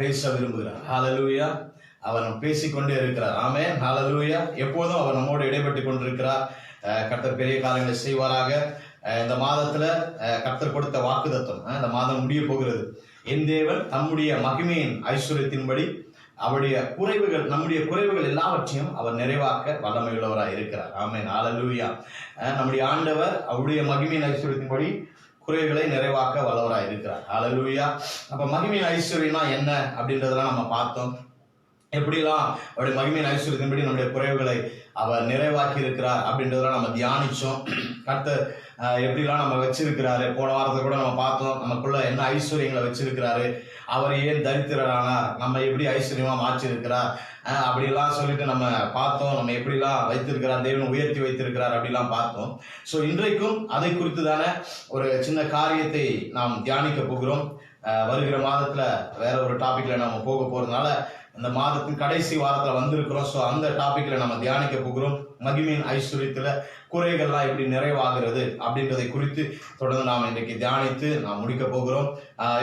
பேச விரும்புகிறார். ஹalleluya. அவர் பேசிக்கொண்டே இருக்கிறார். ஆமென். ஹalleluya. எப்போதும் அவர் நம்மோடு இடைப்பட்டு கொண்டிருக்கிறார். கர்த்தர் பெரிய காரியங்களை செய்வாராக. இந்த மாதத்துல கர்த்தர் கொடுத்த வாக்குத்தத்தம், இந்த மாதம் முடிய போகிறது. என் தேவன் தம்முடைய மகிமையின் ஐஸ்வர்யத்தின்படி அவருடைய குறைவுகள், நம்முடைய குறைவுகள் எல்லாவற்றையும் அவர் நிறைவாக்க வல்லமையுள்ளவராக இருக்கிறார். ஆமென். ஹalleluya. நம்முடைய ஆண்டவர் அவருடைய மகிமையின் ஐஸ்வர்யத்தின்படி குறைவுகளை நிறைவாக்க வல்லவராக இருக்கிறார். ஹalleluya. அப்ப மகிமையின் ஐஸ்வர்யம்னா என்ன அப்படின்றதெல்லாம் நம்ம பார்த்தோம். எப்படிலாம் அவருடைய மகிமையின் ஐஸ்வர்யத்தின்படி நம்முடைய குறைவுகளை அவர் நிறைவாக்கி இருக்கிறார் அப்படின்றதெல்லாம் நம்ம தியானிச்சோம். கர்த்தர் எப்படிலாம் நம்ம வச்சிருக்கிறாரு, போன வாரத்தை கூட நம்ம பார்த்தோம். நமக்குள்ள என்ன ஐஸ்வர்யங்களை வச்சிருக்கிறாரு, அவர் ஏன் தரித்திரரானார், நம்ம எப்படி ஐஸ்வர்யமா மாற்றிருக்கிறார் அப்படிலாம் சொல்லிட்டு நம்ம பார்த்தோம். நம்ம எப்படிலாம் வைத்திருக்கிறார், தேவன் உயர்த்தி வைத்திருக்கிறார் அப்படிலாம் பார்த்தோம். ஸோ இன்றைக்கும் அதை குறித்து தானே ஒரு சின்ன காரியத்தை நாம் தியானிக்க போகிறோம். வருகிற மாதத்துல வேற ஒரு டாபிக்ல நம்ம போக போறதுனால இந்த மாதத்தின் கடைசி வாரத்துல வந்திருக்கிறோம். ஸோ அந்த டாபிக்ல நம்ம தியானிக்க போகிறோம். மகிமையின் ஐஸ்வர்யத்துல குறைகள்லாம் எப்படி நிறைவாகிறது அப்படின்றதை குறித்து தொடர்ந்து நாம் இன்றைக்கு தியானித்து நாம் முடிக்க போகிறோம்.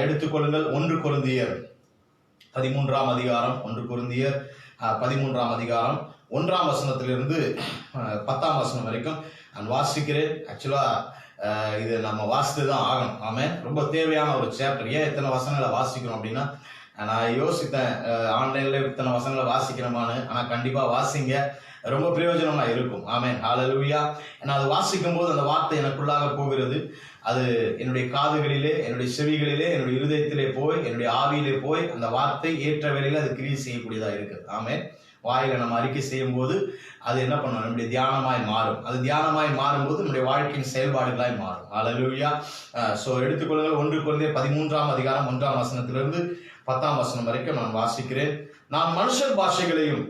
எடுத்துக்கொள்ளுங்கள் 1 கொரிந்தியர் 13ஆம் அதிகாரம். 1 கொரிந்தியர் 13ஆம் அதிகாரம் 1ஆம் வசனத்திலிருந்து 10ஆம் வசனம் வரைக்கும் நான் வாசிக்கிறேன். ஆக்சுவலா இது நம்ம வாசித்து தான் ஆகணும். ஆமென். ரொம்ப தேவையான ஒரு சாப்டர். ஏன் இத்தனை வசனங்களை வாசிக்கணும் அப்படின்னா, நான் யோசித்தேன் ஆன்லைன்ல இத்தனை வசனங்களை வாசிக்கிறோமான்னு. ஆனா கண்டிப்பா வாசிங்க, ரொம்ப பிரயோஜனமா இருக்கும். ஆமென். ஹalleluya. நான் அதை வாசிக்கும் போது அந்த வார்த்தை எனக்குள்ளாக போகிறது. அது என்னுடைய காதுகளிலே, என்னுடைய செவிகளிலே, என்னுடைய இருதயத்திலே போய், என்னுடைய ஆவியிலே போய் அந்த வார்த்தை ஏற்ற வேளையில அது கிரியை செய்யக்கூடியதா இருக்குது. ஆமென். வாயில நம்ம அறிக்கை செய்யும் போது அது என்ன பண்ணும், நம்முடைய தியானமாய் மாறும். அது தியானமாய் மாறும்போது நம்முடைய வாழ்க்கையின் செயல்பாடுகளாய் மாறும். ஹalleluya. சோ எடுத்துக்கொள்ளுங்கள் 1 கொரிந்தியர் 13ஆம் அதிகாரம் 1ஆம் வசனத்திலிருந்து 10ஆம் வசனம் வரைக்கும் நான் வாசிக்கிறேன். நான் மனுஷர் பாஷைகளையும்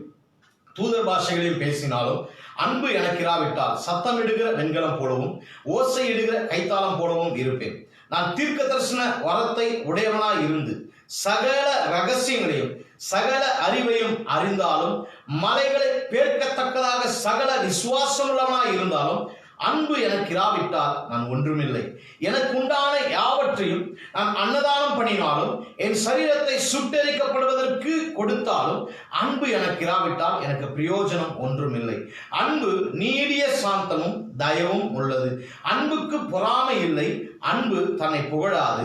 தூதர் பாஷைகளையும் பேசினாலும் அன்பு எனக்கு இராவிட்டால் சத்தமிடுகிற வெண்கலம் போலவும் ஓசை இடுகிற கைத்தாளம் போலவும் இருப்பேன். நான் தீர்க்க தரிசன வரத்தை உடையவனாய் இருந்து சகல ரகசியங்களையும் சகல அறிவையும் அறிந்தாலும் மலைகளை பேர்க்கத்தக்கதாக சகல விசுவாசம் உள்ளவனாய் இருந்தாலும் அன்பு எனக்கு இராவிட்டால் நான் ஒன்றுமில்லை. எனக்கு உண்டான யாவற்றையும் நான் அன்னதானம் பண்ணினாலும் என் சரீரத்தை சுட்டெரிக்கப்படுவதற்கு கொடுத்தாலும் அன்பு எனக்கு இராவிட்டால் எனக்கு பிரயோஜனம் ஒன்றுமில்லை. அன்பு நீடிய சாந்தமும் தயவும் உள்ளது. அன்புக்கு பொறாமை இல்லை. அன்பு தன்னை புகழாது,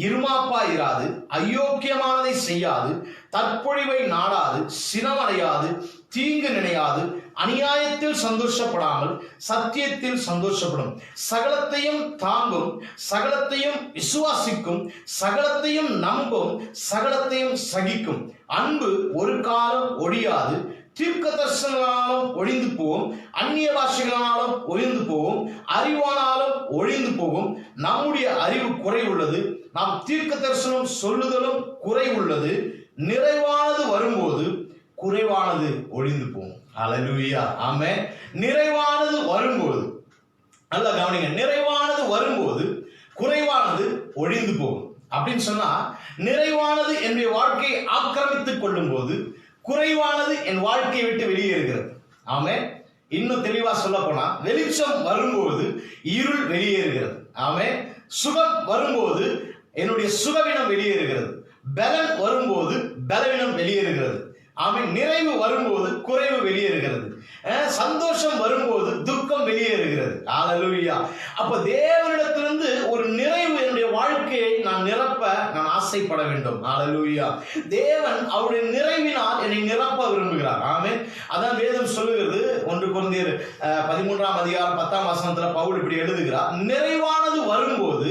இருமாப்பாயிராது, அயோக்கியமானதை செய்யாது, தற்பொழிவை நாடாது, சினமடையாது, தீங்கு நினையாது, அநியாயத்தில் சந்தோஷப்படாமல் சத்தியத்தில் சந்தோஷப்படும், சகலத்தையும் தாங்கும், சகலத்தையும் விசுவாசிக்கும், சகலத்தையும் நம்பும், சகலத்தையும் சகிக்கும். அன்பு ஒரு காலம் ஒழியாது. தீர்க்க தரிசனங்களாலும் ஒழிந்து போகும், அந்நிய பாஷைகளாலும் ஒழிந்து போகும், அறிவானாலும் ஒழிந்து போகும். நம்முடைய அறிவு குறைவுள்ளது, நாம் தீர்க்க தரிசனம் சொல்லுதலும் குறைவுள்ளது. நிறைவானது வரும்போது குறைவானது ஒழிந்து போகும். ஹalleluya. ஆமென். நிறைவானது வரும்போது, நல்லா கவனிங்க, நிறைவானது வரும்போது குறைவானது ஒழிந்து போகும். அப்படின்னு சொன்னா, நிறைவானது என்னுடைய வாழ்க்கையை ஆக்கிரமித்துக் கொள்ளும் போது குறைவானது என் வாழ்க்கையை விட்டு வெளியேறுகிறது. ஆமென். இன்னும் தெளிவா சொல்ல போனா, வெளிச்சம் வரும்போது இருள் வெளியேறுகிறது. ஆமென். சுகம் வரும்போது என்னுடைய சுகவீனம் வெளியேறுகிறது. பலன் வரும்போது பலவீனம் வெளியேறுகிறது. ஆமென். நிறைவு வரும்போது குறைவு வெளியேறுகிறது. சந்தோஷம் வரும்போது துக்கம் வெளியேறுகிறது. ஹalleluya. அப்ப தேவனிடத்திலிருந்து ஒரு நிறைவு என்னுடைய வாழ்க்கையை நான் நிரப்ப நான் ஆசைப்பட வேண்டும். ஹalleluya. தேவன் அவருடைய நிறைவினால் என்னை நிரப்ப விரும்புகிறார். ஆமென். அதான் வேதம் சொல்லுகிறது. 1 கொரிந்தியர் 13ஆம் அதிகாரம் 10ஆம் வசனத்துல பவுல் இப்படி எழுதுகிறார், நிறைவானது வரும்போது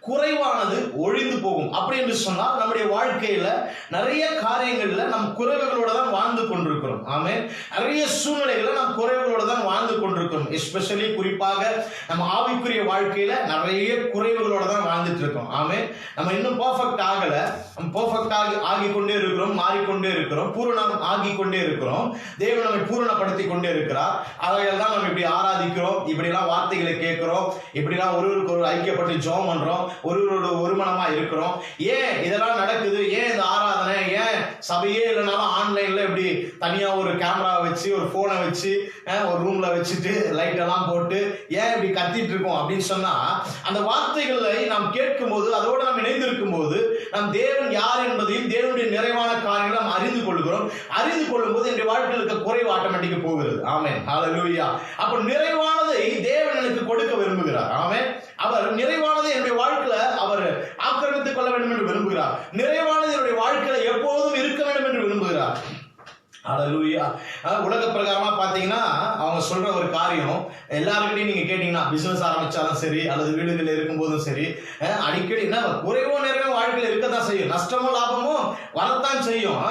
குறைவானது ஒழிந்து போகும். அப்படி என்று சொன்னால் நம்முடைய வாழ்க்கையில நிறைய காரியங்கள்ல நம் குறைவுகளோட தான் வாழ்ந்து கொண்டிருக்கிறோம். ஆமென். நிறைய சூழ்நிலைகள்ல நாம் குறைவுகளோட தான் வாழ்ந்து கொண்டிருக்கிறோம். எஸ்பெஷலி குறிப்பாக நம்ம ஆவிக்குரிய வாழ்க்கையில நிறைய குறைவுகளோட தான் வாழ்ந்துட்டு இருக்கோம். ஆமென். நம்ம இன்னும் பெர்ஃபெக்ட் ஆகல. நம்ம பெர்ஃபெக்ட் ஆகி கொண்டே இருக்கிறோம், மாறிக்கொண்டே இருக்கிறோம், பூரணம் ஆகி கொண்டே இருக்கிறோம். தேவன் நம்மை பூரணப்படுத்தி கொண்டே இருக்கிறார். அதையெல்லாம் தான் நம்ம இப்படி ஆராதிக்கிறோம், இப்படி எல்லாம் வார்த்தைகளை கேட்கிறோம், இப்படி எல்லாம் ஒருவருக்கு ஒரு ஐக்கியப்பட்டு ஜெபம் பண்றோம், ஒருவரோட ஒருமனமா இருக்கிறோம். ஏன் இதெல்லாம் நடக்குது? ஏன் இந்த ஆராதனை, ஏன் சபையே இல்லைனாலும் ஆன்லைன்ல எப்படி தனியா ஒரு கேமரா வச்சு ஒரு போனை வச்சு ஒரு ரூம்ல வச்சுட்டு லைட் எல்லாம் போட்டு ஏன் இப்படி கத்திட்டு இருக்கோம் அப்படின்னு சொன்னா, அந்த வார்த்தைகளை நாம் கேட்கும் போது, அதோடு நாம் இணைந்திருக்கும் போது, நாம் தேவன் யார் என்பதையும் தேவனுடைய நிறைவான காரியங்களை நாம் அறிந்து கொள்கிறோம். அறிந்து கொள்ளும் போது என்னுடைய வாழ்க்கையில் இருக்க குறைவு ஆட்டோமேட்டிக்கா போகிறது. ஆமென், ஹல்லேலூயா. அப்ப நிறைவானதை தேவன் எனக்கு கொடுக்க விரும்புகிறார். ஆமென். அவர் நிறைவானதை என்னுடைய வாழ்க்கையில அவர் ஆக்கிரமித்துக் கொள்ள வேண்டும் என்று விரும்புகிறார். நிறைவானது என்னுடைய வாழ்க்கையில எப்போதும் இருக்க வேண்டும் என்று விரும்புகிறார். ஹல்லேலூயா. உலக பிரகாரமா பாத்தீங்கன்னா அவங்க சொல்ற ஒரு காரியம், எல்லாருக்கிட்டையும் நீங்க கேட்டீங்கன்னா, பிசினஸ் ஆரம்பிச்சாலும் சரி அல்லது வீடுகளில் இருக்கும் போதும் சரி, அடிக்கடி என்ன குறைவோ நிறைவோ வாழ்க்கையில இருக்கத்தான் செய்யும், நஷ்டமோ லாபமோ வரத்தான் செய்யும்.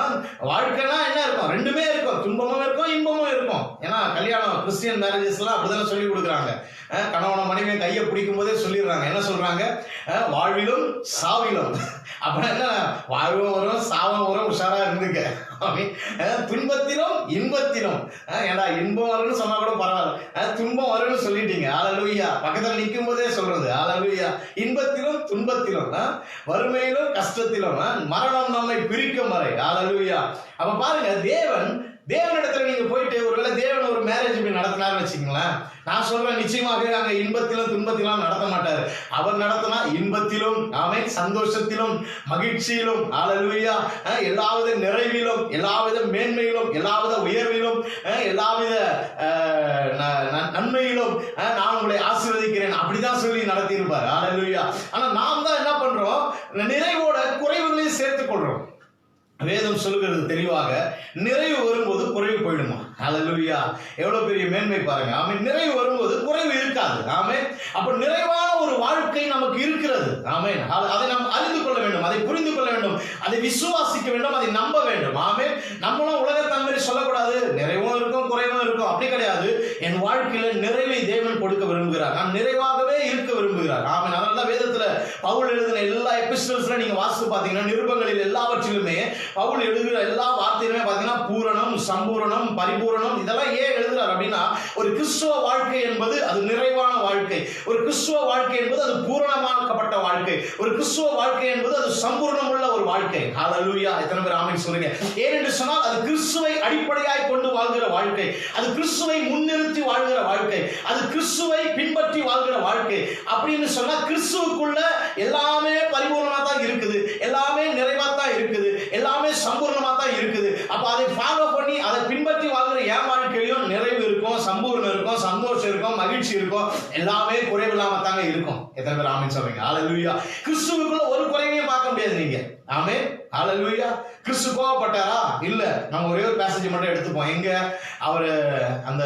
வாழ்க்கைனா என்ன இருக்கும்? ரெண்டுமே இருக்கும், துன்பமும் இருக்கும் இன்பமும் இருக்கும். ஏன்னா கல்யாணம் கிறிஸ்டியன் மேரேஜஸ் எல்லாம் அப்படிதான் சொல்லி கொடுக்குறாங்க. கணவன மனைவியை கையை பிடிக்கும் போதே சொல்லிடுறாங்க, என்ன சொல்றாங்க? வாழ்விலும் சாவிலும். அப்ப என்ன, வாழ்வும் வரும் சாவும் வரும், உஷாரா இருந்துக்க. துன்பத்திலும் இன்பத்திலும். ஏடா இன்பம் வரும்னு சொன்னா கூட பரவாயில்ல, துன்பம் வரும்னு சொல்லிட்டீங்க. ஹல்லேலூயா. பக்கத்துல நிற்கும் போதே சொல்றது. ஹல்லேலூயா. இன்பத்திலும் துன்பத்திலும், வறுமையிலும் கஷ்டத்திலும், மரணம் நம்மை பிரிக்கும் வரை. ஹல்லேலூயா. அப்ப பாருங்க, தேவனிடத்துல நீங்க போயிட்டு ஒருவேளை தேவன் ஒரு மேரேஜ் இப்படி நடத்தினார்னு வச்சுக்கீங்களேன், நான் சொல்றேன் நிச்சயமாக அங்க இன்பத்திலும் துன்பத்திலும் நடத்த மாட்டாரு. அவர் நடத்தினா இன்பத்திலும், ஆமென், சந்தோஷத்திலும் மகிழ்ச்சியிலும், ஹல்லேலூயா, எல்லாவித நிறைவிலும், எல்லாவித மேன்மையிலும், எல்லாவித உயர்விலும், எல்லாவித நன்மையிலும் நான் உங்களை ஆசீர்வதிக்கிறேன் அப்படிதான் சொல்லி நடத்தி இருப்பார். ஹல்லேலூயா. ஆனா நாம் தான் என்ன பண்றோம்? நிறைவோட குறைவுகளையும் சேர்த்துக் கொள்றோம். வேதம் சொல்லுகிறது தெளிவாக, நிறைவு வரும்போது குறைவு போயிடுமா. ஹல்லேலூயா. எவ்வளவு பெரிய மேன்மை பாருங்க. ஆமென். நிறைவு வரும்போது குறைவு இருக்காது. ஆமென். அப்ப நிறைவான ஒரு வாழ்க்கை நமக்கு இருக்கிறது. ஆமென். அதை நாம் அறிந்து கொள்ள வேண்டும், அதை புரிந்து கொள்ள வேண்டும், அதை விசுவாசிக்க வேண்டும், அதை நம்ப வேண்டும். ஆமென். நம்மளும் உலகத்தன் மாதிரி சொல்லக்கூடாது, நிறைவும் இருக்கும் குறைவும் இருக்கும், அப்படி கிடையாது. என் வாழ்க்கையில நிறைவை தேவன் கொடுக்க விரும்புகிறார், நான் நிறைவாகவே இருக்க விரும்புகிறார். ஆமென். அதனால வேதத்துல பவுல் எழுதின எல்லா எபிசோட்ஸ்ல நீங்க வாசித்து பாத்தீங்கன்னா, நிருபங்களில் எல்லாவற்றிலுமே பவுல் எழுதுகிற எல்லா வார்த்தையுமே பாத்தீங்கன்னா பூரணம், சம்பூரணம், பரிபூரணம், இதெல்லாம் ஏன் எழுதுறார் அப்படின்னா, ஒரு கிறிஸ்துவ வாழ்க்கை என்பது அது நிறைவான வாழ்க்கை, ஒரு கிறிஸ்துவ வாழ்க்கை என்பது அது பூரணமாக்கப்பட்ட வாழ்க்கை, ஒரு கிறிஸ்துவ வாழ்க்கை என்பது அது சம்பூரணம் உள்ள ஒரு வாழ்க்கை. ஹல்லேலூயா. எத்தனை பேர் ஆமென் சொல்றீங்க? ஏனென்று சொன்னால் அது கிறிஸ்துவை அடிப்படையாய் கொண்டு வாழ்கிற வாழ்க்கை, அது கிறிஸ்துவை முன்னிறுத்தி வாழ்கிற வாழ்க்கை, அது கிறிஸ்துவை பின்பற்றி வாழ்கிற வாழ்க்கை. அப்படின்னு சொன்னா கிறிஸ்துவுக்குள்ள எல்லாமே பரிபூரணமா தான் இருக்குது, எல்லாமே நிறைவா தான் இருக்குது, எல்லாமே சம்பூர்ணமா தான் இருக்குது. அப்ப அதை ஃபாலோ பண்ணி அதை பின்பற்றி வாழ்கிற என் வாழ்க்கையிலும் நிறைவு இருக்கும், சம்பூர்ணம் இருக்கும், சந்தோஷம் இருக்கும், மகிழ்ச்சி இருக்கும், எல்லாமே குறைவில்லாம தாங்க இருக்கும். எத்தனை பேர் ஆமென் சொல்றீங்க? ஹல்லேலூயா. கிறிஸ்துவுக்குள்ள ஒரு குறைவையும் பார்க்க முடியாது நீங்க. ஆமென். ஹல்லேலூயா. கிறிஸ்து கோபப்பட்டாரா? இல்ல. நம்ம ஒரே ஒரு பேசேஜ் மட்டும் எடுத்துப்போம். எங்க அவரு அந்த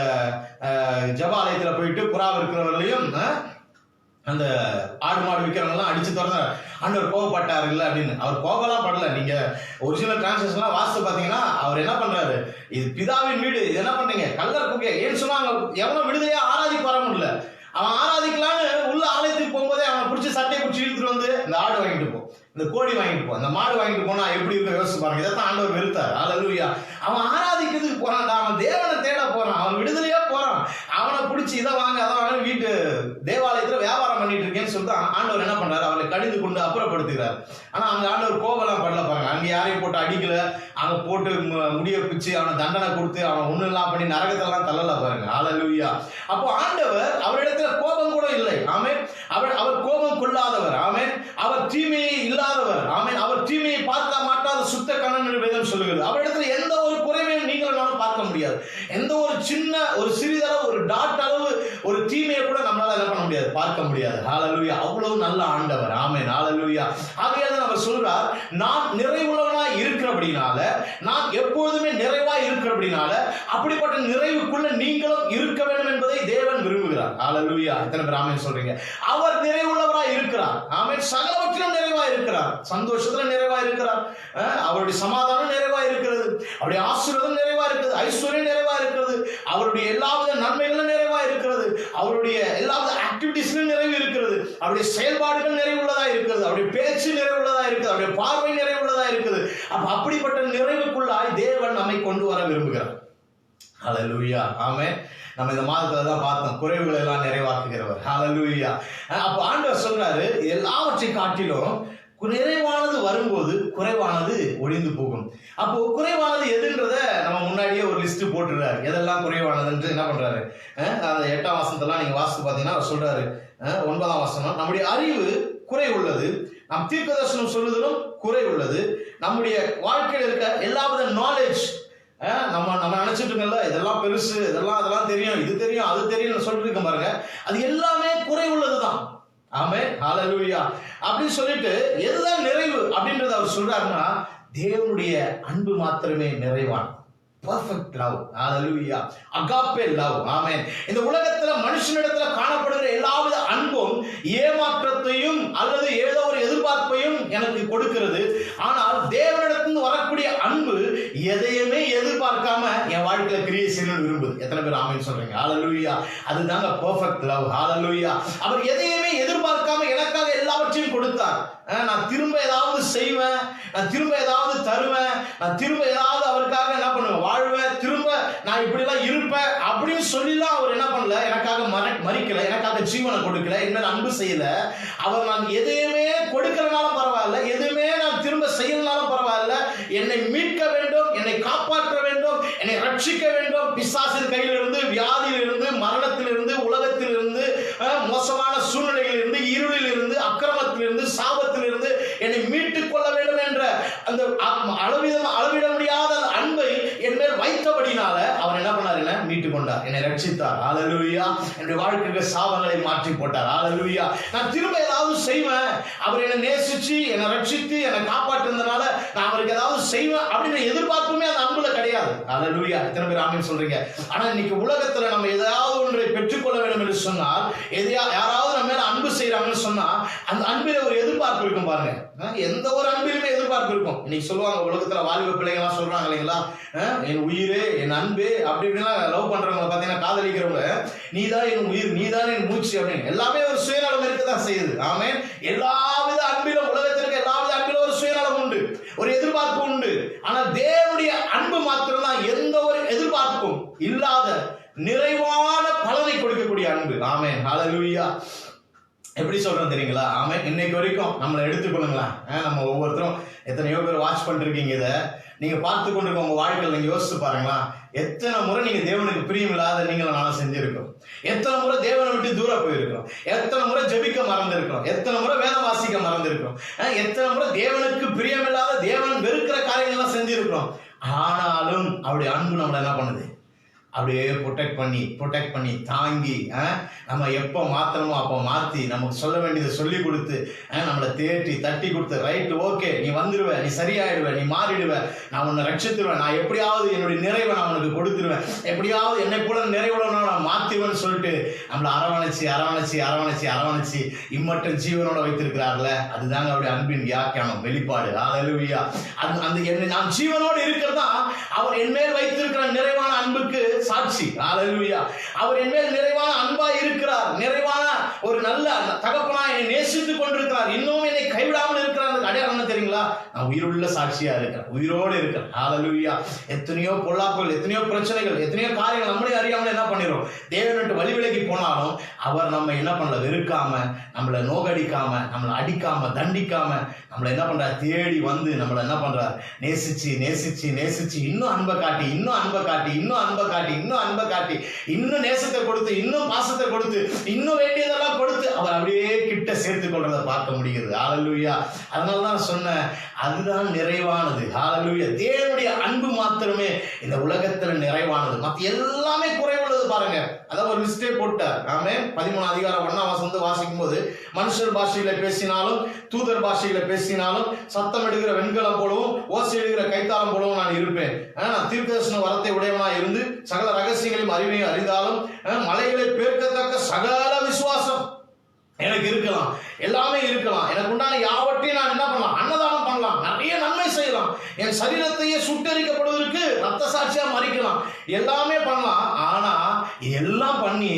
ஜெபாலயத்துல போயிட்டு புறா இருக்கிறவர்களையும் அந்த ஆடு மாடு விற்கிறவங்கலாம் அடிச்சு திறந்தார். ஆண்டவர் கோபப்பட்டார் இல்ல அப்படின்னு. அவர் கோபம்லாம் படல. நீங்க ஒரிஜினல் டிரான்ஸ்லேஷன்லாம் வாசித்து பாத்தீங்கன்னா அவர் என்ன பண்றாரு? இது பிதாவின் வீடு, இது என்ன பண்றீங்க? கல்லர் குகை. ஏன்னு சொன்னாங்க, எவனும் விடுதலையா ஆராதிக்க வர முடியல. அவன் ஆராதிக்கலான்னு உள்ள ஆலயத்துக்கு போகும்போதே அவனை பிடிச்சி சட்டையை பிடிச்சி இழுத்துட்டு வந்து இந்த ஆடு வாங்கிட்டு போ, இந்த கோழி வாங்கிட்டு போ, இந்த மாடு வாங்கிட்டு போனா எப்படி இருக்க யோசிச்சு பாருங்க. இதைத்தான் ஆண்டவர் வெறுத்தார். ஹல்லேலூயா. அவன் ஆராதிக்கிறதுக்கு போறான்டா, அவன் தேவனை தேட போறான், அவன் விடுதலையா போறான். அவனை பிடிச்சி இதை வாங்க அதை வாங்க வீட்டு தேவாலயத்துல வியாபாரம் பண்ணிட்டு இருக்கேன்னு சொல்லிட்டு ஆண்டவர் என்ன பண்றாரு? அவளை கடிந்து கொண்டு அப்புறப்படுத்துகிறார். ஆனா அங்க ஆண்டவர் கோபம்லாம் படல பாருங்க. அங்க யாரையும் போட்டு அடிக்கல, அங்க போட்டு முடிய பிச்சு அவனை தண்டனை கொடுத்து அவன் ஒண்ணு எல்லாம் பண்ணி நரகத்தெல்லாம் தள்ளல பாருங்க. ஹல்லேலூயா. அப்போ ஆண்டவர் அவரிடத்துல கோபம் கூட இல்லை. ஆமென். அவர் கோபம் கொள்ளாதவர். ஆமென். அவர் தீமையை இல்லாதவர். ஆமென். அவர் தீமையை பார்க்க மாட்டாத சுத்த கண்ணன் என்று வேதம் சொல்லுகிறது. அவரிடத்துல எந்த ஒரு குறைவையும் நீங்களும் பார்க்க முடியாது. எந்த ஒரு சின்ன ஒரு சிறிதளவு ஒரு டாட் அளவு ஒரு தீமையை கூட நம்மளால என்ன பண்ண முடியாது, பார்க்க முடியாது. ஹல்லேலூயா. அவ்வளவு நல்ல ஆண்டவர். ஆமென். ஹல்லேலூயா. ஆகையால் அவர் சொல்றார், நான் நிறைவுள்ளவனாய் இருக்கிறபடினால, நான் எப்பொழுதுமே நிறைவாய் இருக்கிறபடினால, அப்படிப்பட்ட நிறைவுக்குள்ள நீங்களும் இருக்க வேண்டும் என்பதை தேவன் விரும்புகிறார். ஹல்லேலூயா. எத்தனை பேர் ஆமென் சொல்றீங்க? அவர் நிறைவுள்ளவராய் இருக்கிறார். ஆமென். சகலவற்றிலும் நிறைவாய் இருக்கிறார், சந்தோஷத்துல நிறைவாய் இருக்கிறார், அவருடைய சமாதானம் நிறைவாய் இருக்கிறது, அவருடைய ஆசீர்வாதம் நிறைவா இருக்குது, ஐஸ்வர்யம் நிறைவா இருக்கிறது, அவருடைய எல்லாவித நன்மைகளும் நிறைவா இருக்கிறது, அவருடைய எல்லாவித ஆக்டிவிட்டிஸ்லும் நிறைவு இருக்கிறது, அவருடைய செயல்பாடுகள் நிறைவுள்ளதா இருக்கிறது, அவருடைய பேச்சு நிறைவுள்ளதா இருக்குது, அவருடைய பார்வை நிறைவுள்ளதா இருக்குது. அப்படிப்பட்ட நிறைவுக்குள்ளாய் தேவன் நம்மை கொண்டு வர விரும்புகிறார். ஹல்லேலூயா. ஆமென். நம்ம இந்த மாதத்துல தான் பார்த்தோம், குறைவுகளை எல்லாம் நிறைவாக்குகிறவர். ஹல்லேலூயா. அப்ப ஆண்டவர் சொல்றாரு, எல்லாவற்றை காட்டிலும் நிறைவானது வரும்போது குறைவானது ஒழிந்து போகும். அப்போ குறைவானது எதுன்றத நம்ம முன்னாடியே ஒரு லிஸ்ட் போட்டுறாரு. எதெல்லாம் குறைவானதுன்னு என்ன பண்றாரு? அந்த 8ஆம் வசனத்தெல்லாம் நீங்க வாசித்து பார்த்தீங்கன்னா அவர் சொல்றாரு. 9ஆம் வசனம், நம்முடைய அறிவு குறை உள்ளது, நம் தீர்க்கதரிசனம் சொல்லுதலும் குறை உள்ளது, நம்முடைய வாழ்க்கையில் இருக்க எல்லாவித நாலேஜ், நம்ம நினைச்சிட்டு இருக்கோம்ல இதெல்லாம் பெருசு, அதெல்லாம் தெரியும், இது தெரியும், அது தெரியும் சொல்லிட்டு இருக்க பாருங்க, அது எல்லாமே குறை உள்ளதுதான். ஆமென், ஹல்லேலூயா. அப்படின்னு சொல்லிட்டு எதுதான் நிறைவு அப்படின்றத அவர் சொல்றாருன்னா, தேவனுடைய அன்பு மாத்திரமே நிறைவான். பெர்ஃபெக்ட் லவ், ஹல்லேலூயா, அகாப்பே லவ். ஆமென். இந்த உலகத்துல மனுஷனிடத்துல காணப்படுகிற எல்லாவித அன்பும் ஏமாற்றத்தையும் அல்லது ஏதோ ஒரு எதிர்பார்ப்பையும் எனக்கு கொடுக்கிறது. ஆனால் தேவனிடத்திலிருந்து வரக்கூடிய அன்பு எதையுமே எதிர்பார்க்காம என் வாழ்க்கையில கிரியை செய்யணும்னு விரும்புது. எத்தனை பேர் ஆமென் சொல்றீங்க? ஹல்லேலூயா. அதுதாங்க பெர்ஃபெக்ட் லவ். ஹல்லேலூயா. அவர் எதையுமே எதிர்பார்க்காம எனக்காக எல்லாவற்றையும் கொடுத்தார். நான் திரும்ப ஏதாவது செய்வேன், நான் திரும்ப ஏதாவது தருவேன், நான் திரும்ப ஏதாவது அவருக்காக என்ன பண்ணுவேன், வாழ்வேன், திரும்ப நான் இப்படி எல்லாம் இருப்பேன் அப்படின்னு சொல்லிலாம் அவர் என்ன பண்ணல, எனக்காக மறிக்கல, எனக்காக ஜீவனை கொடுக்கல, என்ன அன்பு செய்யல. அவர் நான் எதையுமே கொடுக்கறனாலும் பரவாயில்ல, எதுவுமே நான் திரும்ப செய்யலனாலும் பரவாயில்ல, என்னை மீட்க வேண்டும், என்னை காப்பாற்ற வேண்டும், என்னை ரட்சிக்க வேண்டும், பிசாசின் கையிலிருந்து, வியாதியிலிருந்து, மரணத்திலிருந்து, உலகத்திலிருந்து, மோசமான சூழ்நிலைகளிலிருந்து, இருளிலிருந்து, அக்கிரமத்திலிருந்து, சாபத்திலிருந்து என்னை மீட்டுக் கொள்ள வேண்டும் என்ற அந்த அளவிட முடியாத அன்பை என் மேல் வைத்தபடினால அவர் என்ன பண்ணார், என்ன மீட்டுக் கொண்டார், என்னை ரட்சித்தார். ஹல்லேலூயா. என்னுடைய வாழ்க்கைக்கு சாபங்களை மாற்றி போட்டார். ஹல்லேலூயா. நான் திரும்ப ஏதாவது செய்வேன், அவர் என்னை நேசிச்சு என்னை ரட்சித்து என்னை காப்பாற்றுறதுனால நான் அவருக்கு ஏதாவது செய்வேன் அப்படின்ற எதிர்பார்ப்புமே அந்த அன்புல கிடையாது. ஹல்லேலூயா. எத்தனை பேர் ஆமென் சொல்றீங்க? ஆனா இன்னைக்கு உலகத்துல நம்ம ஏதாவது ஒன்றை பெற்றுக்கொள்ள வேண்டும் என்று சொன்னால், யாராவது நம்ம மேல அன்பு செய்யறாங்கன்னு சொன்னா அந்த அன்பில ஒரு எதிர்பார்ப்பு இருக்கும் பாருங்க. எந்த ஒரு அன்பிலுமே எதிர்பார்ப்பு இருக்கும். இன்னைக்கு சொல்லுவாங்க உலகத்துல வாலிப பிள்ளைங்க எல்லாம் சொல்றாங்க இல்லைங்களா, என் உயிரே, என் அன்பு அப்படி இப்படிலாம் லவ் பண்றவங்க பாத்தீங்கன்னா, காதலிக்கிறவங்க, நீதான் என் உயிர், நீதான் என் மூச்சு அப்படின்னு எல்லாமே ஒரு சுயநலம் இருக்கதான் செய்யுது. ஆமென். எல்லாவித அன்பிலும், உலகத்திற்கு எல்லாவித அன்பிலும் ஒரு சுயநலம் உண்டு, ஒரு எதிர்பார்ப்பு உண்டு. ஆனா தேவனுடைய அன்பு மாத்திரம் தான் எந்த ஒரு எதிர்பார்ப்பும் இல்லாத நிறைவான பலனை கொடுக்கக்கூடிய அன்பு. ஆமென், ஹல்லேலூயா. எப்படி சொல்றோம் தெரியுங்களா? ஆமென். இன்னைக்கு வரைக்கும் நம்மளை எடுத்துக்கொள்ளுங்களா, நம்ம ஒவ்வொருத்தரும் எத்தனையோ பேர் வாட்ச் பண்ணிருக்கீங்க. இதை நீங்க பார்த்து கொண்டிருக்க உங்க வாழ்க்கையில் நீங்க யோசிச்சு பாருங்களா, எத்தனை முறை நீங்க தேவனுக்கு பிரியமில்லாத நீங்களும் நானும் செஞ்சிருக்கோம், எத்தனை முறை தேவனை விட்டு தூரம் போயிருக்கிறோம், எத்தனை முறை ஜெபிக்க மறந்திருக்கிறோம், எத்தனை முறை வேதம் வாசிக்க மறந்திருக்கிறோம், எத்தனை முறை தேவனுக்கு பிரியமில்லாத தேவன் வெறுக்கிற காரியங்கள்லாம் செஞ்சிருக்கிறோம். ஆனாலும் அவருடைய அன்பு நம்மளை என்ன பண்ணுது, அப்படியே ப்ரொடெக்ட் பண்ணி தாங்கி, நம்ம எப்போ மாற்றணுமோ அப்போ மாற்றி, நமக்கு சொல்ல வேண்டியதை சொல்லி கொடுத்து, நம்மளை தேட்டி தட்டி கொடுத்து, ரைட்டு ஓகே நீ வந்துடுவ, நீ சரியாயிடுவ, நீ மாறிடுவ, நான் உன்னை ரட்சித்துருவேன், நான் எப்படியாவது என்னுடைய நிறைவை நான் உனக்கு கொடுத்துருவேன், எப்படியாவது என்னை கூட நிறைவுடன் நான் மாற்றுவேன்னு சொல்லிட்டு நம்மளை அரவணைச்சு இம்மட்டும் ஜீவனோட வைத்திருக்கிறார்ல, அதுதாங்க அவருடைய அன்பின் வியாக்கியானம், வெளிப்பாடு. ஹல்லேலூயா. அந்த என்னை நான் ஜீவனோடு இருக்கிறதா அவர் என் மேல் வைத்திருக்கிற நிறைவான அன்புக்கு சாட்சி. ஹல்லேலூயா. அவர் என் மேல் நிறைவான அன்பா இருக்கிறார், நிறைவான ஒரு நல்ல தகப்பனா என்னை நேசித்துக் கொண்டிருக்கிறார், இன்னும் என்னை கைவிடாமல் இருக்கிறார். அடையாளம் என்ன தெரியுங்களா? நான் உயிருள்ள சாட்சியா இருக்கிறேன், உயிரோடு இருக்கிறேன். ஹல்லேலூயா. எத்தனையோ பொல்லாப்புகள், எத்தனையோ பிரச்சனைகள், எத்தனையோ காரியங்கள் நம்மளே அறியாமல் என்ன பண்ணிடும், தேவனுக்கு வழி விலகி போனாலும் அவர் நம்ம என்ன பண்ணல, வெறுக்காம, நம்மளை நோகடிக்காம, நம்மளை அடிக்காம, தண்டிக்காம, நம்மளை என்ன பண்றார், தேடி வந்து நம்மளை என்ன பண்றார், நேசிச்சு இன்னும் அன்பை காட்டி, இன்னும் நேசத்தை கொடுத்து, இன்னும் பாசத்தை கொடுத்து, இன்னும் வேண்டியதெல்லாம் கொடுத்து அவர் அப்படியே கிட்ட சேர்த்து கொள்றதை பார்க்க முடிகிறது. ஹல்லேலூயா. அதனாலதான் சொன்னேன், அதுதான் நிறைவானது. ஹல்லேலூயா. தேவனுடைய அன்பு மாத்திரமே இந்த உலகத்துல நிறைவானது, மத்த எல்லாமே குறைவுள்ளது. பாருங்க, அதான் ஒரு லிஸ்டே போட்டார். ஆமென். 13 அதிகாரம் 1ஆம் வசனம் வாசிக்கும் போது, மனுஷர் பாஷையில பேசினாலும் தூதர் பாஷையில பேசினாலும் சத்தம் எடுக்கிற வெண்கலம் போலவும் ஓசை எடுக்கிற கைத்தாளம் போலவும் நான் இருப்பேன். நான் தீர்க்கதரிசன வரத்தை உடையவனா இருந்து சகல ரகசியங்களையும் அறிவையும் அறிந்தாலும் மலைகளை பேர்க்கத்தக்க சகல விசுவாசம் எனக்கு இருக்கலாம், எல்லாமே இருக்கலாம், எனக்கு உண்டான யாவற்றையும் நான் என்ன பண்ணலாம், அன்னதானம் பண்ணலாம், நிறைய நன்மை செய்யலாம், என் சரீரத்தையே சுட்டரிக்கப்படுவதற்கு ரத்த சாட்சியா மறிக்கலாம், எல்லாமே பண்ணலாம். ஆனா எல்லாம் பண்ணி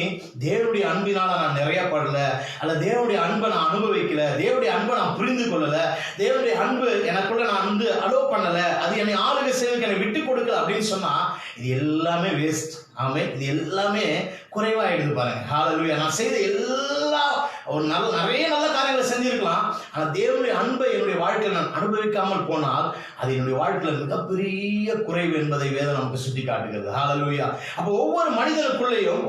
தேவனுடைய அன்பினால நான் நிறைய படல, அல்ல தேவனுடைய அன்பை நான் அனுபவிக்கல, தேவனுடைய அன்பை நான் புரிந்து கொள்ளல, தேவனுடைய அன்பு எனக்குள்ள நான் அலோ பண்ணல, அது என்னை ஆளுகை செய்வதற்கு என்னை விட்டு கொடுக்கல அப்படின்னு சொன்னா இது எல்லாமே வேஸ்ட். ஆமென். இது எல்லாமே குறைவாயிடுது பாருங்க. ஹalleluya. நான் செய்த எல்லா ஒரு நிறைய நல்ல காரியங்களை செஞ்சிருக்கலாம். ஆனா தேவனுடைய அன்பை என்னுடைய வாழ்க்கையில் நான் அனுபவிக்காமல் போனால் அது என்னுடைய வாழ்க்கையில் மிகப்பெரிய குறைவு என்பதை வேதம் நமக்கு சுட்டி காட்டுகிறது. ஹalleluya. அப்போ ஒவ்வொரு மனிதனுக்குள்ளேயும்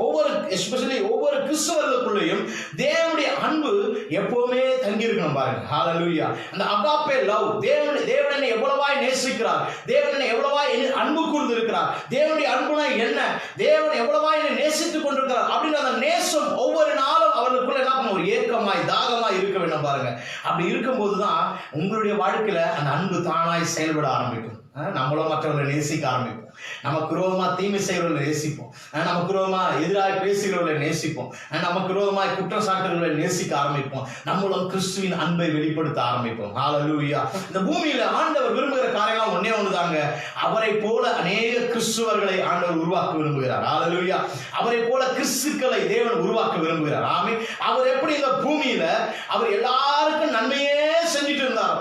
எஸ்பெஷலி ஒவ்வொரு கிறிஸ்தவர்களுக்குள்ளேயும் தேவனுடைய அன்பு எப்பவுமே தங்கி இருக்கணும் பாருங்க. ஹalleluya. அந்த அகாப்பே லவ், தேவனை எவ்வளவாய் நேசிக்கிறார், தேவனை எவ்வளவாய் அன்பு கூர்ந்து இருக்கிறார், தேவனுடைய அன்புனா என்ன, தேவன் எவ்வளவாய் நேசித்துக் கொண்டிருக்கிறார் அப்படின்ற அந்த நேசம் ஒவ்வொரு நாளும் அவர்களுக்குள்ள என்ன பண்ணும், ஒரு ஏக்கமாய் தாகமாய் இருக்க வேண்டும் பாருங்க. அப்படி இருக்கும்போதுதான் உங்களுடைய வாழ்க்கையில அந்த அன்பு தானாய் செயல்பட ஆரம்பிக்கும். நம்மளும் மற்றவர்களை நேசிக்க ஆரம்பிப்போம். நமக்கு விரோதமா தீமை செய்கிறவர்களை நேசிப்போம். நமக்கு விரோதமா எதிராக பேசுகிறவர்களை நேசிப்போம். நமக்கு விரோதமாய் குற்றம் சாட்டுகிறவர்களை நேசிக்க ஆரம்பிப்போம். நம்மளும் கிறிஸ்துவின் அன்பை வெளிப்படுத்த ஆரம்பிப்போம். ஹalleluya. இந்த பூமியில ஆண்டவர் விரும்புகிற காரியங்கள் ஒன்னே ஒண்ணுதாங்க. அவரை போல அநேக கிறிஸ்துவர்களை ஆண்டவர் உருவாக்க விரும்புகிறார். ஹalleluya. அவரை போல கிறிஸ்துக்களை தேவன் உருவாக்க விரும்புகிறார். ஆமென். அவர் எப்படி இந்த பூமியில அவர் எல்லாருக்கும் நன்மையே செஞ்சுட்டு இருந்தார்,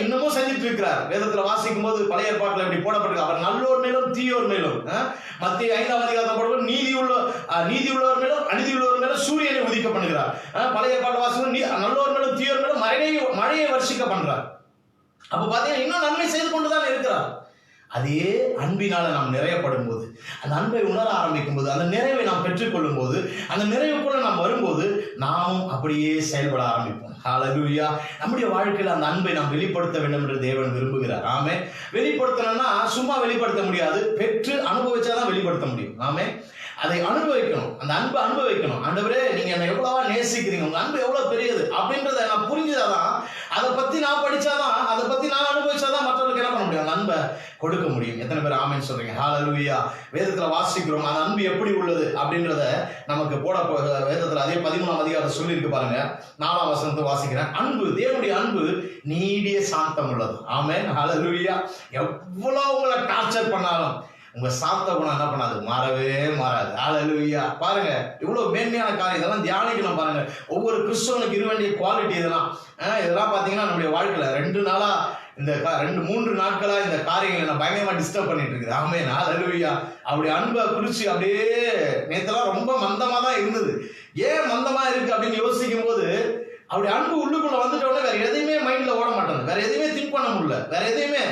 இன்னமும் செஞ்சுட்டு இருக்கிறார். வேதத்துல வாசிக்கும் போது பழைய ஏற்பாட்டுல இப்படி போடப்பட்டிருக்கு, அவர் நல்லோர் மேலும் தீயோர் மேலும். மத்திய 5ஆம் அதிகாரத்தை போடும்போது நீதி உள்ளவர் மேலும் அநீதி உள்ளவர் மேலும் சூரியனை உதிக்க பண்ணுகிறார். பழைய ஏற்பாட்டு வாசிக்கும் நல்லோர் மேலும் தீயோர் மேலும் மழையை வருஷிக்க பண்றார். அப்ப பாத்தீங்கன்னா இன்னும் நன்மை செய்து கொண்டுதான் இருக்கிறார். அதே அன்பினால நாம் நிறையப்படும் போது, அந்த அன்பை உணர ஆரம்பிக்கும் போது, அந்த நிறைவை நாம் பெற்றுக்கொள்ளும் போது, அந்த நிறைவுக்குள்ள நாம் வரும்போது நாமும் அப்படியே செயல்பட ஆரம்பிப்போம். ஹalleluya. நம்முடைய வாழ்க்கையில் அந்த அன்பை நாம் வெளிப்படுத்த வேண்டும் என்று தேவன் விரும்புகிறார். ஆமென். வெளிப்படுத்தணும்னா சும்மா வெளிப்படுத்த முடியாது, பெற்று அனுபவிச்சாதான் வெளிப்படுத்த முடியும். ஆமென். அதை அனுபவிக்கணும், அந்த அன்பை அனுபவிக்கணும். ஆண்டவரே நீங்க என்ன எவ்வளவா நேசிக்கிறீங்க, உங்க அன்பு எவ்வளவு பெரியது அப்படின்றத நான் புரிஞ்சுதாதான், அதை பத்தி நான் படிச்சாதான், அதை பத்தி நான் அனுபவிச்சாதான் மற்றவர்களுக்கு என்ன பண்ண முடியும், அந்த அன்பை கொடுக்க முடியும். எத்தனை பேர் ஆமென் சொல்றீங்க? ஹalleluya. வேதத்துல வாசிக்கிறோம் அந்த அன்பு எப்படி உள்ளது அப்படின்றத நமக்கு வேதத்துல அதே 13ஆம் அதிகாரத்தை சொல்லி இருக்கு பாருங்க. 4ஆம் வசனத்தை வாசிக்கிறேன். அன்பு, தேவனுடைய அன்பு நீடிய சாந்தம் உள்ளது. ஆமென். ஹalleluya. எவ்வளவு உங்களை டார்ச்சர் பண்ணாலும் உங்க சாந்த குணம் என்ன பண்ணாது, மாறவே மாறாது. ஹalleluya. பாருங்க இவ்வளவு மேன்மையான காரியம், இதெல்லாம் தியானிக்கணும் பாருங்க. ஒவ்வொரு கிறிஸ்தவனுக்கு இருக்க வேண்டிய குவாலிட்டி இதெல்லாம் பாத்தீங்கன்னா நம்முடைய வாழ்க்கையில 3 நாட்களா இந்த காரியங்களை நான் பயங்கரமா டிஸ்டர்ப் பண்ணிட்டு இருக்குது. ஆமென். ஹalleluya. அப்படி அன்பை குறிச்சு அப்படியே நேத்தெல்லாம் ரொம்ப மந்தமா தான் இருந்தது. ஏன் மந்தமா இருக்கு அப்படின்னு யோசிக்கும் போது அப்படி அன்பு உள்ளுக்குள்ள வந்துட்டோன்னே வேற எதையுமே மைண்ட்ல ஓட மாட்டேன், வேற எதையுமே திங்க் பண்ண முடியல, வேற எதையுமே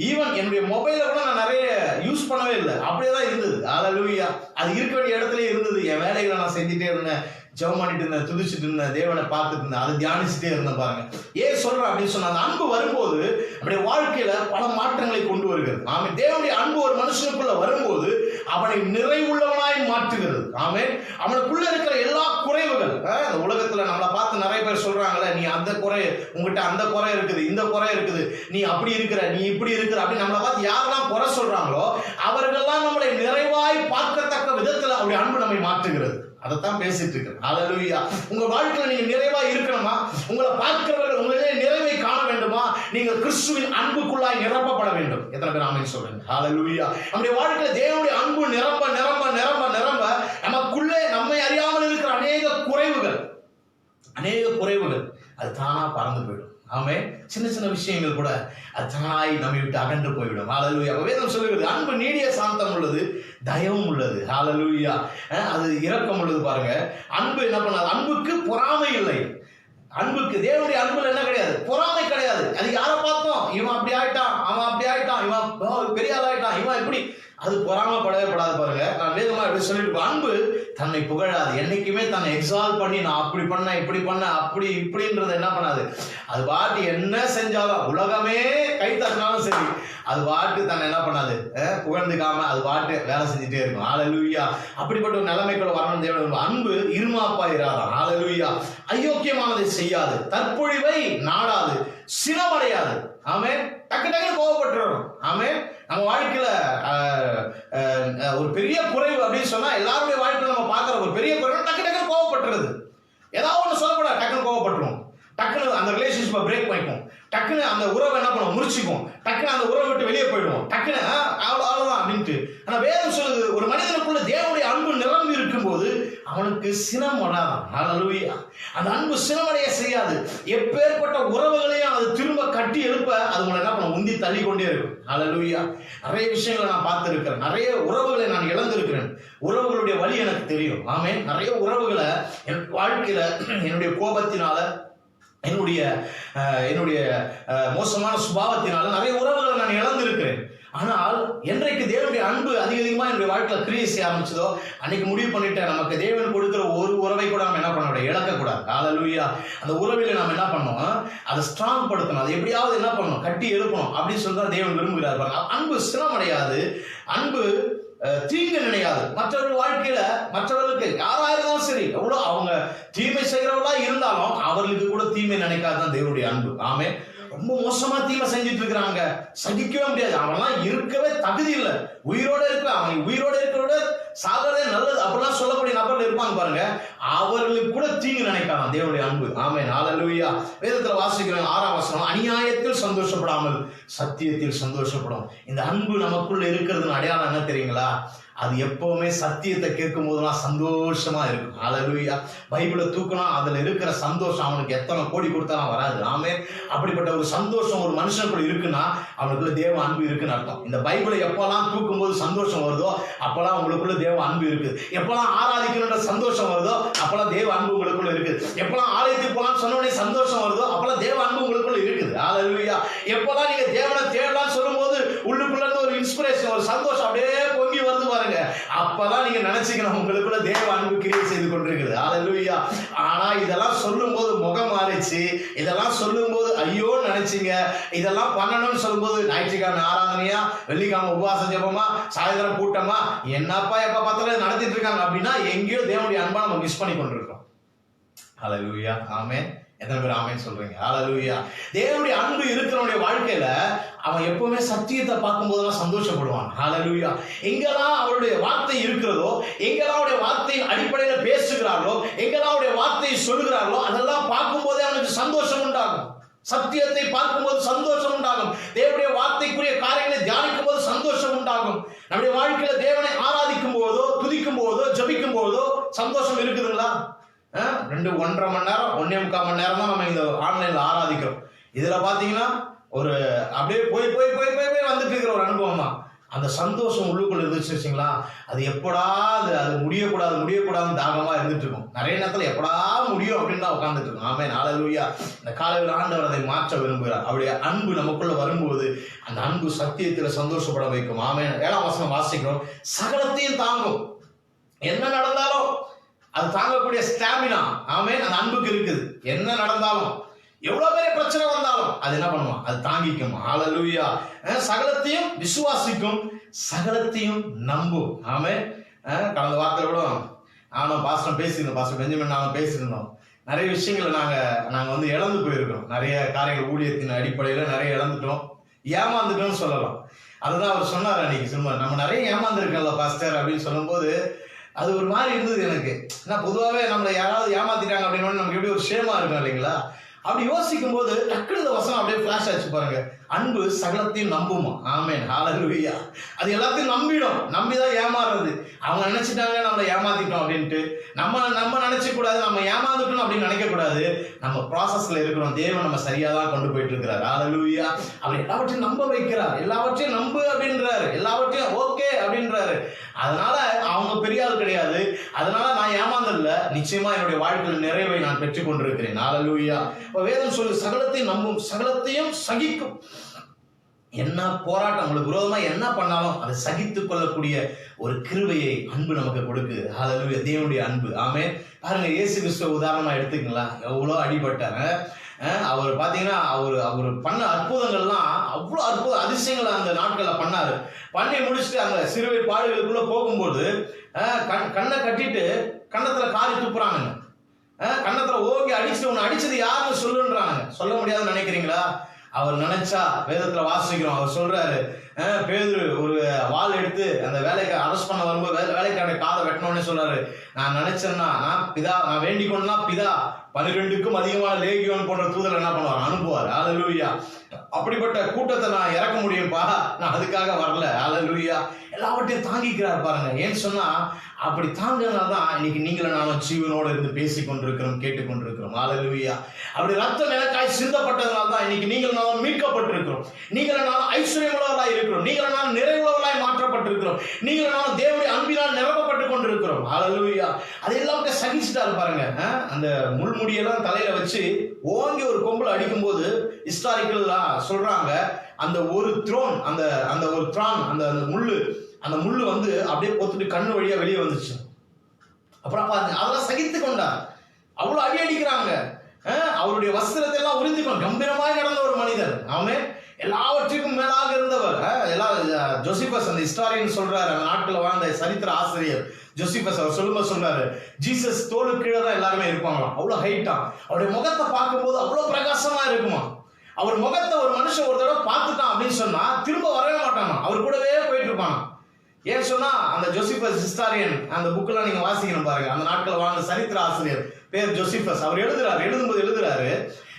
ஈவன் என்னுடைய மொபைல கூட நான் நிறைய யூஸ் பண்ணவே இல்லை, அப்படியேதான் இருந்தது. ஹalleluya. அது இருக்க வேண்டிய இடத்துல இருந்தது. என் வேலைகளை நான் செஞ்சுட்டே இருந்தேன், ஜெபம் பண்ணிட்டு இருந்தேன், துதிச்சுட்டு இருந்தேன், தேவனை பார்த்துட்டு இருந்தேன், அதை தியானிச்சுட்டே இருந்தேன் பாருங்க. ஏன் சொல்றேன் அப்படின்னு சொன்னா, அந்த அன்பு வரும்போது நம்முடைய வாழ்க்கையில பல மாற்றங்களை கொண்டு வருகிறது. ஆமென். தேவனுடைய அன்பு ஒரு மனுஷனுக்குள்ள வரும்போது அவனை நிறைவுள்ளவனாய் மாற்றுகிறது. ஆமென். அவனுக்குள்ள இருக்கிற எல்லா குறைவுகள், இந்த உலகத்துல நம்மளை பார்த்து நிறைய பேர் சொல்றாங்கல்ல, நீ அந்த குறை, உங்ககிட்ட அந்த குறை இருக்குது, இந்த குறை இருக்குது, நீ அப்படி இருக்கிற, நீ இப்படி இருக்கிற அப்படின்னு நம்மளை பார்த்து யாரெல்லாம் குறை சொல்றாங்களோ அவர்கள்லாம் நம்மளை நிறைவாய் பார்க்கத்தக்க விதத்துல அவருடைய அன்பு நம்மை மாற்றுகிறது. அதைத்தான் பேசிட்டு இருக்கு. ஹalleluya. உங்க வாழ்க்கையில நீங்க நிறைவா இருக்கணுமா, உங்களை பார்க்கிறவர்கள் உங்களிலே நிறைவை காண வேண்டுமா, நீங்க கிறிஸ்துவின் அன்புக்குள்ளாய் நிரப்பப்பட வேண்டும். எத்தனை பேர் ஆமென் சொல்றீங்க? ஹalleluya. நம்முடைய வாழ்க்கையில தேவனுடைய அன்பு நிரம்ப நிரம்ப நிரம்ப நிரம்ப நமக்குள்ளே நம்மை அறியாமல் இருக்கிற அநேக குறைவுகள் அது தானா பறந்து போயிடும். ஆமே. சின்ன சின்ன விஷயங்கள் கூட அது தானாய் நம்மை விட்டு அகன்று போய்விடும். ஹalleluya. வேதம் சொல்லுகிறது அன்பு நீடிய சாந்தம் உள்ளது, தயவும் உள்ளது. ஹalleluya. அது இரக்கம் உள்ளது பாருங்க. அன்பு என்ன பண்ணாது, அன்புக்கு பொறாமை இல்லை. அன்புக்கு, தேவனுடைய அன்புல என்ன கிடையாது, பொறாமை கிடையாது. அது யாரை பார்த்தோம், இவன் அப்படி ஆயிட்டான், அவன் அப்படி ஆயிட்டான், இவன் பெரிய ஆள் ஆயிட்டான், இவன் இப்படி, அது பொறாமப்படவே படாது பாருங்க. நான் வேதமா எப்படி சொல்லிட்டு, அன்பு தன்னை புகழாது, என்னைக்குமே தன்னை எக்ஸால்ட் பண்ணி நான் அப்படி பண்ண இப்படி பண்ண அப்படி இப்படின்றது என்ன பண்ணாது. அது பாட்டு என்ன செஞ்சாலும், உலகமே கை தட்டினாலும் சரி, அது பாட்டு தன்னை என்ன பண்ணாது, புகழ்ந்துக்காம அது பாட்டு வேலை செஞ்சுட்டே இருக்கும். ஹalleluya. அப்படிப்பட்ட ஒரு நிலைமைக்குள்ள வரணும் தேவன். அன்பு இருமாப்பா இராதான். ஹalleluya. அயோக்கியமானதை செய்யாது, தற்பொழிவை நாடாது, சினமடையாது. ஆமென். டக்கு டக்குன்னு கோவப்பட்டுறோம். ஆமென். நம்ம வாழ்க்கையில ஒரு பெரிய குறைவு அப்படின்னு சொன்னா, எல்லாருடைய வாழ்க்கையில நம்ம பார்க்கிற ஒரு பெரிய குறைவு டக்கு டக்குன்னு கோவப்பட்டுறது. ஏதாவது ஒண்ணு சொல்லக்கூடாது, டக்குன்னு கோவப்பட்டுரும், டக்குன்னு அந்த ரிலேஷன்ஷிப்பை பிரேக் பண்ணிக்கும், டக்குன்னு அந்த உறவை என்ன பண்ணுவோம், முறிச்சுக்கும், டக்குன்னு அந்த உறவை விட்டு வெளியே போயிடுவோம், டக்குன்னு அவ்வளவுதான் அப்படின்ட்டு. ஆனா வேதம் சொல்லுது, ஒரு மனிதனுக்குள்ள தேவனுடைய அன்பு நிரம்பி இருக்கும் போது அவனுக்கு சினம் வராதான். ஹல்லேலூயா. அந்த அன்பு சினமடைய செய்யாது. எப்பேற்பட்ட உறவுகளையும் அது திரும்ப கட்டி எழுப்ப அது உங்களை என்ன பண்ண உந்தி தள்ளி கொண்டே இருக்கும். ஹல்லேலூயா. நிறைய விஷயங்களை நான் பார்த்திருக்கிறேன். நிறைய உறவுகளை நான் இழந்திருக்கிறேன். உறவுகளுடைய வழி எனக்கு தெரியும். ஆமென். நிறைய உறவுகளை என் வாழ்க்கையில என்னுடைய கோபத்தினால, என்னுடைய மோசமான சுபாவத்தினால நிறைய உறவுகளை நான் இழந்திருக்கிறேன். ஆனால் என்றைக்கு தேவனுடைய அன்பு அதிகமா என்னுடைய வாழ்க்கையில கிரியை செய்ய ஆரம்பிச்சதோ அன்னைக்கு முடிவு பண்ணிட்டேன், நமக்கு தேவன் கொடுக்கிற ஒரு உறவை கூட நம்ம என்ன பண்ண இழக்கக்கூடாது. ஹல்லேலூயா. அந்த உறவில நம்ம என்ன பண்ணணும், அதை ஸ்ட்ராங் படுத்தணும், அதை எப்படியாவது என்ன பண்ணணும், கட்டி எழுப்பணும் அப்படின்னு சொல்லி தான் தேவன் விரும்புகிறார். அன்பு சிரமடையாது, அன்பு தீங்கு நினையாது. மற்றவர்கள் வாழ்க்கையில மற்றவர்களுக்கு யாரா இருந்தாலும் சரி, எவ்வளவு அவங்க தீமை செய்கிறவர்களா இருந்தாலும் அவர்களுக்கு கூட தீமை நினைக்காதுதான் தேவனுடைய அன்பு. ஆமே. ரொம்ப மோசமா தீமை செஞ்சுட்டு இருக்கிறாங்க, சகிக்கவே முடியாது, அவன்லாம் இருக்கவே தகுதி இல்லை, உயிரோட இருக்க, அவன் உயிரோட இருக்கிறோட சாகிறதே நல்லது அப்படிலாம் சொல்லக்கூடிய நபர்கள் இருப்பாங்க பாருங்க, அவர்களுக்கு கூட தீங்கு நினைக்கலாம் தேவனுடைய அன்பு. ஆமென். ஹல்லேலூயா. வேதத்துல வாசிக்கிறோம் 6ஆம் வசனம், அநியாயத்தில் சந்தோஷப்படாமல் சத்தியத்தில் சந்தோஷப்படும். இந்த அன்பு நமக்குள்ள இருக்கிறதுன்னு அடையாளம் என்ன தெரியுங்களா? அது எப்பவுமே சத்தியத்தை கேட்கும் போதெல்லாம் சந்தோஷமா இருக்கும். ஹல்லேலூயா. பைபிளை தூக்கினா அதுல இருக்கிற சந்தோஷம் அவனுக்கு எத்தனை கோடி கொடுத்தாலும் வராது. ஆமென். அப்படிப்பட்ட ஒரு சந்தோஷம் ஒரு மனுஷனுக்குள்ள இருக்குன்னா அவனுக்குள்ள தேவ அன்பு இருக்குன்னு அர்த்தம். இந்த பைபிளை எப்பெல்லாம் தூக்கும் போது சந்தோஷம் வருதோ அப்பெல்லாம் உங்களுக்குள்ள தேவ அன்பு இருக்குது. எப்பெல்லாம் ஆராதிக்கணுன்ற சந்தோஷம் வருதோ அப்பெல்லாம் தேவ அன்பு உங்களுக்குள்ள இருக்குது. எப்பெல்லாம் ஆலயத்துக்கு போலாம் சொன்னோடனே சந்தோஷம் வருதோ அப்பெல்லாம் தேவ அன்பு உங்களுக்குள்ள இருக்குது. ஹல்லேலூயா. எப்பெல்லாம் நீங்க தேவனை தேடலாம் சொல்லும் போது உள்ளுக்குள்ள இருந்து ஒரு இன்ஸ்பிரேஷன், ஒரு சந்தோஷம் அப்படியே பொங்கி வருது பாருங்க, அப்பதான் நீங்க நினைச்சுக்கணும் உங்களுக்குள்ள தேவ அன்பு கிரியை செய்து கொண்டிருக்குது. ஹல்லேலூயா. ஆனா இதெல்லாம் சொல்லும் போது முகம் மாறிச்சு, இதெல்லாம் சொல்லும் போது ஐயோ நினைச்சீங்க, இதெல்லாம் பண்ணணும்னு சொல்லும் போது ஞாயிற்றுக்கிழமை ஆராதனையா, வெள்ளிக்கிழமை உபவாச ஜெபமா, சாயந்தரம் கூட்டமா, என்னப்பா எப்ப பார்த்தாலும் நடத்திட்டு இருக்காங்க அப்படின்னா எங்கேயோ தேவனுடைய அன்பா நம்ம மிஸ் பண்ணி கொண்டிருக்கோம். ஹல்லேலூயா. ஆமென். எத்தனை பேர் ஆமென் சொல்றீங்க? ஹல்லேலூயா. தேவனுடைய அன்பு இருக்கிறவனுடைய வாழ்க்கையில அவன் எப்பவுமே சத்தியத்தை பார்க்கும் போதெல்லாம் சந்தோஷப்படுவான். ஹல்லேலூயா. எங்கெல்லாம் அவருடைய வார்த்தை இருக்கிறதோ, எங்கெல்லாம் அவருடைய வார்த்தையின் அடிப்படையில பேசுகிறார்களோ, எங்கெல்லாம் அவருடைய வார்த்தையை சொல்கிறார்களோ அதெல்லாம் பார்க்கும் போதே அவனுக்கு சந்தோஷம் உண்டாகும். சத்தியத்தை பார்க்கும்போது சந்தோஷம் உண்டாகும். தேவனுடைய வார்த்தைக்குரிய காரியங்களை தியானிக்கும் போது சந்தோஷம் உண்டாகும். நம்முடைய வாழ்க்கையில தேவனை ஆராதிக்கும் போதோ, துதிக்கும் போதோ, ஜபிக்கும் போதோ சந்தோஷம் இருக்குதுங்களா? 1.5 மணி நேரம் 1.25 மணி நேரம் தான் நம்ம இந்த ஆன்லைன்ல ஆராதிக்கிறோம். இதுல பாத்தீங்கன்னா ஒரு அப்படியே போய் போய் போய் போய் போய் வந்துட்டு இருக்கிற ஒரு அனுபவம் தான். அந்த சந்தோஷம் உள்ளுக்குள்ள இருந்துச்சு வச்சுங்களா, அது எப்படா அது முடியக்கூடாதுன்னு தாகமா இருந்துட்டு இருக்கும். நிறைய நேரத்துல எப்படா முடியும் அப்படின்னு தான் உட்கார்ந்துட்டு இருக்கும். ஆமென். ஹல்லேலூயா. இந்த காலையில் ஆண்டவர் அதை மாற்ற விரும்புகிறார். அவருடைய அன்பு நமக்குள்ள வரும்போது அந்த அன்பு சத்தியத்துல சந்தோஷப்பட வைக்கும். ஆமென். 7ஆம் வசனம் வாசிக்கிறோம், சகலத்தையும் தாங்கும். என்ன நடந்தாலும் அது தாங்கக்கூடிய ஸ்டாமினா ஆமென் அந்த அன்புக்கு இருக்குது. என்ன நடந்தாலும், எவ்வளவு பெரிய பிரச்சனை வந்தாலும் அது என்ன பண்ணுமா, அது தாங்கிக்கும். ஹல்லேலூயா. சகலத்தையும் விசுவாசிக்கும், சகலத்தையும் நம்பும். ஆமென். கடந்த வாரத்தில் கூட நானும் பாஸ்டர் பேசியிருந்தோம், பாஸ்டர் பெஞ்சமின் நானும் பேசியிருந்தோம். நிறைய விஷயங்களை நாங்க வந்து இழந்து போயிருக்கோம். நிறைய காரியங்கள் ஊழியத்தின் அடிப்படையில நிறைய இழந்துட்டோம், ஏமாந்துட்டோம்னு சொல்லலாம். அதுதான் அவர் சொன்னார் அன்னைக்கு. சொல்லுவார், நம்ம நிறைய ஏமாந்துருக்கோம்ல பாஸ்டர் அப்படின்னு சொல்லும்போது அது ஒரு மாதிரி இருந்தது எனக்கு. நான் பொதுவாகவே நம்மளை யாராவது ஏமாத்திட்டாங்க அப்படின்னு நமக்கு எப்படி ஒரு ஷேமா இருக்கும் இல்லைங்களா? அப்படி யோசிக்கும் போது டக்குனு இந்த வசனம் அப்படியே ஃபிளாஷ் ஆச்சு பாருங்க. அன்பு சகலத்தையும் நம்புமா. ஆமென். ஹல்லேலூயா. அது எல்லாத்தையும் நம்பிடும். நம்பிதான் ஏமாறுறது. அவங்க நினைச்சிட்டாங்க நம்மளை ஏமாத்திட்டோம் அப்படின்ட்டு. நம்ம நினைச்ச கூடாது, நம்ம ஏமாந்துட்டோம் அப்படின்னு நினைக்க கூடாது. நம்ம ப்ராசஸ்ல இருக்கிறோம். தேவன் நம்ம சரியா தான் கொண்டு போயிட்டு இருக்கிறார். ஹல்லேலூயா. அவர் எல்லாவற்றையும் நம்ப வைக்கிறார். எல்லாவற்றையும் நம்பு அப்படின்றாரு, எல்லாவற்றையும் ஓகே அப்படின்றாரு. அதனால அவங்க பெரிய ஆள் கிடையாது, அதனால நான் ஏமாந்ததில்ல, நிச்சயமா என்னுடைய வாழ்க்கையில் நிறைவை நான் பெற்றுக் கொண்டிருக்கிறேன். ஹல்லேலூயா. வேதம் சொல்லு, சகலத்தையும் நம்பும், சகலத்தையும் சகிக்கும். என்ன போராட்டம் உங்களுக்கு விரோதமா என்ன பண்ணாலும் அதை சகித்துக் கொள்ளக்கூடிய ஒரு கிருபையை அன்பு நமக்கு கொடுக்குது. ஹல்லேலூயா. தேவனுடைய அன்பு. ஆமென். பாருங்க, இயேசு கிறிஸ்துவ உதாரணமா எடுத்துக்கலாம். எவ்வளோ அடிபட்டாரு. அவர் பாத்தீங்கன்னா அவர் பண்ண அற்புதங்கள்லாம் அவ்வளோ அற்புத அதிசயங்கள் அந்த நாட்கள்ல பண்ணாரு. பண்ணி முடிச்சுட்டு அந்த சிறுவை பாடுகளுக்குள்ள போகும்போது கண்ணை கட்டிட்டு கன்னத்துல காரி துப்புறாங்க. கன்னத்துல ஓங்கி அடிச்சுட்டு உன்னை அடிச்சது யாருன்னு சொல்லுன்றாங்க. சொல்ல முடியாதுன்னு நினைக்கிறீங்களா? அவர் நினைச்சா வேதத்துல வாசிக்கிறோம். அவர் சொல்றாரு, பேதுரு ஒரு வாள் எடுத்து அந்த வேலைக்கு அரெஸ்ட் பண்ண வரும்போது வேலைக்கான காதை வெட்டணும்னு சொல்றாரு, நான் நினைச்சேன்னா நான் வேண்டிக் கொண்டா பிதா 12க்கும் அதிகமான லேகியோன் போன்ற தூதர் என்ன பண்ணுவார், அனுப்புவார். ஹல்லேலூயா. அப்படிப்பட்ட கூட்டத்தை நான் இறக்க முடியும்பா, நான் அதுக்காக வரல. ஹல்லேலூயா. எல்லாவற்றையும் தாங்கிக்கிறார் பாருங்க. ஏன்னு சொன்னா அப்படி தாங்கினால்தான் இன்னைக்கு நீங்களும் நானும் ஜீவனோடு இருந்து பேசிக் கொண்டிருக்கிறோம், கேட்டுக்கொண்டிருக்கிறோம். ஹல்லேலூயா. அப்படி ரத்தம் எனக்காய் சிந்தப்பட்டதுனால தான் இன்னைக்கு நீங்கள் நானும் மீட்கப்பட்டிருக்கிறோம். நீங்கள் நானும் ஐஸ்வர்யமுள்ளவர்களாய் இருக்கிறோம். நீங்கள் நானும் நிறைவுள்ளவர்களாய் மாற்றப்பட்டிருக்கிறோம். நீங்கள் நானும் தேவனுடைய அன்பினால் நிரப்பப்பட்டு கொண்டிருக்கிறோம். ஹல்லேலூயா. அதெல்லாம் சகிச்சுட்டாரு பாருங்க. அந்த முள்முடியெல்லாம் தலையில வச்சு ஓங்கி ஒரு கொம்புல அடிக்கும் போது ஹிஸ்டாரிக்கல்லா சொல்றாங்க, அந்த ஒரு த்ரோன், அந்த ஒரு த்ரான், அந்த முள்ளு வந்து அப்படியே பொத்துட்டு கண்ணு வழியா வெளியே வந்துச்சு. அப்புறம் அதெல்லாம் சகித்து கொண்டார். அவ்வளவு அடி அடிக்கிறாங்க. அவருடைய வஸ்திரத்தை எல்லாம் உறிஞ்சிக்கணும். கம்பீரமாய் நடந்த ஒரு மனிதர். அவன் எல்லாவற்றுக்கும் மேலாக இருந்தவர். ஜோசிபஸ் அந்த ஹிஸ்டாரியன் சொல்றாரு, அந்த நாட்டில் வாழ்ந்த சரித்திர ஆசிரியர் ஜோசிபஸ், அவர் சொல்றாரு, ஜீசஸ் தோலுக்கு கீழே தான் எல்லாருமே இருப்பாங்களாம். அவ்வளவு ஹைட்டா. அவருடைய முகத்தை பார்க்கும்போது அவ்வளவு பிரகாசமா இருக்குமா. அவர் முகத்தை ஒரு மனுஷன் ஒரு தடவை பார்த்துட்டான் அப்படின்னு சொன்னா திரும்ப வரவே மாட்டானா, அவர் கூடவே போயிட்டு இருப்பானா. ஏன்னு சொன்னா அந்த ஜோசிபஸ் ஹிஸ்டாரியன், அந்த புக்கெல்லாம் நீங்க வாசிக்கணும் பாருங்க. அந்த நாட்கள் வாழ்ந்த சரித்திர ஆசிரியர் பேர் ஜோசிபஸ். அவர் எழுதுறாரு,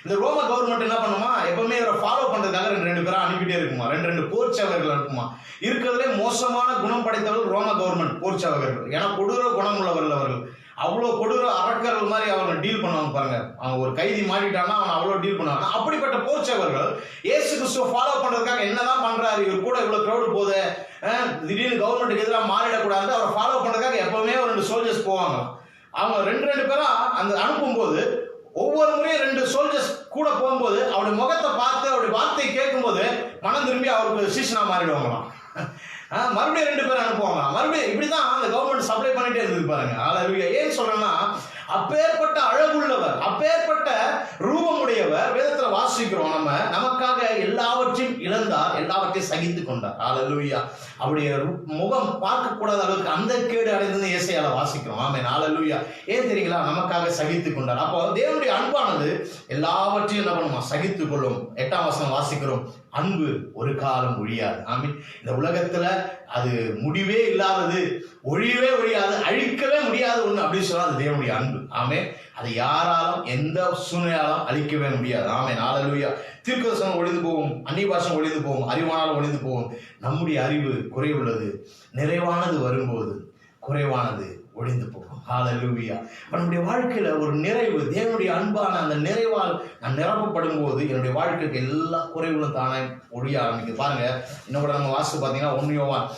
இந்த ரோம கவர்மெண்ட் என்ன பண்ணுமா, எப்பவுமே இவரை ஃபாலோ பண்றதுக்காக ரெண்டு பேரா அனுப்பிட்டே இருக்குமா. ரெண்டு போர் சேவகர்கள் அனுப்புமா. இருக்கிறதுலே மோசமான குணம் படைத்தவர்கள் ரோம கவர்மெண்ட் போர் சேவகர்கள். ஏன்னா கொடூர குணம் உள்ளவர்கள் அவர்கள். அவ்வளவு கொடூர அரக்கர்கள் மாதிரி அவங்க டீல் பண்ணுவாங்க பாருங்க. அவங்க ஒரு கைதி மாட்டிட்டான்னா அவன் அவ்வளவு டீல் பண்ணுவாங்க. அப்படிப்பட்ட போர் சேவகர்கள் இயேசு கிறிஸ்துவை ஃபாலோ பண்றதுக்காக என்னதான் பண்றாரு, இவர் கூட இவ்வளவு கிரௌடு போகுது, திடீர்னு கவர்மெண்ட்டுக்கு எதிராக மாறிடக்கூடாது, அவரை ஃபாலோ பண்றதுக்காக எப்பவுமே ஒரு 2 சோல்ஜர்ஸ் போவாங்க. அவங்க ரெண்டு பேரா அந்த அனுப்பும்போது ஒவ்வொரு முறையும் 2 சோல்ஜர்ஸ் கூட போகும்போது அவருடைய முகத்தை பார்த்து அவருடைய வார்த்தையை கேட்கும் போது மனம் திரும்பி அவருக்கு சீசனா மாறிடுவாங்களாம். மறுபடியும் 2 பேர் அனுப்புவாங்க. மறுபடியும் இப்படிதான் அந்த கவர்மெண்ட் சப்ளை பண்ணிட்டே இருந்தது பாருங்க. ஹல்லேலூயா. ஏன் சொல்றேன்னா அப்பேற்பட்ட அழகுள்ளவர், அப்பேற்பட்ட ரூபமுடையவர். வேதத்துல வாசிக்கிறோம், நமக்காக எல்லாவற்றையும் இழந்தார், எல்லாவற்றையும் சகித்து கொண்டார். ஹல்லேலூயா. அவருடைய முகம் பார்க்க கூடாத அளவுக்கு அந்த கேடு அடைந்தது ஏசாயால வாசிக்கிறோம். ஆமென். ஹல்லேலூயா. ஏன் தெரியுங்களா, நமக்காக சகித்து கொண்டார். அப்போ தேவனுடைய அன்பானது எல்லாவற்றையும் என்ன பண்ணுமா, சகித்து கொள்ளும். 8ஆம் வசனம் வாசிக்கிறோம், அன்பு ஒரு காலம் ஒழியாது. ஆமென். இந்த உலகத்துல அது முடிவே இல்லாதது, ஒழியவே ஒழியாது, அழிக்கவே முடியாது ஒண்ணு அப்படின்னு சொன்னா அது தேவனுடைய அன்பு. ஆமென். அதை யாராலும் எந்த சூழ்நிலையாலும் அழிக்கவே முடியாது. ஆமென். ஹல்லேலூயா. தீர்க்கதரிசனம் ஒழிந்து போகும், அந்நிய பாஷை ஒழிந்து போகும், அறிவானாலும் ஒழிந்து போகும். நம்முடைய அறிவு குறைவுள்ளது, நிறைவானது வரும்போது குறைவானது ஒழிந்து போகும். ஹல்லேலூயா. நம்முடைய வாழ்க்கையில ஒரு நிறைவு, தேவனுடைய அன்பான அந்த நிறைவால் நான் நிரப்பப்படும் போது என்னுடைய வாழ்க்கைக்கு எல்லா குறைவுகளும் தானே ஒழிய ஆரம்பிக்குது. பாருங்க, இன்னும் கூட நம்ம வாசித்து பார்த்தீங்கன்னா 1 யோவான்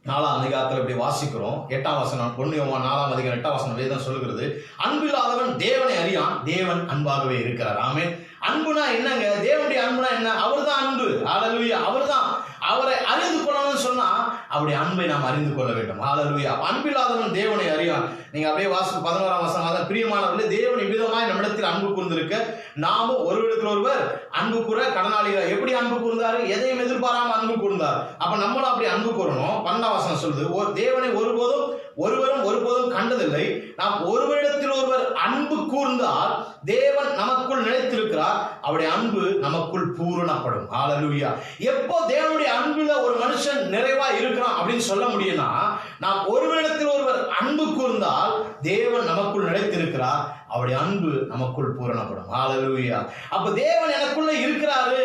4ஆம் அதிகாரத்தில் இப்படி வாசிக்கிறோம். 8ஆம் வசனம், 1 யோவான் 4ஆம் அதிகாரம் 8ஆம் வசனம் வேதம் சொல்லுகிறது, அன்பில்லாதவன் தேவனை அறியான், தேவன் அன்பாகவே இருக்கிறார். ஆமென். அன்புனா என்னங்க, தேவனுடைய அன்புனா என்ன, அவர்தான் அன்பு. ஹல்லேலூயா. அவரை அறிந்து கொள்ளணும்னு சொன்னா அவருடைய அன்பை நாம் அறிந்து கொள்ள வேண்டும். ஹல்லேலூயா. அன்பில்லாதவன் தேவனை அறியான். நீங்க அப்படியே வாசித்து 11ஆம் வசனம், பிரியமானவர்களே, தேவன் இவ்விதமாய் நம்மிடத்தில் அன்பு கூர்ந்திருக்க நாமும் ஒருவரிடத்தில் ஒருவர் அன்பு கூற கடனாளிகள். எப்படி அன்பு கூர்ந்தாரு, எதையும் எதிர்பாராம அன்பு கூர்ந்தார். அப்ப நம்மளும் அப்படி அன்பு கூறணும். 12ஆம் வசனம் சொல்லுது, தேவனை ஒருவரும் ஒருபோதும் கண்டதில்லை. நாம் ஒருவரிடத்தில் ஒருவர் அன்பு கூர்ந்தால் தேவன் நமக்குள் நிலைத்திருக்கிறார், அவருடைய அன்பு நமக்குள் பூரணப்படும். ஹல்லேலூயா. எப்போ தேவனுடைய அன்புல ஒரு மனுஷன் நிறைவா இருக்கிறான் அப்படின்னு சொல்ல முடியும்னா, நாம் ஒருவரிடத்தில் ஒருவர் அன்பு கூர்ந்தால் தேவன் நமக்குள் நிலைத்திருக்கிறார், அவருடைய அன்பு நமக்குள் பூரணப்படும். ஹல்லேலூயா. அப்ப தேவன் எனக்குள்ள இருக்கிறாரு,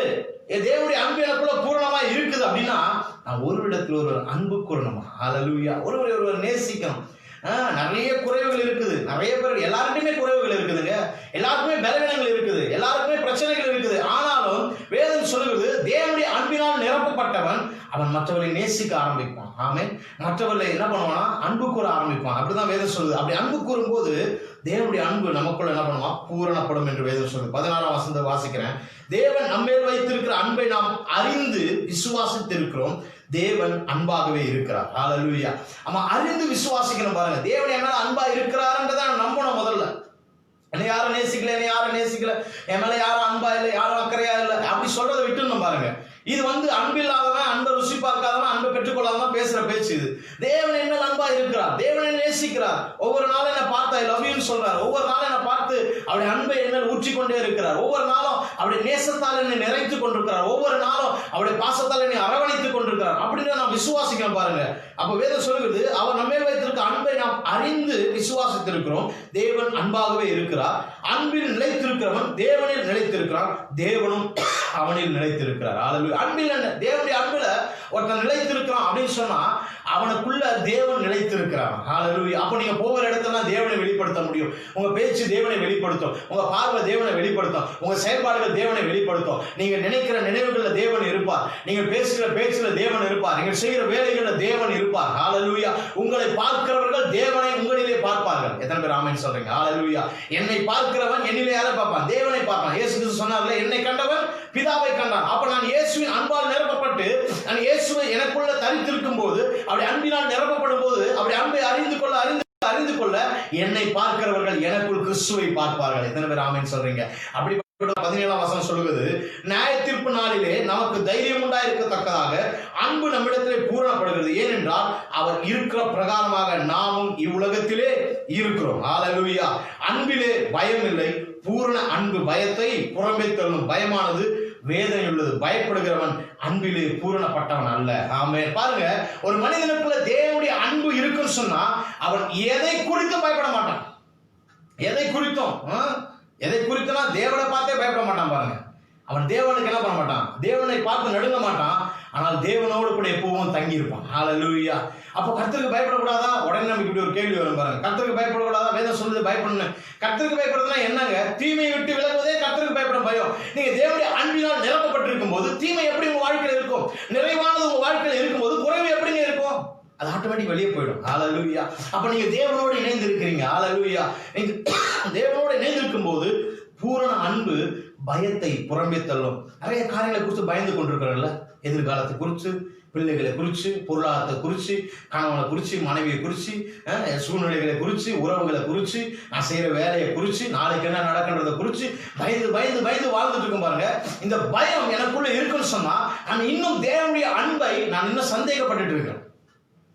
தேவனுடைய அன்பு எனக்குள்ள பூரணமா இருக்குது அப்படின்னா நான் ஒருவரிடத்தில் ஒருவர் அன்பு கூறணுமா. ஹல்லேலூயா. ஒருவர் நேசிக்கணும். நிறைய குறைவுகள் இருக்குது, நிறைய பேர் எல்லாருக்குமே குறைவுகள் இருக்குதுங்க, எல்லாருக்குமே பலவீனங்கள் இருக்குது, எல்லாருக்குமே பிரச்சனைகள் இருக்குது. ஆனாலும் வேதம் சொல்லுகிறது, தேவனுடைய அன்பினால் நிரப்பப்பட்டவன் அவன் மற்றவர்களை நேசிக்க ஆரம்பிப்பான். ஆமென். மற்றவர்களை என்ன பண்ணுவானா, அன்பு கூற ஆரம்பிப்பான். அப்படிதான் வேதம் சொல்லுது. அப்படி அன்பு கூறும் போது தேவனுடைய அன்பு நமக்குள்ள என்ன பண்ணுவான், பூரணப்படும் என்று வேதம் சொல்லுது. 16ஆம் வசனத்தை வாசிக்கிறேன், தேவன் நம்மேல் வைத்திருக்கிற அன்பை நாம் அறிந்து விசுவாசித்திருக்கிறோம், தேவன் அன்பாகவே இருக்கிறார். ஹல்லேலூயா. ஆமா, அறிந்து விசுவாசிக்கணும் பாருங்க. தேவன் என்ன அன்பா இருக்கிறாருன்றதை நம்பணும். முதல்ல என்னை யாரும் நேசிக்கல, என் மேல யாரும் அன்பா இல்லை, யாரும் அக்கறையா இல்லை அப்படி சொல்றதை விட்டுணும் பாருங்க. இது அன்பில்லாதவன், அன்பை ருசி பார்க்காதவன், அன்பை பெற்றுக்கொள்ளாதவன் பேசுற பேச்சு இது. தேவன் என்ன அன்பா இருக்கிறார், தேவனை நேசிக்கிறார். ஒவ்வொரு நாளும் என்ன பார்த்து ஐ லவ் யூ சொல்றார். ஒவ்வொரு நாளும் என்ன பார்த்து அவருடைய அன்பை என்ன ஊற்றிக்கொண்டே இருக்கிறார். ஒவ்வொரு நாளும் அவருடைய நேசத்தால் என்னை நிறைத்துக் கொண்டிருக்கிறார். ஒவ்வொரு நாளும் அவருடைய பாசத்தால் என்னை அரவணைத்துக் கொண்டிருக்கிறார் அப்படின்னு நாம் விசுவாசிக்கணும் பாருங்க. அப்ப வேதம் சொல்லுகிறது, அவர் நம்மேல் வைத்திருக்க அன்பை நாம் அறிந்து விசுவாசித்திருக்கிறோம், தேவன் அன்பாகவே இருக்கிறார். அன்பில் நிலைத்திருக்கிறவன் தேவனில் நிலைத்திருக்கிறான், தேவனும் அவனில் நிலைத்திருக்கிறார். ஹalleluya. அன்பில் தேவனுடைய அன்புல ஒருத்தன் நிலைத்திருக்கிறான் அப்படின்னு சொன்னா அவனுக்குள்ள தேவன் நிலைத்திருக்கிறான். ஹalleluya. அப்ப நீங்க போகிற இடத்துல தேவனை வெளிப்படுத்த முடியும். உங்க பேச்சு தேவனை வெளிப்படுத்தும், உங்க பார்வை தேவனை வெளிப்படுத்தும், உங்க செயல்பாடுகள் தேவனை வெளிப்படுத்தும். நீங்க நினைக்கிற நினைவுகள்ல தேவன் இருப்பார், நீங்க பேசுகிற பேச்சுல தேவன் இருப்பார், நீங்க செய்கிற வேலைகள்ல தேவன் இருப்பார். ஹalleluya. உங்களை பார்க்கிறவர்கள் தேவனை உங்களிலே பார்ப்பார்கள். எத்தனை பேர் ஆமென் சொல்றீங்க? ஹalleluya. என்னை பார்க்கிறவன் என்னிலே யாரை பார்ப்பான்? தேவனை பார்ப்பான். இயேசு கிறிஸ்து சொன்னார்ல, என்னை கண்டவன் பிதாவை கண்டான். அப்ப நான் இயேசுவின் அன்பால் நிரப்பப்பட்டு நான் இயேசுவை எனக்குள்ள தரித்திருக்கும் போது, அப்படி அன்பினால் நிரப்பப்படும் போது, அப்படி அன்பை அறிந்து கொள்ள என்னை பார்க்கிறவர்கள் எனக்குள் கிறிஸ்துவை பார்ப்பார்கள். எத்தனை பேர் ஆமென் சொல்றீங்க? அப்படி 17ஆம் வசனம் சொல்லுகிறது, நியாய தீர்ப்பு நாளிலே நமக்கு தைரியம் உண்டாயிருக்கத்தக்கதாக அன்பு நம்மிடத்திலே பூரணப்படுகிறது. ஏனென்றால் அவர் இருக்கிற பிரகாரமாக நாமும் இவ்வுலகத்திலே இருக்கிறோம். ஹalleluya. அன்பிலே பயம் இல்லை, பூரண அன்பு பயத்தை புறம்பே தள்ளும். பயமானது வேதனை உள்ளது, பயப்படுகிறவன் அன்பிலே பூரணப்பட்டவன் அல்ல. ஆமென். பாருங்க, ஒரு மனிதனுக்குள்ள தேவனுடைய அன்பு இருக்குன்னு சொன்னா அவன் எதை குறித்தும் பயப்பட மாட்டான். எதை குறித்தனா தேவனை பார்த்தே பயப்பட மாட்டான். பாருங்க, அவன் தேவனுக்கு என்ன பண்ண மாட்டான்? தேவனை பார்த்து நடுங்க மாட்டான். ஆனால் தேவனோடு கூட எப்பவும் தங்கி இருப்பான். ஹalleluya. அப்ப கர்த்தருக்கு பயப்படக்கூடாதா? உடனே நமக்கு இப்படி ஒரு கேள்வி வரும் பாருங்க. கர்த்தருக்கு பயப்படக்கூடாதா? வேதம் சொல்லுது பயப்படணும். கர்த்தருக்கு பயப்படுறதுனா என்னங்க? தீமையை விட்டு விலகுவதே கர்த்தருக்கு பயப்படும் பயம். நீங்க தேவனுடைய அன்பினால் நிரப்பப்பட்டிருக்கும் போது தீமை எப்படி உங்க வாழ்க்கையில இருக்கும்? நிறைவானது உங்க வாழ்க்கையில இருக்கும்போது குறைவு எப்படிங்க இருக்கும்? அது ஆட்டோமேட்டிக் வெளியே போயிடும். ஹalleluya. அப்ப நீங்க தேவனோடு இணைந்து இருக்கிறீங்க. ஹalleluya. நீங்க தேவனோடு இணைந்து இருக்கும் போது பூரண அன்பு பயத்தை புறம்பே தள்ளும். நிறைய காரியங்களை குறித்து பயந்து கொண்டிருக்கிறோம்ல, எதிர்காலத்தை குறித்து, பிள்ளைகளை குறித்து, பொருளாதாரத்தை குறித்து, கணவனை குறித்து, மனைவியை குறித்து, சூழ்நிலைகளை குறித்து, உறவுகளை குறித்து, நான் செய்யற வேலையை குறித்து, நாளைக்கு என்ன நடக்கின்றதை குறித்து பயந்து வாழ்ந்துட்டு இருக்கும். பாருங்க, இந்த பயம் எனக்குள்ள இருக்குன்னு சொன்னா நான் இன்னும் தேவனுடைய அன்பை நான் இன்னும் சந்தேகப்பட்டுட்டு இருக்கேன்.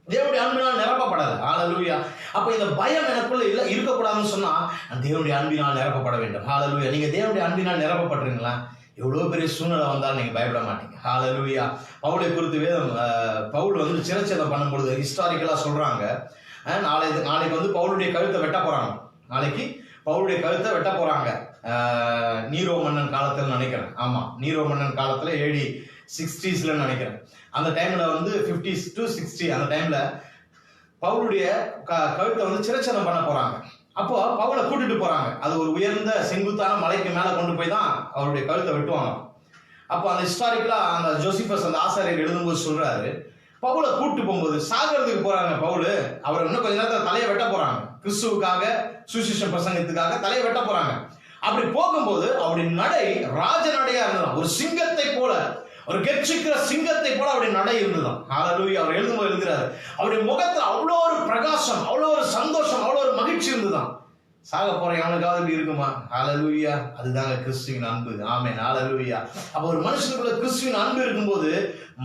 தேவனுடைய அன்பினால் நிரப்பப்படாது. ஹalleluya. அப்ப இந்த பயம் எனக்குள்ள இருக்கக்கூடாதுன்னு சொன்னா நான் தேவனுடைய அன்பினால் நிரப்பப்பட வேண்டும். ஹalleluya. நீங்க தேவனுடைய அன்பினால் நிரப்பப்பட்டுறீங்களா? எவ்வளவு பெரிய சூழ்நிலை வந்தாலும் நீங்க பயப்பட மாட்டீங்க. ஹalleluya. பவுலை குறித்து வேதம் பவுல் சிரச்சேதம் பண்ணும்பொழுது ஹிஸ்டாரிக்கலா சொல்றாங்க, நாளைக்கு பவுலுடைய கழுத்தை வெட்ட போறாங்க. நாளைக்கு பவுலுடைய கழுத்தை வெட்ட போறாங்க. நீரோ மன்னன் காலத்துல நினைக்கிறேன். ஆமா, நீரோ மன்னன் காலத்துல AD 60s நினைக்கிறேன். அந்த டைம்ல 50s to 60 அந்த டைம்ல பவுலுடைய கழுத்தை சிரச்சேதம் பண்ண போறாங்க. அப்போ பவுலை கூட்டிட்டு போறாங்க. அது ஒரு உயர்ந்த செங்குத்தான மலைக்கு மேல கொண்டு போய் தான் அவருடைய கழுத்தை வெட்டுவாங்க. அப்போ அந்த ஹிஸ்டாரிக்கலா அந்த ஜோசிபஸ் அந்த ஆசாரியர் எழுதும்போது சொல்றாரு, பவுலை கூட்டு போகும்போது சாகிறதுக்கு போறாங்க. பவுலு அவர் இன்னும் கொஞ்ச நேரத்தில் தலையை வெட்ட போறாங்க. கிறிஸ்துவுக்காக சுவிசேஷம் பிரசங்கத்துக்காக தலையை வெட்ட போறாங்க. அப்படி போகும்போது அவருடைய நடை ராஜ நடையா இருந்ததான். ஒரு சிங்கத்தை போல, ஒரு கெர்ச்சிக்கிற சிங்கத்தை போல அவருடைய நடை இருந்ததான். ஹalleluya. அவர் எழுதுகிறார், அவருடைய முகத்தில் அவ்வளோ ஒரு பிரகாசம், அவ்வளோ ஒரு சந்தோஷம், அவ்வளோ ஒரு மகிழ்ச்சி இருந்துதான். சாக போற எவனுக்காவது இப்படி இருக்குமா? ஹalleluya. அதுதாங்க கிறிஸ்துவின் அன்பு. ஆமென். ஹalleluya. அப்ப ஒரு மனுஷனுக்குள்ள கிறிஸ்துவின் அன்பு இருக்கும்போது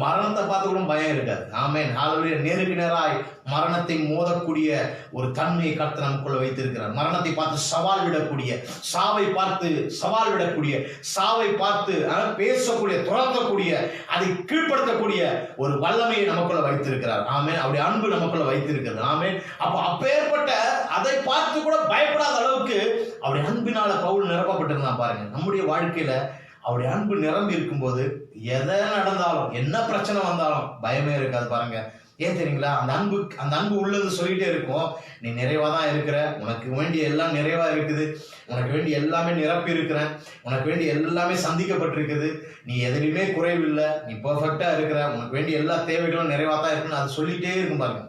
மரணத்தை பார்த்து கூட பயம் இருக்காது. ஆமென். ஹalleluya. நேருக்கு நேராய் மரணத்தை மோதக்கூடிய ஒரு தன்மையை கர்த்தர் நமக்குள்ள வைத்திருக்கிறார். மரணத்தை பார்த்து சவால் விடக்கூடிய, சாவை பார்த்து சவால் விடக்கூடிய, சாவை பார்த்து பேசக்கூடிய, துறக்கக்கூடிய, அதை கீழ்படுத்தக்கூடிய ஒரு வல்லமையை நமக்குள்ள வைத்திருக்கிறார். ஆமென். அவருடைய அன்பு நமக்குள்ள வைத்திருக்கிறது. ஆமென். அப்பேற்பட்ட அதை பார்த்து கூட பயப்படாத அளவுக்கு அவருடைய அன்பினால பவுல் நிரப்பப்பட்டிருந்தான். பாருங்க, நம்முடைய வாழ்க்கையில அவருடைய அன்பு நிரம்பி இருக்கும்போது எதை நடந்தாலும், என்ன பிரச்சனை வந்தாலும் பயமே இருக்காது. பாருங்க, ஏன் தெரியுங்களா? அந்த அன்பு உள்ளது சொல்லிட்டே இருக்கும், நீ நிறைவா தான் இருக்கிற, உனக்கு வேண்டிய எல்லாம் நிறைவா இருக்குது, உனக்கு வேண்டிய எல்லாமே நிரப்பி இருக்கிறேன், உனக்கு வேண்டிய எல்லாமே சந்திக்கப்பட்டிருக்குது, நீ எதுலையுமே குறைவில்லை, நீ பெர்ஃபெக்டா இருக்கிற, உனக்கு வேண்டிய எல்லா தேவைகளும் நிறைவா தான் இருக்குன்னு அது சொல்லிட்டே இருக்கும். பாருங்க,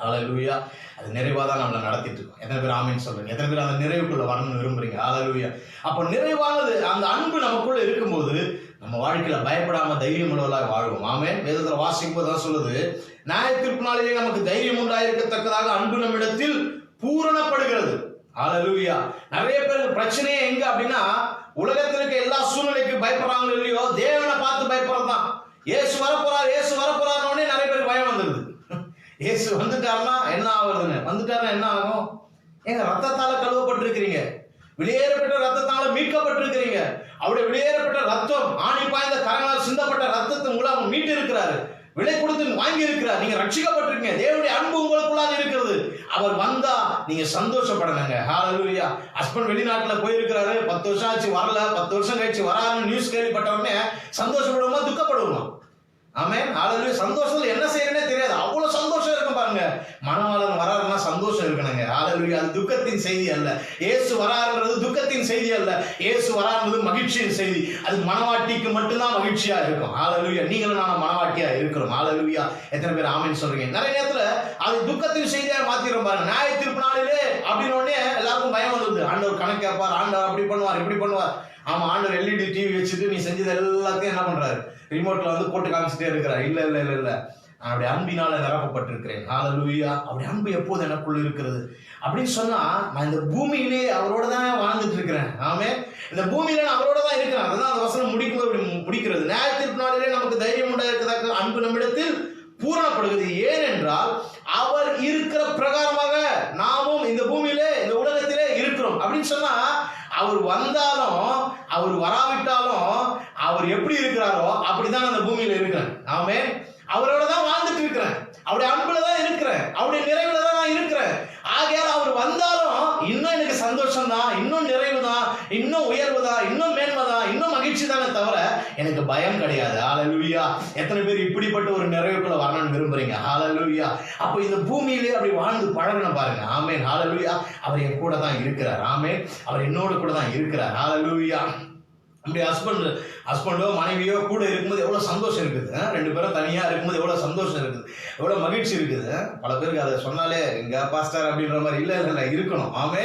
ஹalleluya. அது நிறைவா தான் நம்மளை நடத்திட்டு இருக்கோம். எத்தனை பேர் ஆமென் சொல்றீங்க? எத்தனை பேர் அந்த நிறைவுக்குள்ள வரணும்னு விரும்புறீங்க? ஹalleluya. அப்போ நிறைவானது அந்த அன்பு நமக்குள்ள இருக்கும்போது நம்ம வாழ்க்கையில பயப்படாம தைரியம் உள்ளவர்களாக வாழ்வோம். ஆமென். வேதத்துல வாசிக்கும் போது தான் சொல்லுது, நியாய தீர்ப்பு நாளிலே நமக்கு தைரியம் உண்டாயிருக்கத்தக்கதாக அன்பு நம்மிடத்தில் பூரணப்படுகிறது. ஹalleluya. நிறைய பேருக்கு பிரச்சனையே எங்க அப்படின்னா, உலகத்தில் இருக்க எல்லா சூழ்நிலைக்கு பயப்படுறாங்களோ இல்லையோ, தேவனை பார்த்து பயப்படுறதுதான். இயேசு வரப்போறாருன்னு நிறைய பேருக்கு பயம் வந்துருது. இயேசு வந்துட்டாருன்னா என்ன ஆகும்? எங்க ரத்தத்தால கழுவப்பட்டிருக்கிறீங்க, வெளியேறப்பட்ட ரத்தத்தால மீட்கப்பட்டிருக்கிறீங்க. அவருடைய வெளியேறப்பட்ட ரத்தம், ஆணி பாய்ந்த கரங்களால் சிந்தப்பட்ட ரத்தத்தை மூலம் மீட்டு இருக்கிறாரு, விலை கொடுத்து வாங்கி இருக்கிறார். நீங்க ரட்சிக்கப்பட்டிருக்கீங்க, தேவனுடைய அன்பு உங்களுக்குள்ளாக இருக்கிறது. அவர் வந்தா நீங்க சந்தோஷப்படணுங்க. ஹalleluya. ஹஸ்பண்ட் வெளிநாட்டுல போயிருக்கிறாரு, 10 வருஷம் ஆச்சு வரல, 10 வருஷம் கழிச்சு வராருன்னு நியூஸ் கேள்விப்பட்ட உடனே சந்தோஷப்படுவோமா துக்கப்படுவோமா? ஆமென். ஹalleluya. சந்தோஷத்துல என்ன செய்யறேனே தெரியாது, அவ்வளவு சந்தோஷம் இருக்கும் பாருங்க. மணவாளன் வராருன்னா சந்தோஷம் இருக்கணுங்க. ஹalleluya. அது துக்கத்தின் செய்தி அல்ல. இயேசு வராருன்றது துக்கத்தின் செய்தி அல்ல. இயேசு வராருன்றது மகிழ்ச்சியின் செய்தி. அது மணவாட்டிக்கு மட்டும்தான் மகிழ்ச்சியா இருக்கும். ஹalleluya. நீங்களும் நானும் மணவாட்டியா இருக்கிறோம். ஹalleluya. எத்தனை பேர் ஆமென் சொல்றீங்க? நிறைய நேரத்துல அது துக்கத்தின் செய்தியா மாத்திரும் பாருங்க. நியாய தீர்ப்பு நாளிலே அப்படின்னு உடனே எல்லாருக்கும் பயம் வந்தது. ஆண்டவர் கணக்கு கேட்பார், ஆண்டவர் அப்படி பண்ணுவார் இப்படி பண்ணுவார். ஆமா, ஆண்டவர் LED டிவி வச்சுட்டு நீ செஞ்சது எல்லாத்தையும் என்ன பண்றாரு, ரிமோட்ல வந்து போட்டு காமிச்சிட்டே இருக்கிறார். இல்ல இல்ல இல்ல இல்ல, நான் அப்படி அன்பினால நிரப்பப்பட்டிருக்கிறேன். ஹalleluya. அப்படி அன்பு எப்போது எனக்குள்ள இருக்கிறது அப்படின்னு சொன்னா, நான் இந்த பூமியிலே அவரோட தான் வாழ்ந்துட்டு இருக்கிறேன். ஆமே, இந்த பூமியில நான் அவரோட தான் இருக்கிறேன். அதுதான் அந்த வசனம் முடிக்கிறது. நியாய தீர்ப்பு நாளிலே நமக்கு தைரியம் உண்டாயிருக்கிறதாக அன்பு நம்மிடத்தில் பூரணப்படுகிறது. ஏனென்றால் அவர் இருக்கிற பிரகாரமாக நாமும் இந்த பூமியிலே இந்த உலகத்திலே இருக்கிறோம் அப்படின்னு சொன்னா, அவர் வந்தாலும் அவர் வராவிட்டாலும் அவர் எப்படி இருக்கிறாரோ அப்படிதான் அந்த பூமியில இருக்கிறேன். ஆமே, அவரோட தான் வாழ்ந்துட்டு இருக்கிறேன், அவருடைய அன்புல தான் இருக்கிறேன், அவருடைய நிறைவுல தான் நான் இருக்கிறேன். ஆகையால் அவர் வந்தாலும் இன்னும் எனக்கு சந்தோஷம் தான், இன்னும் நிறைவு தான், இன்னும் உயர்வு தான், இன்னும் மேன்மை தான், இன்னும் மகிழ்ச்சி தானே தவிர எனக்கு பயம் கிடையாது. ஹalleluya. எத்தனை பேர் இப்படிப்பட்ட ஒரு நிறைவுக்குள்ள வரணும்னு விரும்புறீங்க? ஹalleluya. அப்ப இந்த பூமியிலே அப்படி வாழ்ந்து பழகணும் பாருங்க. ஆமென். ஹalleluya. அவர் என் கூட தான் இருக்கிறார். ஆமென். அவர் என்னோட கூட தான் இருக்கிறார். ஹalleluya. அப்படி ஹஸ்பண்டோ மனைவியோ கூட இருக்கும்போது எவ்வளவு சந்தோஷம் இருக்குது. 2 பேரும் தனியா இருக்கும்போது எவ்வளவு சந்தோஷம் இருக்குது, எவ்வளவு மகிழ்ச்சி இருக்குது. பல பேருக்கு அதை சொன்னாலே இங்க பாஸ்டர் அப்படின்ற மாதிரி இல்ல இல்ல இருக்கணும். ஆமே,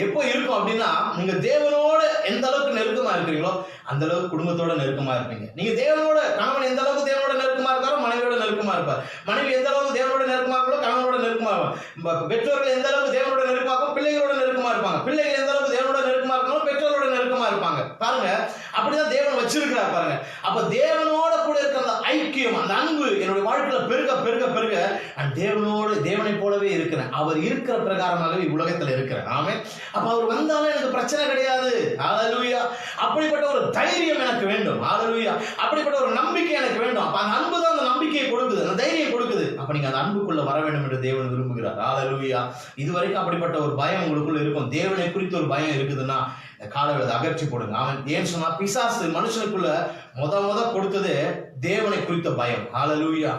எப்போ இருக்கும் அப்படின்னா, நீங்க தேவனோட எந்த அளவுக்கு நெருக்கமா இருக்கிறீங்களோ அந்த அளவுக்கு குடும்பத்தோட நெருக்கமா இருப்பீங்க. நீங்க தேவனோட, கணவன் எந்த அளவுக்கு தேவனோட நெருக்கமா இருக்காரோ மனைவியோட நெருக்கமா இருப்பார். மனைவி எந்த அளவுக்கு தேவனோட நெருக்கமா இருக்காரோ கணவனோட நெருக்கமா இருப்பாங்க. பெற்றோர்கள் எந்த அளவுக்கு தேவனோட நெருக்கமா இருக்கும் பிள்ளைகளோட நெருக்கமா இருப்பாங்க. பிள்ளைகள் எந்த அளவுக்கு தேவனோட நெருக்கமா இருக்காங்களோ பெற்றோரோட நெருக்கமா இருப்பாங்க. பாருங்க, அப்படிதான் தேவன் வச்சிருக்கிறார் பாருங்க. அப்ப தேவனோட கூட இருக்கிற அந்த ஐக்கியம், அந்த அன்பு என்னுடைய வாழ்க்கையில பெருக பெருக பெருக நான் தேவனை போலவே இருக்கிறேன். அவர் இருக்கிற பிரகாரமாகவே உலகத்துல இருக்கிறேன். ஆமே. அப்ப அவர் வந்தாலும் எனக்கு பிரச்சனை கிடையாது. ஹalleluya. அப்படிப்பட்ட ஒரு தைரியம் எனக்கு வேண்டும். ஹalleluya. அப்படிப்பட்ட ஒரு நம்பிக்கை எனக்கு வேண்டும். அப்ப அந்த அன்பு தான் அந்த நம்பிக்கையை கொடுக்குது, அந்த தைரியம் கொடுக்குது. அப்ப நீங்க அந்த அன்புக்குள்ள வர வேண்டும் என்று தேவன் விரும்புகிறார். ஹalleluya. இதுவரைக்கும் அப்படிப்பட்ட ஒரு பயம் உங்களுக்குள்ள இருக்கும். தேவனை குறித்து ஒரு பயம் இருக்குதுன்னா காலவேளை அகற்றி போடுங்க. அவன் ஏன் சொன்னா, பிசாசு மனுஷனுக்குள்ள முத கொடுத்தது தேவனை குறித்த பயம். ஹalleluya.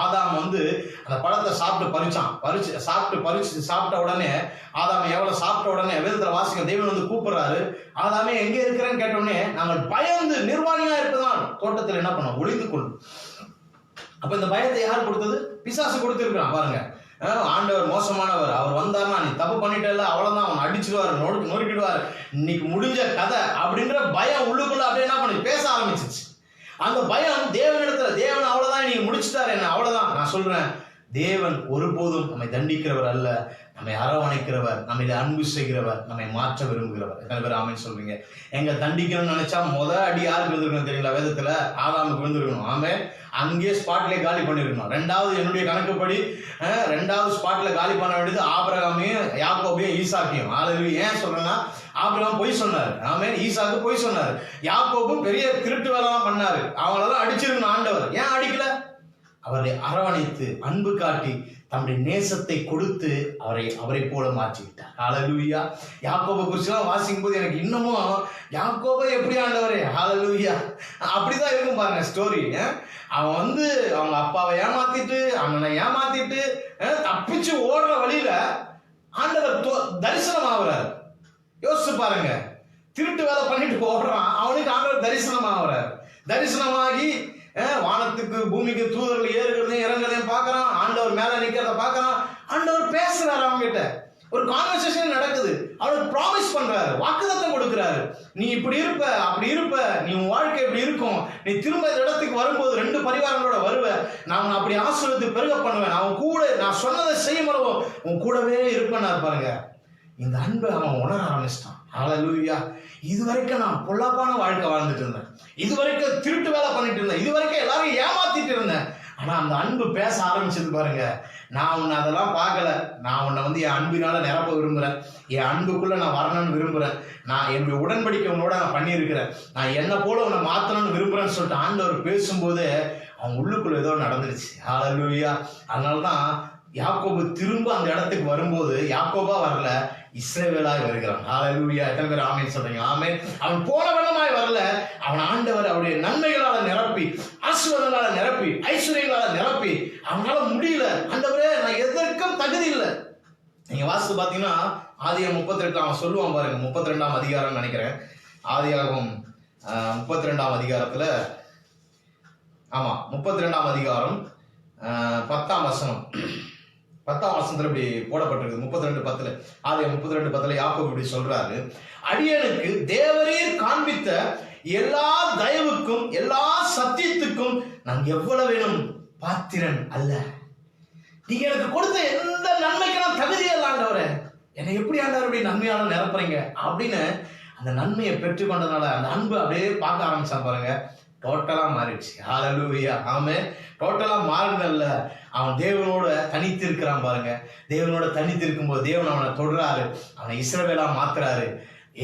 ஆதாம் வந்து அந்த பழத்தை சாப்பிட்ட உடனே ஆதாம் எவ்வளவு சாப்பிட்ட உடனே வேதத்துல வாசிக்க தேவன் வந்து கூப்பிடுறாரு. ஆதாமே எங்க இருக்கிறேன்னு கேட்ட உடனே நாங்கள் பயந்து நிர்வாணியா இருப்பதான் தோட்டத்தில் என்ன பண்ணோம், ஒளிந்து கொள்ளும். அப்ப இந்த பயத்தை யார் கொடுத்தது? பிசாசு கொடுத்திருக்கிறான் பாருங்க. ஆண்டவர் மோசமானவர், அவர் வந்தார்னா நீ தப்பு பண்ணிட்டல அவ்வளவுதான், அவன் அடிச்சிடுவாரு, நொறுக்கிடுவாரு, இன்னைக்கு முடிஞ்ச கதை அப்படின்ற பயம் உள்ளுக்குள்ள அப்படியே என்ன பண்ணி பேச ஆரம்பிச்சிச்சு. அந்த பயம் தேவனிடத்துல, தேவன் அவ்வளவுதான் நீங்க முடிச்சுட்டாரு என்ன, அவ்வளவுதான். நான் சொல்றேன், தேவன் ஒருபோதும் நம்மை தண்டிக்கிறவர் அல்ல, நம்மை அரவணைக்கிறவர், நம்மை அன்பு செய்கிறவர், நம்மை மாற்ற விரும்புகிறவர். எத்தனை பேர் ஆமென் சொல்றீங்க? எங்க தண்டிக்கணும்னு நினைச்சா அடி யாருக்கு விழுந்திருக்கணும் தெரியுங்களா? வேதத்துல ஆதாமுக்கு விழுந்திருக்கணும். ஆமே, அங்கேயே ஸ்பாட்ல காலி பண்ணிருக்கணும். ரெண்டாவது என்னுடைய கணக்குப்படி ரெண்டாவது ஸ்பாட்ல காலி பண்ண வேண்டியது ஆபிரகாமையும் யாக்கோபையும் ஈசாக்கையும். ஹalleluya. ஏன் சொல்றேன்னா, ஆபிரகாம் பொய் சொன்னாரு. ஆமே, ஈசாக்கு பொய் சொன்னாரு. யாக்கோபும் பெரிய திருட்டு வேலைலாம் பண்ணாரு. அவங்களெல்லாம் அடிச்சிருக்கணும் ஆண்டவர். ஏன் அடிக்கல? அவரை அரவணைத்து அன்பு காட்டி தம்முடைய நேசத்தை கொடுத்து அவரை போல மாற்றி விட்டார். ஹalleluya. யாக்கோபை குறிச்செல்லாம் வாசிக்கும் போது எனக்கு இன்னமும் யாக்கோபை எப்படி ஆண்டவரே, ஹalleluya, அப்படிதான் இருக்கும் பாருங்க ஸ்டோரி. அவன் வந்து அவங்க அப்பாவை ஏமாத்திட்டு அண்ணனை ஏமாத்திட்டு தப்பிச்சு ஓடுற வழியில ஆண்டவர் தரிசனம் ஆகுறாரு. யோசிச்சு பாருங்க, திருட்டு வேலை பண்ணிட்டு ஓடுறான், அவனுக்கு ஆண்டவர் தரிசனம் ஆகுறாரு. தரிசனமாகி வானத்துக்கு பூமிக்கு தூதர்கள் ஏறுகிறதையும் இறங்குறதையும் பார்க்கறான். ஆண்டவர் மேல நிக்கிறத பார்க்கறான். ஆண்டவர் பேசுறாரு, அவங்க கிட்ட ஒரு கான்வர்சேஷன் நடக்குது. அவனுக்கு ப்ராமிஸ் பண்றாரு, வாக்குத்தத்தம் கொடுக்கிறாரு. நீ இப்படி இருப்ப, அப்படி இருப்ப, நீ உன் வாழ்க்கை இப்படி இருக்கும், நீ திரும்ப இந்த இடத்துக்கு வரும்போது 2 பரிவாரங்களோட வருவ, நான் அப்படி ஆசீர்வதித்து பெருக பண்ணுவேன், அவன் கூட நான் சொன்னதை செய்யும் அளவு உன் கூடவே இருப்பேன்னு பாருங்க. இந்த அன்பை அவன் உணர ஆரம்பிச்சிட்டான். ஹalleluya. இதுவரைக்கும் நான் பொல்லாப்பான வாழ்க்கை வாழ்ந்துட்டு இருந்தேன், இதுவரைக்கும் திருட்டு வேலை பண்ணிட்டு இருந்தேன், இதுவரைக்கும் எல்லாரும் ஏமாத்திட்டு இருந்தேன். ஆனா அந்த அன்பு பேச ஆரம்பிச்சது பாருங்க. நான் உன்னை அதெல்லாம் பார்க்கல, நான் உன்னை வந்து என் அன்பினால நிரப்ப விரும்புறேன், என் அன்புக்குள்ள நான் வரணும்னு விரும்புறேன், நான் என்னுடைய உடன்படிக்கை உன்னோட நான் பண்ணியிருக்கிறேன், நான் என்ன போல உன்னை மாத்தணும்னு விரும்புறேன்னு சொல்லிட்டு ஆண்டவர் பேசும்போது அவங்க உள்ளுக்குள்ள ஏதோ நடந்துருச்சு. ஹல்லேலூயா. அதனாலதான் யாக்கோபு திரும்ப அந்த இடத்துக்கு வரும்போது யாக்கோபா வரல, இஸ்ரவேலாய் வருகிறான். ஹல்லேலூயா. எத்தனை பேர் ஆமென் சொல்றீங்க? ஆமென். அவன் போன வண்ணமாய் வரல, அவன் ஆண்டவர் அவருடைய நன்மைகளால நிரப்பி, ஆசீர்வாதங்களால நிரப்பி, ஐஸ்வர்யங்களால நிரப்பி, அவனால முடியல. ஆண்டவரே நான் எதற்கும் தகுதி இல்லை. நீங்க வாசித்து பாத்தீங்கன்னா ஆதியாகமம் 38 அவன் சொல்லுவான் பாருங்க, 32ஆம் அதிகாரம் நினைக்கிறேன். ஆதியாகமம் 32ஆம் அதிகாரத்துல, ஆமா 32ஆம் அதிகாரம் 10ஆம் வசனம், 10ஆம் வசனத்துல இப்படி போடப்பட்டிருக்கு. 32:10 ஆதியாகமம் 32:10 யாக்கோபு இப்படி சொல்றாரு, அடியனுக்கு தேவரீர் காண்பித்த எல்லா தயவுக்கும் எல்லா சத்தியத்துக்கும் நான் எவ்வளவு வேணும் பாத்திரன் அல்ல. நீங்க எனக்கு கொடுத்த எந்த நன்மைக்கு நான் தகுதியே இல்லை ஆண்டவரே, என்னை எப்படி ஆண்டவர் அப்படி நன்மையால நிரப்புறீங்க அப்படின்னு அந்த நன்மையை பெற்றுக்கொண்டனால அந்த அன்பு அப்படியே பார்க்க ஆரம்பிச்சான் பாருங்க. டோட்டலா மாறிடுச்சு. ஹல்லேலூயா. ஆமென். டோட்டலா மாறினல்ல, அவன் தேவனோட தனித்து இருக்கிறான் பாருங்க. தேவனோட தனித்து இருக்கும்போது தேவன் அவனை தொடுறாரு, அவனை இஸ்ரவேலா மாத்துறாரு.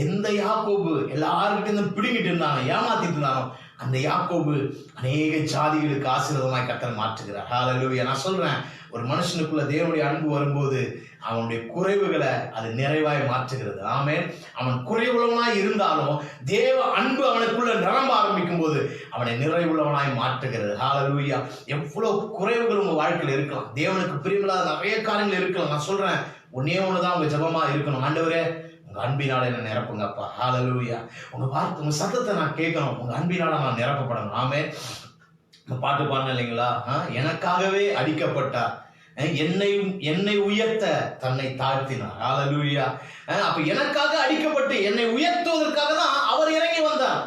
எந்த யாக்கோபு எல்லாருக்கிட்டும் பிடிங்கிட்டு இருந்தானோ, ஏமாத்திட்டு இருந்தானோ, அந்த யாக்கோபு அநேக ஜாதிகளுக்கு ஆசீர்வாதமாய் கர்த்தர் மாற்றுகிறார். ஹல்லேலூயா. நான் சொல்றேன், ஒரு மனுஷனுக்குள்ள தேவனுடைய அன்பு வரும்போது அவனுடைய குறைவுகளை அது நிறைவாய் மாற்றுகிறது. ஆமென். அவன் குறைவுள்ளவனாய் இருந்தாலும் தேவ அன்பு அவனுக்குள்ள நிரம்ப ஆரம்பிக்கும் போது அவனை நிறைவுள்ளவனாய் மாற்றுகிறது. ஹல்லேலூயா. எவ்வளவு குறைவுகள் உங்க வாழ்க்கையில் இருக்கலாம், தேவனுக்கு பிரியமில்லாத நிறைய காரியங்கள் இருக்கலாம். நான் சொல்றேன், ஒன்னே ஒண்ணுதான் உங்க ஜெபமா இருக்கணும், ஆண்டவரே உங்க அன்பினால என்ன நிரப்புங்கப்பா. ஹல்லேலூயா. உங்க வார்த்தை, உங்க சத்தத்தை நான் கேட்கணும், உங்க அன்பினால நான் நிரப்பப்படணும். ஆமென். பாட்டு பாருங்க இல்லைங்களா, எனக்காகவே அடிக்கப்பட்டார், என்னை உயர்த்த தன்னை தாழ்த்தினார். ஹல்லேலூயா. அப்ப எனக்காக அடிக்கப்பட்டு என்னை உயர்த்துவதற்காக தான் அவர் இறங்கி வந்தார்.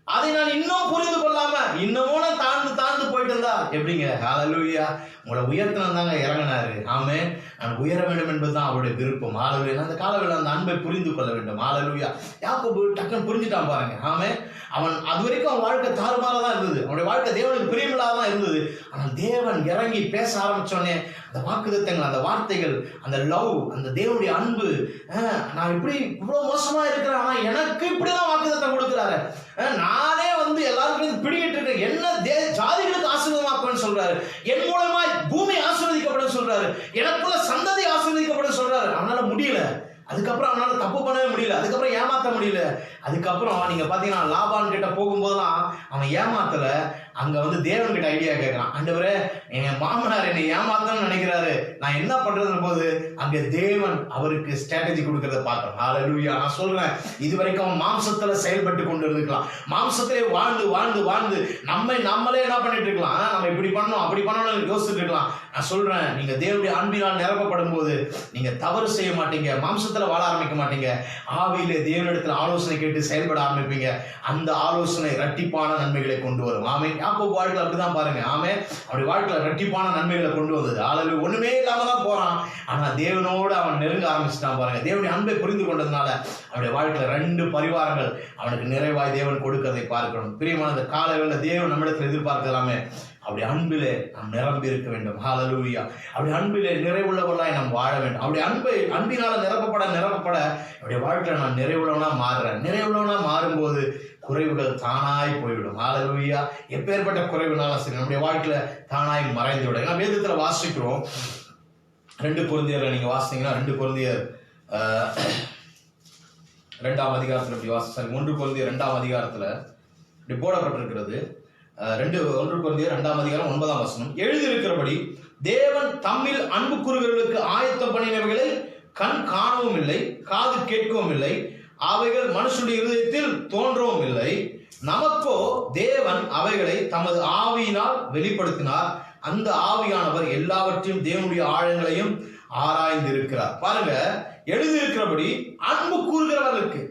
அதை நான் இன்னும் புரிந்து கொள்ளாம இன்னமும் நான் தாழ்ந்து போயிட்டு இருந்தா எப்படிங்க? ஹல்லேலூயா. உங்களை உயர்த்தினா தாங்க இறங்கினாரு. ஆமென். நான் உயர வேண்டும் என்பதுதான் அவருடைய விருப்பம். ஹல்லேலூயா. அந்த காலவேளை அந்த அன்பை புரிந்து கொள்ள வேண்டும். ஹல்லேலூயா. யாக்கோபு டக்குன்னு புரிஞ்சுட்டான் பாருங்க. ஆமென். அவன் அது வரைக்கும் அவன் வாழ்க்கை தாறுமாறதான் இருந்தது, அவனுடைய வாழ்க்கை தேவனுக்கு பிரியமில்லாதான் இருந்தது. ஆனால் தேவன் இறங்கி பேச ஆரம்பிச்சோடனே அந்த வாக்குத்தத்தங்கள், அந்த வார்த்தைகள், அந்த லவ், அந்த தேவனுடைய அன்பு, நான் இப்படி இவ்வளவு மோசமா இருக்கிறேன், ஆனா எனக்கு இப்படிதான் வாக்குத்தத்தம் கொடுக்கிறாரு, நானே எல்லாருக்கும் பிடிக்கிட்டு இருக்கேன், என்ன ஜாதிகளுக்கு ஆசீர்வாதமாக்குவேன்னு சொல்றாரு, என் மூலமா பூமி ஆசீர்வதிக்கப்படும் சொல்றாரு, எனக்குள்ள சந்ததி ஆசீர்வதிக்கப்படும் சொல்றாரு. அவனால முடியல. அதுக்கப்புறம் அவனால தப்பு பண்ணவே முடியல, அதுக்கப்புறம் ஏமாத்த முடியல. அதுக்கப்புறம் நீங்க பாத்தீங்கன்னா லாபான் கிட்ட போகும்போதெல்லாம் அவன் ஏமாத்தல, அங்க தேவன் கிட்ட ஐடியா கேட்கறான். ஆண்டவரே, எங்க மாமனார் என்னை ஏமாத்தணும்னு நினைக்கிறாரு, நான் என்ன பண்றதுன்னு போது அங்க தேவன் அவருக்கு ஸ்ட்ராட்டஜி கொடுக்கறத பார்க்கணும். ஹல்லேலூயா. நான் சொல்றேன், இது வரைக்கும் அவன் மாம்சத்துல செயல்பட்டு கொண்டு இருக்கலாம், மாம்சத்திலே வாழ்ந்து வாழ்ந்து வாழ்ந்து நம்மளே என்ன பண்ணிட்டு இருக்கலாம், நம்ம இப்படி பண்ணணும் அப்படி பண்ணணும்னு யோசிச்சுட்டு இருக்கலாம். நான் சொல்றேன், நீங்க தேவனுடைய அன்பினால் நிரப்பப்படும் போது நீங்க தவறு செய்ய மாட்டீங்க, மாம்சத்துல வாழ ஆரம்பிக்க மாட்டீங்க, ஆவியிலே தேவனிடத்துல ஆலோசனை கேட்டு செயல்பட ஆரம்பிப்பீங்க. அந்த ஆலோசனை இரட்டிப்பான நன்மைகளை கொண்டு வரும். ஆமென். யாக்கோபு வாழ்க்கை அப்படிதான் பாருங்க. ஆமென். அவருடைய வாழ்க்கையில இரட்டிப்பான நன்மைகளை கொண்டு வந்தது. ஹல்லேலூயா. ஒண்ணுமே இல்லாம தான் போறான், ஆனா தேவனோடு அவன் நெருங்க ஆரம்பிச்சுட்டான் பாருங்க. தேவனுடைய அன்பை புரிந்து கொண்டதுனால அவருடைய வாழ்க்கையில 2 பரிவாரங்கள் அவனுக்கு நிறைவாய் தேவன் கொடுக்கிறதை பார்க்கணும். பிரியமான இந்த காலையில தேவன் நம்மிடத்தில் எதிர்பார்க்கலாமே, அப்படி அன்பிலே நாம் நிரம்பி இருக்க வேண்டும். ஹல்லேலூயா. அப்படி அன்பிலே நிறைவுள்ளவர்களாய் நாம் வாழ வேண்டும். அப்படி அன்பினால நிரப்பப்பட என்னுடைய வாழ்க்கையில நான் நிறைவுள்ளவனா மாறுறேன். நிறைவுள்ளவனா மாறும்போது குறைவுகள் தானாய் போய்விடும். ஹல்லேலூயா. எப்பேற்பட்ட குறைவுனாலும் சரி நம்முடைய வாழ்க்கையில தானாய் மறைந்து விடும். ஏன்னா வேதத்துல வாசிக்கிறோம், 2 கொரிந்தியர்ல நீங்க வாசித்தீங்கன்னா 2 கொரிந்தியர் 2ஆம் அதிகாரத்துல இப்படி வாசிச்சாங்க. 1 கொரிந்தியர் 2ஆம் அதிகாரத்துல இப்படி போடப்பட்டிருக்கிறது. 1 கொரிந்தியர் 2ஆம் அதிகாரம் 9ஆம் வசனம், எழுதியிருக்கிறபடி தேவன் தம்மில் அன்பு கூறுகிறவர்களுக்கு ஆயத்தம் பண்ணினவைகளை கண் காணவும் இல்லை, காது கேட்கவும் இல்லை, அவைகள் மனுஷனுடைய இருதயத்தில் தோன்றவும் இல்லை, நமக்கோ தேவன் அவைகளை தமது ஆவியினால் வெளிப்படுத்தினார், அந்த ஆவியானவர் எல்லாவற்றையும் தேவனுடைய ஆழங்களையும் ஆராய்ந்திருக்கிறார். பாருங்க, எழுதியிருக்கிறபடி அன்பு கூறுகிறவர்களுக்கு,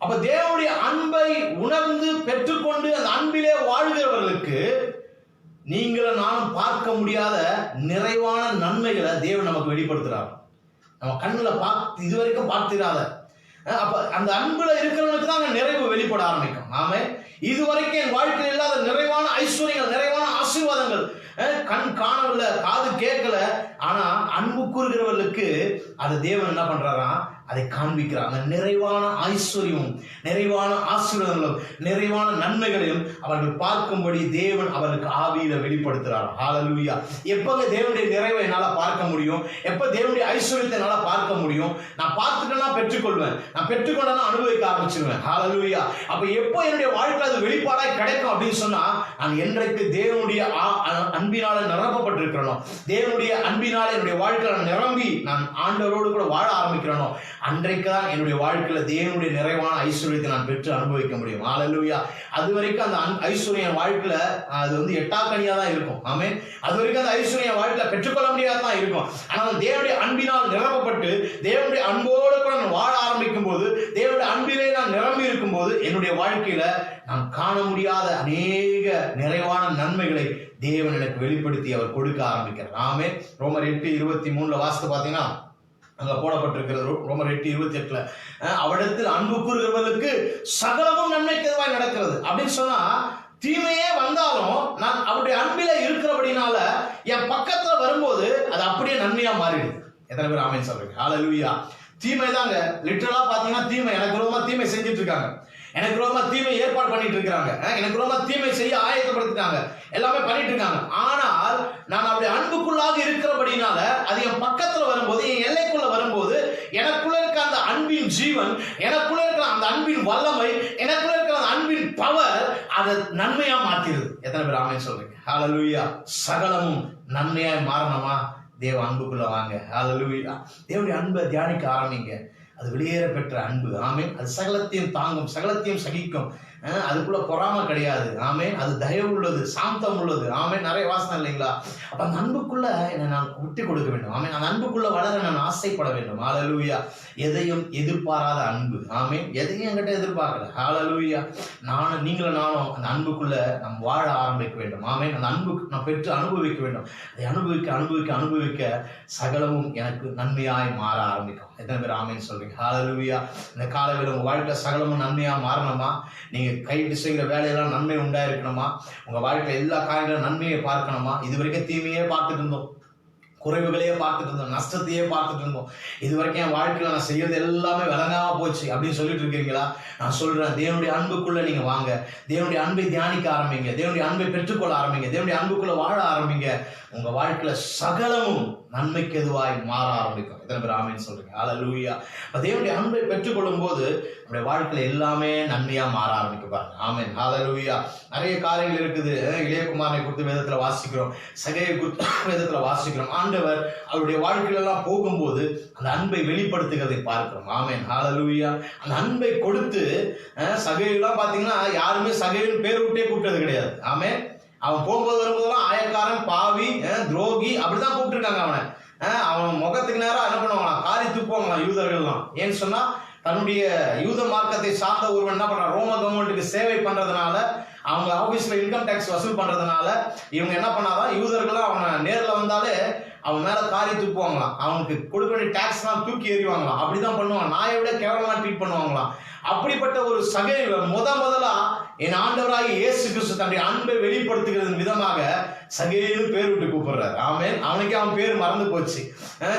அப்ப தேவனுடைய அன்பை உணர்ந்து பெற்றுக்கொண்டு அந்த அன்பிலே வாழ்கிறவர்களுக்கு நீங்களும் நானும் பார்க்க முடியாத நிறைவான நன்மைகளை தேவன் நமக்கு வெளிப்படுத்துறார். நம்ம கண்ணுல இதுவரைக்கும் பார்த்திராத, அப்ப அந்த அன்புல இருக்கிறவனுக்கு தான் நிறைவு வெளிப்பட ஆரம்பிக்கும். ஆமே, இதுவரைக்கும் என் வாழ்க்கையில் இல்லாத நிறைவான ஐஸ்வர்யங்கள், நிறைவான ஆசீர்வாதங்கள் கண் காணவில்லை, காது கேட்கல, ஆனா அன்பு கூறுகிறவர்களுக்கு அது தேவன் என்ன பண்றாராம், அதை காண்பிக்கிறார். அந்த நிறைவான ஐஸ்வர்யமும் நிறைவான ஆசீர்வாதங்களும் நிறைவான நன்மைகளையும் அவர்கள் பார்க்கும்படி தேவன் அவர்களுக்கு ஆவியில வெளிப்படுத்துறார். ஹல்லேலூயா. எப்பங்க தேவனுடைய நிறைவை என்னால பார்க்க முடியும்? எப்ப தேவனுடைய ஐஸ்வர்யத்தை என்னால பார்க்க முடியும்? நான் பார்த்துட்டேன்னா பெற்றுக்கொள்வேன், நான் பெற்றுக்கொண்டா அனுபவிக்க ஆரம்பிச்சிருவேன். ஹல்லேலூயா. அப்ப எப்போ என்னுடைய வாழ்க்கையில் அது வெளிப்பாடாய் கிடைக்கும் அப்படின்னு சொன்னா, நான் என்றைக்கு தேவனுடைய அன்பினால நிரப்பப்பட்டிருக்கிறனோ, தேவனுடைய அன்பினால என்னுடைய வாழ்க்கையில நிரம்பி நான் ஆண்டவரோடு கூட வாழ ஆரம்பிக்கிறனோ, அன்றைக்கு தான் என்னுடைய வாழ்க்கையில தேவனுடைய நிறைவான ஐஸ்வர்யத்தை நான் பெற்று அனுபவிக்க முடியும். ஹல்லேலூயா. அது வரைக்கும் அந்த ஐஸ்வர்யம் வாழ்க்கையில அது எட்டாக்கனியா தான் இருக்கும். ஆமென். அது வரைக்கும் அந்த ஐஸ்வர்யம் வாழ்க்கையில பெற்றுக்கொள்ள முடியாத தான் இருக்கும். ஆனால் தேவனுடைய அன்பினால் நிரப்பப்பட்டு தேவனுடைய அன்போடு கூட நான் வாழ ஆரம்பிக்கும் போது, தேவனுடைய அன்பிலே நான் நிரம்பி இருக்கும் போது, என்னுடைய வாழ்க்கையில நான் காண முடியாத அநேக நிறைவான நன்மைகளை தேவன் எனக்கு வெளிப்படுத்தி அவர் கொடுக்க ஆரம்பிக்கிறார். ஆமென். ரோமர் 8:23 வாசித்து பார்த்தீங்கன்னா அங்க போடப்பட்டிருக்கிறது. ரோமர் 8:28 அவரிடத்தில் அன்பு கூறுகிறவர்களுக்கு சகலமும் நன்மைக்கு எதுவாய் நடக்கிறது அப்படின்னு சொன்னா, தீமையே வந்தாலும் நான் அவருடைய அன்பில இருக்கிறபடினால என் பக்கத்துல வரும்போது அது அப்படியே நன்மையா மாறிடுது. எத்தனை பேர் ஆமென் சொல்றீங்க? ஹல்லேலூயா. தீமை தாங்க லிட்டரலா பாத்தீங்கன்னா தீமை எனக்கு ரொம்ப தீமை செஞ்சுட்டு இருக்காங்க, எனக்கு ரொம்ப தீமை ஏற்பாடு பண்ணிட்டு இருக்காங்க, எனக்கு ரொம்ப தீமை செய்ய ஆயத்தப்படுத்திட்டாங்க, எல்லாமே பண்ணிட்டு இருக்காங்க. ஆனால் நான் அப்படி அன்புக்குள்ளாக இருக்கிறபடினால அது என் பக்கத்துல வரும்போது, என் எல்லைக்குள்ள வரும்போது, எனக்குள்ள இருக்க அந்த அன்பின் ஜீவன், எனக்குள்ள இருக்கிற அந்த அன்பின் வல்லமை, எனக்குள்ள இருக்கிற அந்த அன்பின் பவர் அதை நன்மையா மாத்திருது. எத்தனை பேர் ஆமென் சொல்றீங்க? ஹல்லேலூயா. சகலமும் நன்மையாய் மாறணுமா? தேவ அன்புக்குள்ள வாங்க. ஹல்லேலூயா. தேவனுடைய அன்பை தியானிக்க ஆரம்பிங்க. அது வெளியேற பெற்ற அன்பு. ஆமென். அது சகலத்தையும் தாங்கும், சகலத்தையும் சகிக்கும். அதுக்குள்ள பொறாமை கிடையாது. ஆமென். அது தயவு உள்ளது, சாந்தம் உள்ளது. ஆமென். நிறைய வாசனை இல்லைங்களா? அப்ப அந்த அன்புக்குள்ள என்னை நான் விட்டு கொடுக்க வேண்டும். ஆமென். அந்த அன்புக்குள்ள வளர நான் ஆசைப்பட வேண்டும். ஹல்லேலூயா. எதையும் எதிர்பாராத அன்பு. ஆமென். எதையும் என்கிட்ட எதிர்பார்க்கல. ஹல்லேலூயா. நீங்களும் நானும் அந்த அன்புக்குள்ள நாம் வாழ ஆரம்பிக்க வேண்டும். ஆமென். அந்த அன்பு நான் பெற்று அனுபவிக்க வேண்டும். அதை அனுபவிக்க அனுபவிக்க அனுபவிக்க சகலமும் எனக்கு நன்மையாய் மாற ஆரம்பிக்கும். எத்தனை பேர் ஆமென் சொல்றீங்க? ஹல்லேலூயா. இந்த காலவேளை உங்க வாழ்க்கையில சகலமும் நன்மையா மாறணுமா? நீங்க கைட்டு செய்கிற வேலையெல்லாம் நன்மை உண்டாயிருக்கணுமா? உங்க வாழ்க்கையில எல்லா காரியங்களும் நன்மையை பார்க்கணுமா? இது வரைக்கும் தீமையே பார்த்துட்டு இருந்தோம், குறைவுகளையே பார்த்துட்டு இருந்தோம், நஷ்டத்தையே பார்த்துட்டு இருந்தோம். இது வரைக்கும் என் வாழ்க்கையில நான் செய்யறது எல்லாமே விளங்காம போச்சு அப்படின்னு சொல்லிட்டு இருக்கீங்களா? நான் சொல்றேன், தேவனுடைய அன்புக்குள்ள நீங்க வாங்க. தேவனுடைய அன்பை தியானிக்க ஆரம்பிங்க. தேவனுடைய அன்பை பெற்றுக்கொள்ள ஆரம்பிங்க. தேவனுடைய அன்புக்குள்ள வாழ ஆரம்பிங்க. உங்க வாழ்க்கையில சகலமும் நன்மைக்கு எதுவாய் மாற ஆரம்பிக்கும். எத்தனை பேர் ஆமென் சொல்றீங்க? ஹல்லேலூயா. தேவனுடைய அன்பை பெற்றுக்கொள்ளும் போது நம்முடைய வாழ்க்கையில எல்லாமே நன்மையா மாற ஆரம்பிக்க பாருங்க. ஆமென். ஹல்லேலூயா. நிறைய காரியங்கள் இருக்குது. இளையகுமாரனை குறித்து வேதத்துல வாசிக்கிறோம், சகையை குறித்து வேதத்துல வாசிக்கிறோம். ஆண்டவர் அவருடைய வாழ்க்கையில எல்லாம் போகும்போது அந்த அன்பை வெளிப்படுத்துகிறதை பார்க்கிறோம். ஆமென். ஹல்லேலூயா. அந்த அன்பை கொடுத்து சகையெல்லாம் பாத்தீங்கன்னா யாருமே சகையின் பேர் விட்டே கூப்பிட்டது கிடையாது. ஆமென். அவன் போகும்போது வரும்போதெல்லாம் ஆயக்காரன், பாவி, துரோகி அப்படிதான் கூப்பிட்டுருக்காங்க அவனை. அவன் முகத்துக்கு நேரம் என்ன பண்ணுவாங்களாம்? காரி துப்புவாங்களாம் யூதர்கள்லாம். ஏன்னு சொன்னா தன்னுடைய யூத மார்க்கத்தை சார்ந்த ஒருவன் என்ன பண்றான்? ரோம கவர்மெண்ட்டுக்கு சேவை பண்றதுனால, அவங்க ஆபீஸ்ல இன்கம் டேக்ஸ் வசூல் பண்றதுனால இவங்க என்ன பண்ணாதான் யூதர்கள்லாம் அவனை நேர்ல வந்தாலே அவன் மேல காரி துப்புவாங்களாம். அவனுக்கு கொடுக்க வேண்டிய டாக்ஸ் எல்லாம் தூக்கி எறிவாங்களாம். அப்படிதான் பண்ணுவாங்க. நாயை விட கேவலமா ட்ரீட் பண்ணுவாங்களாம். அப்படிப்பட்ட ஒரு சகை முதலா என் ஆண்டவராகிய இயேசு கிறிஸ்து தன்னுடைய அன்பை வெளிப்படுத்துகிறது விதமாக சகேன்னு பேர் விட்டு கூப்பிடுறாரு. ஆமென். அவனுக்கே அவன் பேர் மறந்து போச்சு.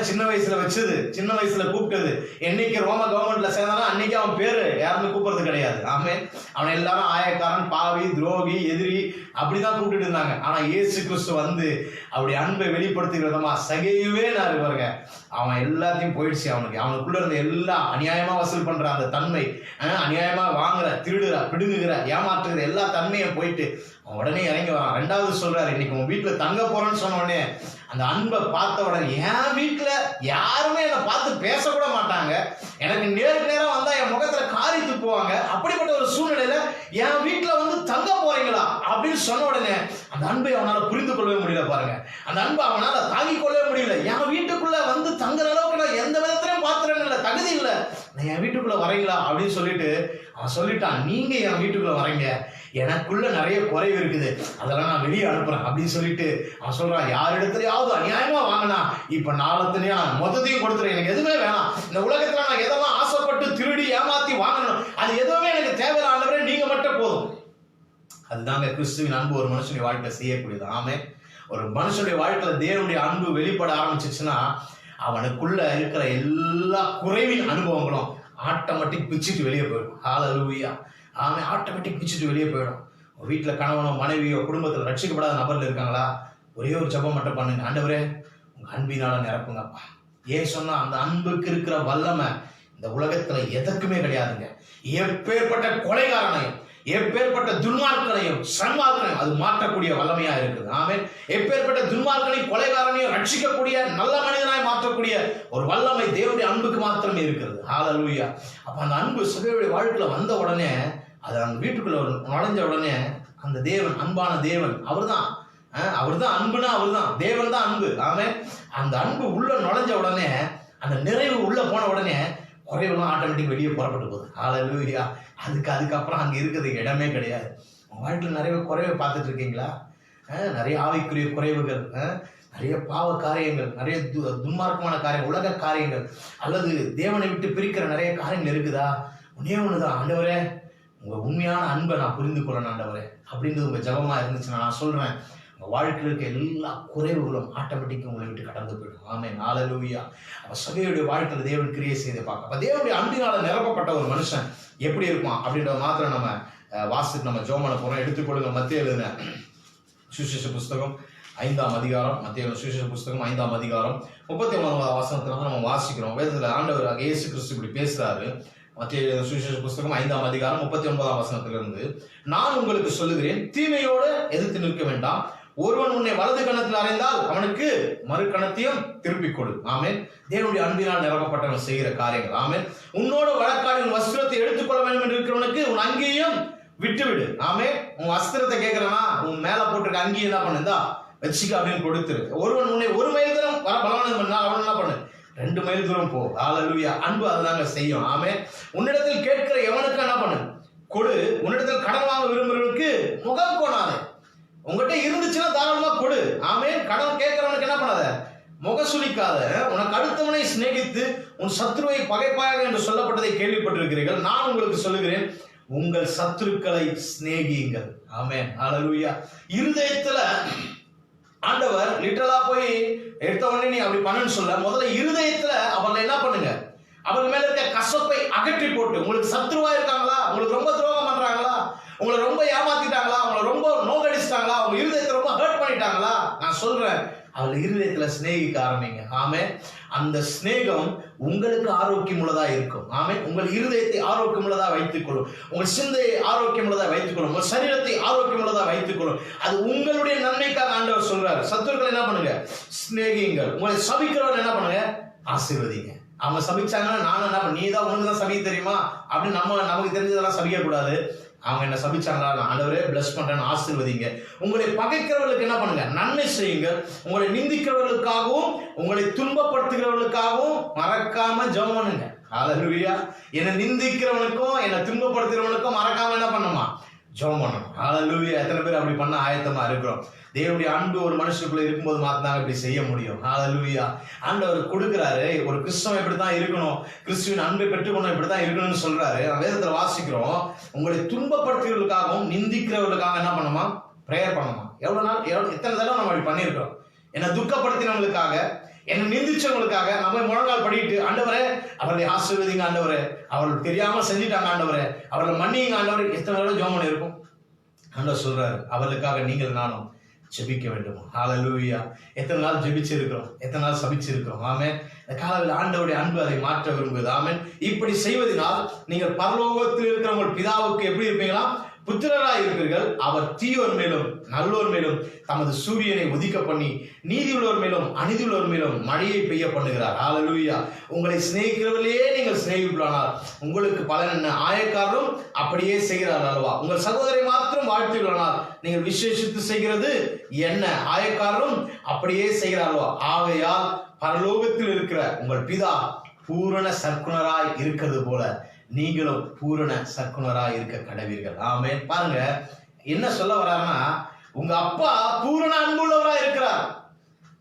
சின்ன வயசுல வச்சது, சின்ன வயசுல கூப்பிட்டது, என்னைக்கு ரோம கவர்மெண்ட்ல சேர்ந்தானோ அன்னைக்கு அவன் பேரு யாருன்னு கூப்பிடுறது கிடையாது. ஆமென். அவன் எல்லாரும் ஆயக்காரன், பாவி, துரோகி, எதிரி அப்படிதான் கூப்பிட்டு இருந்தாங்க. ஆனா இயேசு கிறிஸ்து வந்து அவருடைய அன்பை வெளிப்படுத்துகிற விதமா சகையுவே நான் பாருங்க, அவன் எல்லாத்தையும் போயிடுச்சு. அவனுக்குள்ள இருந்த எல்லாம் அநியாயமா வசூல் பண்ற அந்த தன்மை, அநியாயமா வாங்குற, திருடுற, பிடுங்குகிற, ஏமாற்றுகிற எல்லா தன்மையும் போயிட்டு உடனே இறங்கி வரான். ரெண்டாவது சொல்றாரு, இன்னைக்கு உன் வீட்டுல தங்க போறேன்னு சொன்ன உடனே அந்த அன்பை பார்த்த உடனே, என் வீட்டுல யாருமே என்னை பார்த்து பேசக்கூட மாட்டாங்க, எனக்கு நேருக்கு நேரம் வந்தா என் முகத்துல காரி துப்புவாங்க, அப்படிப்பட்ட ஒரு சூழ்நிலையில என் வீட்டுல வந்து தங்க போறீங்களா அப்படின்னு சொன்ன உடனே அந்த அன்பை அவனால புரிந்து கொள்ளவே முடியல. பாருங்க, அந்த அன்பை அவனால தாங்கிக் கொள்ளவே முடியல. என் வீட்டுக்குள்ள வந்து தங்குற அளவுக்கு நான் எந்த விதத்திலையும் பாத்துறேன்னு இல்லை, தகுதி இல்லை, என் வீட்டுக்குள்ள வரீங்களா அப்படின்னு சொல்லிட்டு அவன் சொல்லிட்டான், நீங்க என் வீட்டுக்குள்ள வரீங்க, எனக்குள்ள நிறைய குறைவு இருக்குது, அதெல்லாம் நான் வெளியே அனுப்புறேன் அப்படின்னு சொல்லிட்டு அவன் சொல்றான், யார் இடத்துலயாவது அநியாயமா வாங்கினா இப்ப நாளத்துலயா மொத்தத்தையும் கொடுத்துறேன், எனக்கு எதுவுமே வேணாம், இந்த உலகத்துல நான் எதெல்லாம் ஆசைப்பட்டு திருடி ஏமாத்தி வாங்கணும் அது எதுவுமே எனக்கு தேவையில்லாதவரே நீங்க மட்டும் போதும். அதுதாங்க கிறிஸ்துவின் அன்பு ஒரு மனுஷனுடைய வாழ்க்கையில செய்யக்கூடியது. ஆமே, ஒரு மனுஷனுடைய வாழ்க்கையில தேவனுடைய அன்பு வெளிப்பட ஆரம்பிச்சிச்சுன்னா அவனுக்குள்ள இருக்கிற எல்லா குறைவின் அனுபவங்களும் ஆட்டோமேட்டிக் பிச்சுட்டு வெளியே போயிடும். ஹல்லேலூயா. அவன் ஆட்டோமேட்டிக் பிச்சுட்டு வெளியே போயிடும். வீட்டில் கணவனோ மனைவியோ குடும்பத்தில் ரட்சிக்கப்படாத நபர்கள் இருக்காங்களா, ஒரே ஒரு ஜெபம் மட்டும் பண்ணுங்க. ஆண்டவரே உங்க அன்பினால நிரப்புங்கப்பா. ஏன் சொன்னா அந்த அன்புக்கு இருக்கிற வல்லமை இந்த உலகத்துல எதற்குமே கிடையாதுங்க. எப்பேற்பட்ட கொலைகாரனையும் எப்பேற்பட்ட துன்மார்க்கனையும் சன்மார்க்கனையும் அது மாற்றக்கூடிய வல்லமையா இருக்குது. ஆமென். எப்பேற்பட்ட துன்மார்க்கனையும் கொலைகாரனையும் ரட்சிக்கக்கூடிய நல்ல மனிதனாய் மாற்றக்கூடிய ஒரு வல்லமை தேவனுடைய அன்புக்கு மாத்திரமே இருக்கிறது. ஹல்லேலூயா. அப்ப அந்த அன்பு சகோதரருடைய வாழ்க்கையில வந்த உடனே, அது அந்த வீட்டுக்குள்ள நுழைஞ்ச உடனே, அந்த தேவன் அன்பான தேவன் அவர்தான் அன்புனா அவர்தான் தேவன் தான் அன்பு. ஆமென். அந்த அன்பு உள்ள நுழைஞ்ச உடனே, அந்த நிறைவு உள்ள போன உடனே குறைவெல்லாம் ஆட்டோமேட்டிக் வெளியே புறப்பட்டு போகுது. ஹல்லேலூயா. அதுக்கப்புறம் அங்க இருக்கிறதுக்கு இடமே கிடையாது. உங்க வாழ்க்கையில் நிறைய குறைவை பார்த்துட்டு இருக்கீங்களா? நிறைய ஆவிக்குரிய குறைவுகள், நிறைய பாவ காரியங்கள், நிறைய துன்மார்க்கமான காரியங்கள், உலக காரியங்கள், அல்லது தேவனை விட்டு பிரிக்கிற நிறைய காரியங்கள் இருக்குதா? ஒன்னே ஒண்ணுதான், ஆண்டவரே உங்க உண்மையான அன்பை நான் புரிந்து கொள்ளணும் ஆண்டவரே அப்படின்றது உங்க ஜபமா இருந்துச்சுன்னா, நான் சொல்றேன் உங்க வாழ்க்கையில் இருக்க எல்லா குறைவுகளும் ஆட்டோமேட்டிக்காக உங்களை விட்டு கடந்து போயிடும். ஆமென். ஹல்லேலூயா. அப்ப சகோதரருடைய வாழ்க்கையில் தேவன் கிரியை செய்து பார்க்க, அப்ப தேவனுடைய அன்பினால நிரப்பப்பட்ட ஒரு மனுஷன் எப்படி இருப்பான் அப்படின்றத மாத்திரம் நம்ம வாசித்து நம்ம ஜெபம் போறோம். எடுத்துக்கொள்ளுங்க மத்தேயு எழுதின சுவிசேஷ புஸ்தகம் 5ஆம் அதிகாரம், மத்தேயு சுவிசேஷ புஸ்தகம் 5ஆம் அதிகாரம் 39ஆம் வசனத்துல நம்ம வாசிக்கிறோம். வேதத்துல ஆண்டவர் இயேசு கிறிஸ்து இப்படி பேசுறாரு. மத்தேயு சுவிசேஷ புஸ்தகம் 5ஆம் அதிகாரம் 39ஆம் வசனத்திலிருந்து, நான் உங்களுக்கு சொல்லுகிறேன், தீமையோடு எதிர்த்து நிற்க வேண்டாம். ஒருவன் உன்னை வலது கணத்தில் அறைந்தால் அவனுக்கு மறு கணத்தையும் திருப்பிக் கொடு. ஆமென். தேவனுடைய அன்பினால் நிரப்பப்பட்டவன் செய்கிற காரியங்கள். ஆமென். உன்னோட வழக்காடி உன் வஸ்திரத்தை எடுத்துக்கொள்ள வேண்டும் என்று இருக்கிறவனுக்கு உன் அங்கேயும் விட்டுவிடு. ஆமென். உன் வஸ்திரத்தை கேட்கிறனா, உன் மேல போட்டிருக்க அங்கேயும் என்ன பண்ணுதா வச்சுக்க அப்படின்னு கொடுத்துரு. ஒருவன் உன்னை 1 மைல் தூரம் வர பலவனம் பண்ணா அவன் என்ன பண்ணு, 2 மைல் தூரம் போ. ஹல்லேலூயா. அன்பு அதுதாங்க செய்யும். ஆமென். உன்னிடத்தில் கேட்கிற எவனுக்கு என்ன பண்ணு, கொடு. உன்னிடத்தில் கடன் வாங்க விரும்புறவனுக்கு முகம் கோணாதே. உங்ககிட்ட இருந்துச்சுன்னா தாராளமா கொடு. ஆமென். கடன் கேட்கிறவனுக்கு என்ன பண்ணாத, முகசுளிக்காத. உனக்கு அடுத்தவனை சிநேகித்து உன் சத்துருவை பகைப்பாயாக என்று சொல்லப்பட்டதை கேள்விப்பட்டிருக்கிறீர்கள். நான் உங்களுக்கு சொல்லுகிறேன், உங்கள் சத்துருக்களை சிநேகியுங்கள். ஆமென். ஹல்லேலூயா. இருதயத்துல ஆண்டவர் லிட்டரலா போய் எடுத்த உடனே நீ அப்படி பண்ணுன்னு சொல்ல, முதல்ல இருதயத்துல அவர்களை என்ன பண்ணுங்க, அவர்கள் மேல இருக்க கசப்பை அகற்றி போட்டு, உங்களுக்கு சத்துருவா இருக்காங்களா, உங்களுக்கு ரொம்ப துரோகம் பண்றாங்களா, உங்களை ரொம்ப ஏமாத்திட்டாங்களா, உங்களை ரொம்ப நோகடிச்சிட்டாங்களா, உங்க இருதயத்தை ரொம்ப ஹர்ட் பண்ணிட்டாங்களா, நான் சொல்றேன் அவள் இருதயத்துல சிநேகிக்க ஆரம்பிங்க. ஆமென். அந்த சிநேகம் உங்களுக்கு ஆரோக்கியம் உள்ளதா இருக்கும். ஆமென். உங்கள் இருதயத்தை ஆரோக்கியம் உள்ளதா வைத்துக் கொள்ளும், உங்கள் சிந்தையை ஆரோக்கியம் உள்ளதா வைத்துக் கொள்ளும், உங்கள் சரீரத்தை ஆரோக்கியம் உள்ளதா வைத்துக் கொள்ளும். அது உங்களுடைய நன்மைக்காக ஆண்டவர் சொல்றாரு. சத்துருக்கள் என்ன பண்ணுங்க, சிநேகியுங்கள். உங்களை சபிக்கிறவர்கள் என்ன பண்ணுங்க, ஆசீர்வதிங்க. அவங்க சபிச்சாங்கன்னா நானும் என்ன பண்ண, நீதான் உனக்கு தான் சபிக்க தெரியுமா அப்படின்னு நமக்கு தெரிஞ்சதெல்லாம் சபிக்க கூடாது. அவங்க என்ன சபிச்சாங்களா, ஆண்டவரே பிளஸ் பண்றேன்னு ஆசீர்வதிங்க. உங்களை பகைக்கிறவர்களுக்கு என்ன பண்ணுங்க, நன்மை செய்யுங்க. உங்களை நிந்திக்கிறவர்களுக்காகவும் உங்களை துன்பப்படுத்துகிறவர்களுக்காகவும் மறக்காம ஜெபம் பண்ணுங்க. ஹல்லேலூயா. என்னை நிந்திக்கிறவனுக்கும் என்னை துன்பப்படுத்துகிறவனுக்கும் மறக்காம என்ன பண்ணுமா, ஜெபம் பண்ணணும். ஹல்லேலூயா. எத்தனை பேர் அப்படி பண்ண ஆயத்தமா இருக்கிறோம்? தேவனுடைய அன்பு ஒரு மனுஷனுக்குள்ள இருக்கும்போது மாத்தினாங்க இப்படி செய்ய முடியும். ஹல்லேலூயா. ஆண்டவர் கொடுக்கிறாரு. ஒரு கிறிஸ்தவன் இப்படித்தான் இருக்கணும், கிறிஸ்துவின் அன்பை பெற்றுக்கொண்டு இப்படித்தான் இருக்கணும்னு சொல்றாரு. வேதத்துல வாசிக்கிறோம், உங்களை துன்பப்படுத்துகிறவர்களுக்காகவும் நிந்திக்கிறவர்களுக்காக என்ன பண்ணுமா, பிரேயர் பண்ணுமா. எத்தனை தடவை நம்ம அப்படி பண்ணியிருக்கிறோம். என்னை துக்கப்படுத்தினவங்களுக்காக, என்னை நிந்திச்சவங்களுக்காக நம்ம முழங்கால் படிட்டு, ஆண்டவரே அவர்களை ஆசீர்வதிங்க, ஆண்டவரே அவர்கள் தெரியாம செஞ்சுட்டாங்க, ஆண்டவரே அவர்களை மன்னிங்க, ஆண்டவரே. எத்தனை தடவை ஜெபம் பண்ணியிருக்கும். ஆண்டவர் சொல்றாரு, அவர்களுக்காக நீங்கள் நானும் ஜெபிக்க வேண்டும். ஹல்லேலூயா. எத்தனை நாள் ஜெபிச்சிருக்கிறோம், எத்தனை நாள் சபிச்சிருக்கிறோம். ஆமென். இந்த காலையில் ஆண்டவருடைய அன்பு அதை மாற்ற விரும்புது. ஆமென். இப்படி செய்வதனால் நீங்கள் பரலோகத்தில் இருக்கிற உங்கள் பிதாவுக்கு எப்படி இருப்பீங்களா, புத்திரராய் இருப்பீர்கள். அவர் தீயோர் மேலும் நல்லோர் மேலும் தமது சூரியனை உதிக்க பண்ணி நீதியுள்ளோர் மேலும் அநீதியுள்ளோர் மேலும் மழையை பெய்ய பண்ணுகிறார். ஹல்லேலூயா. உங்களை சிநேகிக்கிறவர்களே நீங்கள் சிநேகிக்கலானால் உங்களுக்கு பலன் என்ன, ஆயக்காரரும் அப்படியே செய்கிறார் அல்லவா. உங்கள் சகோதரை மாத்திரம் வாழ்த்துகிறானால் நீங்கள் விசேஷித்து செய்கிறது என்ன, ஆயக்காரரும் அப்படியே செய்கிறார் அல்லவா. ஆகையால் பரலோகத்தில் இருக்கிற உங்கள் பிதா பூரண சற்குணராய் இருக்கிறது போல நீங்களும் பூரண சற்குணராய் இருக்க கடவீர்கள். ஆமென். பாருங்க என்ன சொல்ல வர்றாருன்னா, உங்க அப்பா பூரண அன்புள்ளவரா இருக்கிறார்.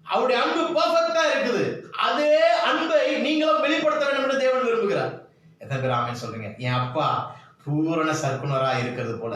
அவருடைய அன்பு பெர்ஃபெக்ட்டா இருக்குது. அதே அன்பை நீங்களும் வெளிப்படுத்த வேண்டும் என்று தேவன் விரும்புகிறார். எத்தனை பேர் ஆமென் சொல்றீங்க? என் அப்பா பூரண சற்குணராய் இருக்கிறது போல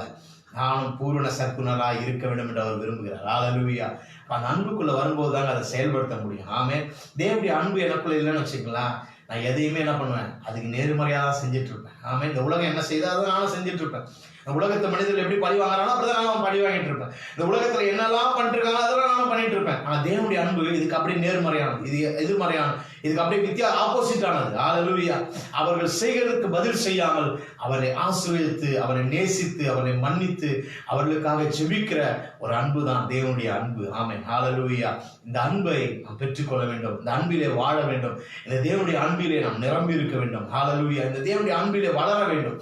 நானும் பூரண சற்குணராய் இருக்க வேண்டும் என்று அவர் விரும்புகிறார். ஹல்லேலூயா. அந்த அன்புக்குள்ள வரும்போது தாங்க அதை செயல்படுத்த முடியும். ஆமென். தேவனுடைய அன்பு எனக்குள்ள இல்லைன்னு வச்சுக்கலாம், நான் எதையுமே என்ன பண்ணுவேன், அதுக்கு நேர்மறையாக தான் செஞ்சுட்டு இருப்பேன். ஆமென். இந்த உலகம் என்ன செய்தா அதை நானும் செஞ்சுட்டு இருப்பேன். இந்த உலகத்தை மனிதர்கள் எப்படி பழி வாங்குறானோ அப்படிதான் நான் பழி வாங்கிட்டு இருப்பேன். இந்த உலகத்துல என்னெல்லாம் பண்ணிருக்காங்க அதெல்லாம் நானும் பண்ணிட்டு இருப்பேன். ஆனா தேவனுடைய அன்பு இதுக்கு அப்படியே நேர்மறையானது, இது எதிர்மறையானது, இதுக்கு அப்படியே ஆப்போசிட் ஆனது. ஹல்லேலூயா. அவர்கள் செய்கிறதுக்கு பதில் செய்யாமல் அவரை ஆசீர்வதித்து, அவரை நேசித்து, அவரை மன்னித்து, அவர்களுக்காக ஜெபிக்கிற ஒரு அன்பு தான் தேவனுடைய அன்பு. ஆமென். ஹல்லேலூயா. இந்த அன்பை நாம் பெற்றுக்கொள்ள வேண்டும். இந்த அன்பிலே வாழ வேண்டும். இந்த தேவனுடைய அன்பிலே நாம் நிரம்பி இருக்க வேண்டும். ஹல்லேலூயா. இந்த தேவனுடைய அன்பிலே வளர வேண்டும்.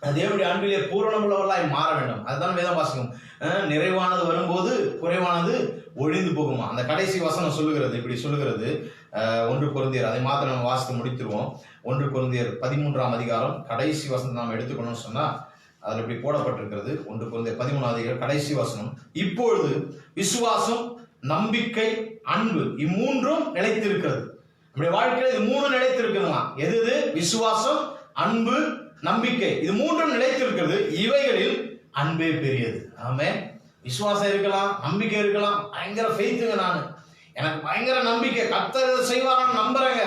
தேவனுடைய அன்பிலே பூரணமுள்ளவர்களாய் மாற வேண்டும். அதுதான் வேதம் வாசிக்கும். நிறைவானது வரும்போது குறைவானது ஒழிந்து போகுமா. அந்த கடைசி வசனம் சொல்லுகிறது, இப்படி சொல்லுகிறது. 1 கொரிந்தியர், அதை மாத்திரம் நம்ம வாசித்து முடித்துருவோம். 1 கொரிந்தியர் 13ஆம் அதிகாரம் கடைசி வசனம் நாம் எடுத்துக்கணும்னு சொன்னா அதுல இப்படி போடப்பட்டிருக்கிறது. 1 கொரிந்தியர் 13ஆம் அதிகாரம் கடைசி வசனம், இப்பொழுது விசுவாசம், நம்பிக்கை, அன்பு இம்மூன்றும் நிலைத்திருக்கிறது. நம்முடைய வாழ்க்கையில இது மூணும் நிலைத்திருக்குதுமா. எது? விசுவாசம், அன்பு, நம்பிக்கை, இது மூன்றும் நிலைத்திருக்கிறது. இவைகளில் அன்பே பெரியது. ஆமென். விசுவாசம் இருக்கலாம், நம்பிக்கை இருக்கலாம். பயங்கர ஃபெய்த்துங்க. எனக்கு பயங்கர நம்பிக்கை, கர்த்தர் செய்வாரான்னு நம்புறேங்க.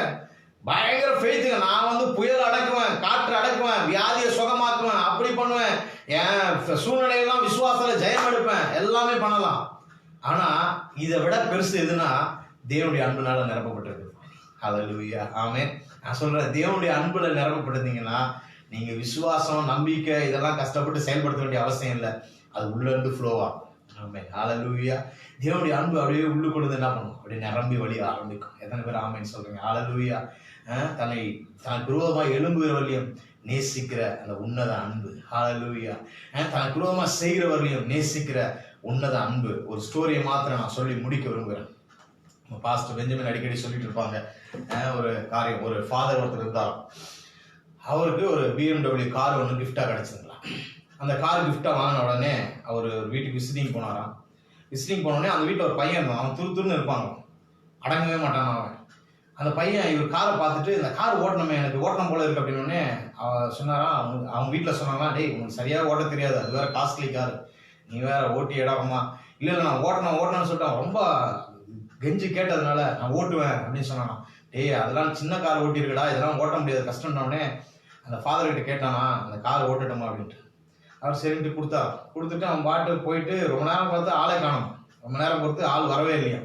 பயங்கர ஃபெய்த்துங்க. நான் புயல் அடக்குவேன், காற்று அடக்குவேன், வியாதியை சுகமாக்குவேன், அப்படி பண்ணுவேன், என் சூழ்நிலையெல்லாம் விசுவாசத்துல ஜெயம் எடுப்பேன், எல்லாமே பண்ணலாம். ஆனா இதை விட பெருசு எதுனா தேவனுடைய அன்புனால நிரப்பப்பட்டிருக்கு. ஹல்லேலூயா. ஆமென். நான் சொல்றேன், தேவனுடைய அன்புல நிரப்பப்பட்டிருந்தீங்கன்னா நீங்க விசுவாசம், நம்பிக்கை இதெல்லாம் கஷ்டப்பட்டு செயல்படுத்த வேண்டிய அவசியம் இல்லை. அது உள்ள இருந்து ஃப்ளோவா. ஆமென். ஹல்லேலூயா. தேவனுடைய அன்பு அப்படியே உள்ளுக்குள்ள என்ன பண்ணும், அப்படியே நிரம்பி வழிய ஆரம்பிக்கும். எத்தனை பேர் ஆமென் சொல்றீங்க? ஹல்லேலூயா. தனக்கு விரோதமாக எழும்புகிறவர்களையும் நேசிக்கிற அந்த உன்னத அன்பு. ஹல்லேலூயா. தனக்கு விரோதமாக செய்கிறவர்களையும் நேசிக்கிற உன்னத அன்பு. ஒரு ஸ்டோரியை மாத்திரம் நான் சொல்லி முடிக்க விரும்புகிறேன். பாஸ்டர் பெஞ்சமின் அடிக்கடி சொல்லிட்டு இருப்பாங்க ஒரு காரியம். ஒரு ஃபாதர் ஒருத்தர் இருந்தாலும் அவருக்கு ஒரு BMW கார் ஒன்று கிஃப்டாக கிடச்சிருங்களா. அந்த கார் கிஃப்டாக வாங்கின உடனே அவர் வீட்டுக்கு விசிட்டிங் போனாராம். விசிட்டிங் போனோடனே அந்த வீட்டில் ஒரு பையன் இருந்தான். அவன் துருன்னு இருப்பாங்க, அடங்கவே மாட்டான் அவன். அந்த பையன் இவர் காரை பார்த்துட்டு, இந்த கார் ஓட்டணுமே, எனக்கு ஓட்டணும் போல இருக்கு அப்படின்னோடனே அவன் சொன்னாராம். அவங்க வீட்டில் சொன்னாங்களா, டேய் உனக்கு சரியாக ஓட்ட தெரியாது, அது வேற காஸ்ட்லி கார், நீ வேற ஓட்டி இடமா. இல்லை நான் ஓட்டணும்னு சொல்லிட்டு அவன் ரொம்ப கெஞ்சி கேட்டதுனால நான் ஓட்டுவேன் அப்படின்னு சொன்னான். டேய் அதெல்லாம் சின்ன கார் ஓட்டிருக்கடா, இதெல்லாம் ஓட்ட முடியாது, கஷ்டம்னே. அந்த ஃபாதர் கிட்ட கேட்டானா, அந்த கார் ஓட்டட்டுமா அப்படின்ட்டு. அவர் சரின்ட்டு கொடுத்துட்டு அவன் பாட்டு போயிட்டு ரொம்ப நேரம் பார்த்து ஆளே காணும். ரொம்ப நேரம் பொறுத்து ஆள் வரவே இல்லையா.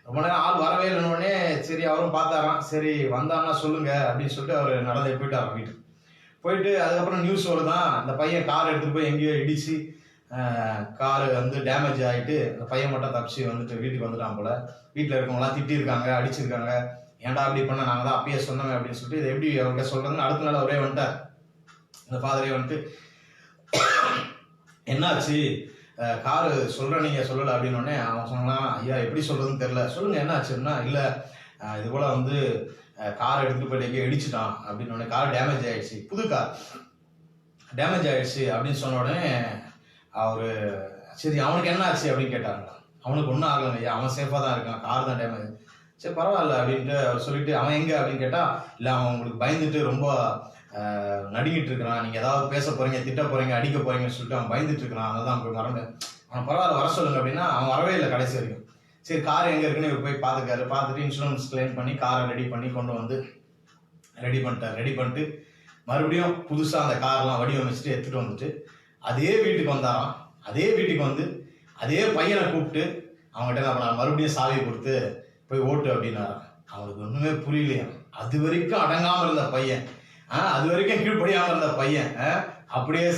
ரொம்ப நேரம் ஆள் வரவே இல்லைன்னொடனே சரி அவரும் பார்த்தாராம். சரி வந்தான்னா சொல்லுங்க அப்படின்னு சொல்லிட்டு அவர் நடந்து போயிட்டாராம் வீட்டுக்கு. போயிட்டு அதுக்கப்புறம் நியூஸ் வருதான், அந்த பையன் கார் எடுத்துட்டு போய் எங்கேயோ இடிச்சு காரு டேமேஜ் ஆகிட்டு அந்த பையன் மட்டும் தப்பிச்சு வீட்டுக்கு வந்துட்டான் போல. வீட்டில் இருக்கவங்களாம் திட்டிருக்காங்க, அடிச்சிருக்காங்க. ஏன்டா அப்படி பண்ண, நாங்கள் தான் அப்பயே சொன்னோமே அப்படின்னு சொல்லிட்டு இதை எப்படி அவர்கிட்ட சொல்றதுன்னு அடுத்த நாள் அவரே வந்துட்டார். அந்த ஃபாதரே என்னாச்சு காரு சொல்கிறேன் நீங்கள் சொல்லலை அப்படின்னோடனே அவன் சொன்னான், ஐயா எப்படி சொல்கிறதுன்னு தெரில, சொல்லுங்கள் என்ன ஆச்சுன்னா. இல்லை இது போல் கார் எடுத்துகிட்டு போயிட்டு எங்கேயோ இடிச்சிட்டான் அப்படின்னோடனே கார் டேமேஜ் ஆகிடுச்சு, புது கார் டேமேஜ் ஆகிடுச்சு அப்படின்னு சொன்ன உடனே அவர் சரி அவனுக்கு என்ன ஆச்சு அப்படின்னு கேட்டாங்களா. அவனுக்கு ஒன்றும் ஆகலைங்க ஐயா, அவன் சேஃபாக தான் இருக்கான், கார் தான் டேமேஜ். சரி பரவாயில்ல அப்படின்ட்டு அவர் சொல்லிட்டு அவன் எங்கே அப்படின்னு கேட்டால், இல்லை அவன் உங்களுக்கு பயந்துட்டு ரொம்ப நடுங்கிட்டு இருக்கிறான், நீங்கள் ஏதாவது பேச போகிறீங்க, திட்ட போகிறீங்க, அடிக்க போகிறீங்கன்னு சொல்லிட்டு அவன் பயந்துட்டு இருக்கிறான், அதான் போய் மறந்து அவன் பரவாயில்ல வர சொல்லுங்க அப்படின்னா அவன் வரவே இல்லை கடைசி வரைக்கும். சரி கார் எங்கே இருக்குன்னு இவர் போய் பார்த்துட்டு இன்சூரன்ஸ் கிளைம் பண்ணி காரை ரெடி பண்ணி கொண்டு ரெடி பண்ணிட்டு மறுபடியும் புதுசாக அந்த கார்லாம் வடிவமைச்சிட்டு எடுத்துகிட்டு வந்துட்டு அதே வீட்டுக்கு வந்தாராம். அதே வீட்டுக்கு அதே பையனை கூப்பிட்டு அவங்ககிட்ட நான் மறுபடியும் சாவியை கொடுத்து போய் ஓட்டு அப்படின்னாராம். அவனுக்கு ஒன்றுமே புரியலையா. அது வரைக்கும் அடங்காமல் இருந்த பையன், அது வரைக்கும் கீழ்படியாமல் இருந்த பையன் அப்படியே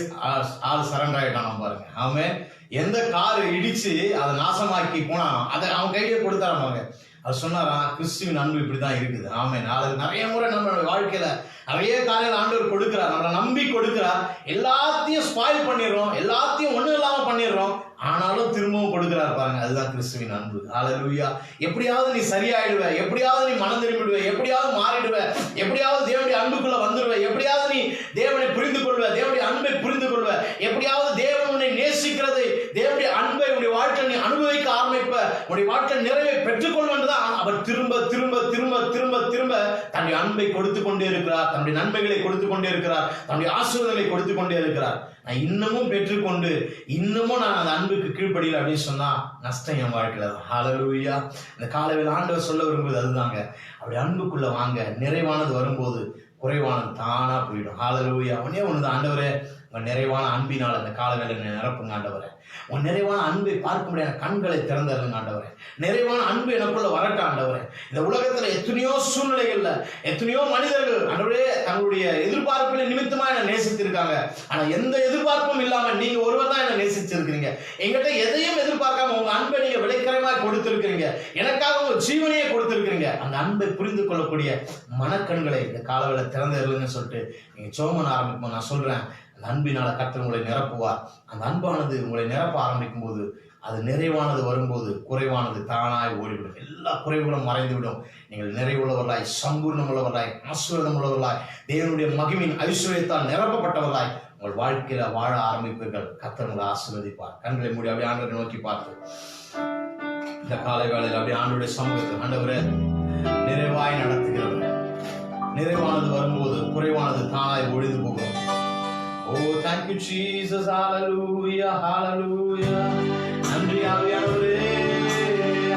ஆள் சரண்டர் ஆகிட்டான் பாருங்க. அவன் எந்த காரு இடிச்சு அதை நாசமாக்கி போனானோ அதை அவன் கையிலே கொடுத்தாராங்க. அவர் சொன்னாராம், கிறிஸ்துவின் அன்பு இப்படிதான் இருக்குது. ஆமென். அது நிறைய முறை நம்மளோட வாழ்க்கையில நிறைய காரியங்கள் ஆண்டவர் கொடுக்கிறார், நம்மளை நம்பி கொடுக்கிறார். எல்லாத்தையும் ஸ்பாயில் பண்ணிடுறோம், எல்லாத்தையும் ஒண்ணும் இல்லாம பண்ணிடுறோம், ஆனாலும் திரும்பவும் கொடுக்கிறார் பாருங்க. அதுதான் கிறிஸ்துவின் அன்பு. ஹல்லேலூயா. எப்படியாவது நீ சரியாயிடுவ, எப்படியாவது நீ மனம் திரும்பிடுவ, எப்படியாவது மாறிடுவ, எப்படியாவது தேவனுடைய அன்புக்குள்ள வந்துடுவ, எப்படியாவது நீ தேவனை புரிந்து கொள்வ, தேவனுடைய அன்பை புரிந்து கொள்வ, எப்படியாவது தேவன் உன்னை நேசிக்கிறதை, தேவனுடைய அன்பை உன்னுடைய வாழ்க்கையில் நீ அனுபவிக்க ஆரம்பிப்ப, உன்னுடைய வாழ்க்கை நிறைவை பெற்றுக்கொள்வதுதான் அவர் திரும்ப திரும்ப திரும்ப திரும்ப திரும்ப தன் தன்னுடைய அன்பை கொடுத்து கொண்டே இருக்கிறார், தன்னுடைய நன்மைகளை கொடுத்து கொண்டே இருக்கிறார், தன்னுடைய ஆசீர்வாதங்களை கொடுத்து கொண்டே இருக்கிறார். நான் இன்னமும் பெற்றுக்கொண்டு இன்னமும் நான் அந்த அன்புக்கு கீழ்ப்படியல அப்படின்னு சொன்னா நஷ்டம் என் வாழ்க்கையில தான். ஹல்லேலூயா. இந்த காலையில் ஆண்டவர் சொல்ல விரும்புவது அதுதாங்க. அப்படி அன்புக்குள்ள வாங்க. நிறைவானது வரும்போது குறைவானது தானா போயிடும். ஹல்லேலூயா. ஒன்னே ஒண்ணுதான், ஆண்டவரே உங்க நிறைவான அன்பினால் அந்த காலவேளை நிரப்புங்க ஆண்டவரே. உங்க நிறைவான அன்பை பார்க்க முடியாத கண்களை திறந்தருங்க ஆண்டவரே. நிறைவான அன்பு எனக்குள்ள வரட்ட ஆண்டவரே. இந்த உலகத்துல எத்தனையோ சூழ்நிலைகள்ல எத்தனையோ மனிதர்கள் ஆண்டவரே தங்களுடைய எதிர்பார்ப்புகளின் நிமித்தமா என்ன நேசித்திருக்காங்க. ஆனா எந்த எதிர்பார்ப்பும் இல்லாம நீங்க ஒருவர் தான் என்ன நேசிச்சிருக்கிறீங்க. எங்கிட்ட எதையும் எதிர்பார்க்காம உங்க அன்பை நீங்க விலைக்கரமாய் கொடுத்திருக்கிறீங்க. எனக்காக உங்க ஜீவனையே கொடுத்திருக்கிறீங்க. அந்த அன்பை புரிந்து கொள்ளக்கூடிய மனக்கண்களை இந்த காலவேளை திறந்தருங்கன்னு சொல்லிட்டு நீங்க சோமன் ஆரம்பிப்போம். நான் சொல்றேன், அந்த அன்பினால கர்த்தர் உங்களை நிரப்புவார். அந்த அன்பானது உங்களை நிரப்ப ஆரம்பிக்கும் போது அது நிறைவானது வரும்போது குறைவானது தானாய் ஓடிவிடும். எல்லா குறைவுகளும் மறைந்துவிடும். நீங்கள் நிறைவுள்ளவர்களாய், சம்பூர்ணம் உள்ளவர்களாய், ஆசீர்வாதம் உள்ளவர்களாய், தேவனுடைய மகிமையின் ஐஸ்வர்யத்தால் நிரப்பப்பட்டவர்களாய் உங்கள் வாழ்க்கையில வாழ ஆரம்பிப்பீர்கள். கர்த்தர் உங்களை ஆசீர்வதிப்பார். கண்களை மூடி அப்படியே ஆண்டவரை நோக்கி பார்த்து இந்த காலை வேளையில் அப்படியே ஆண்டவருடைய சமூகத்தில், ஆண்டவரே நிறைவாய் நடத்துகிறவர், நிறைவானது வரும்போது குறைவானது தானாய் ஒழிந்து போகும். Oh, thank you, Jesus. Hallelujah, hallelujah. நன்றி ஆவியானவரே,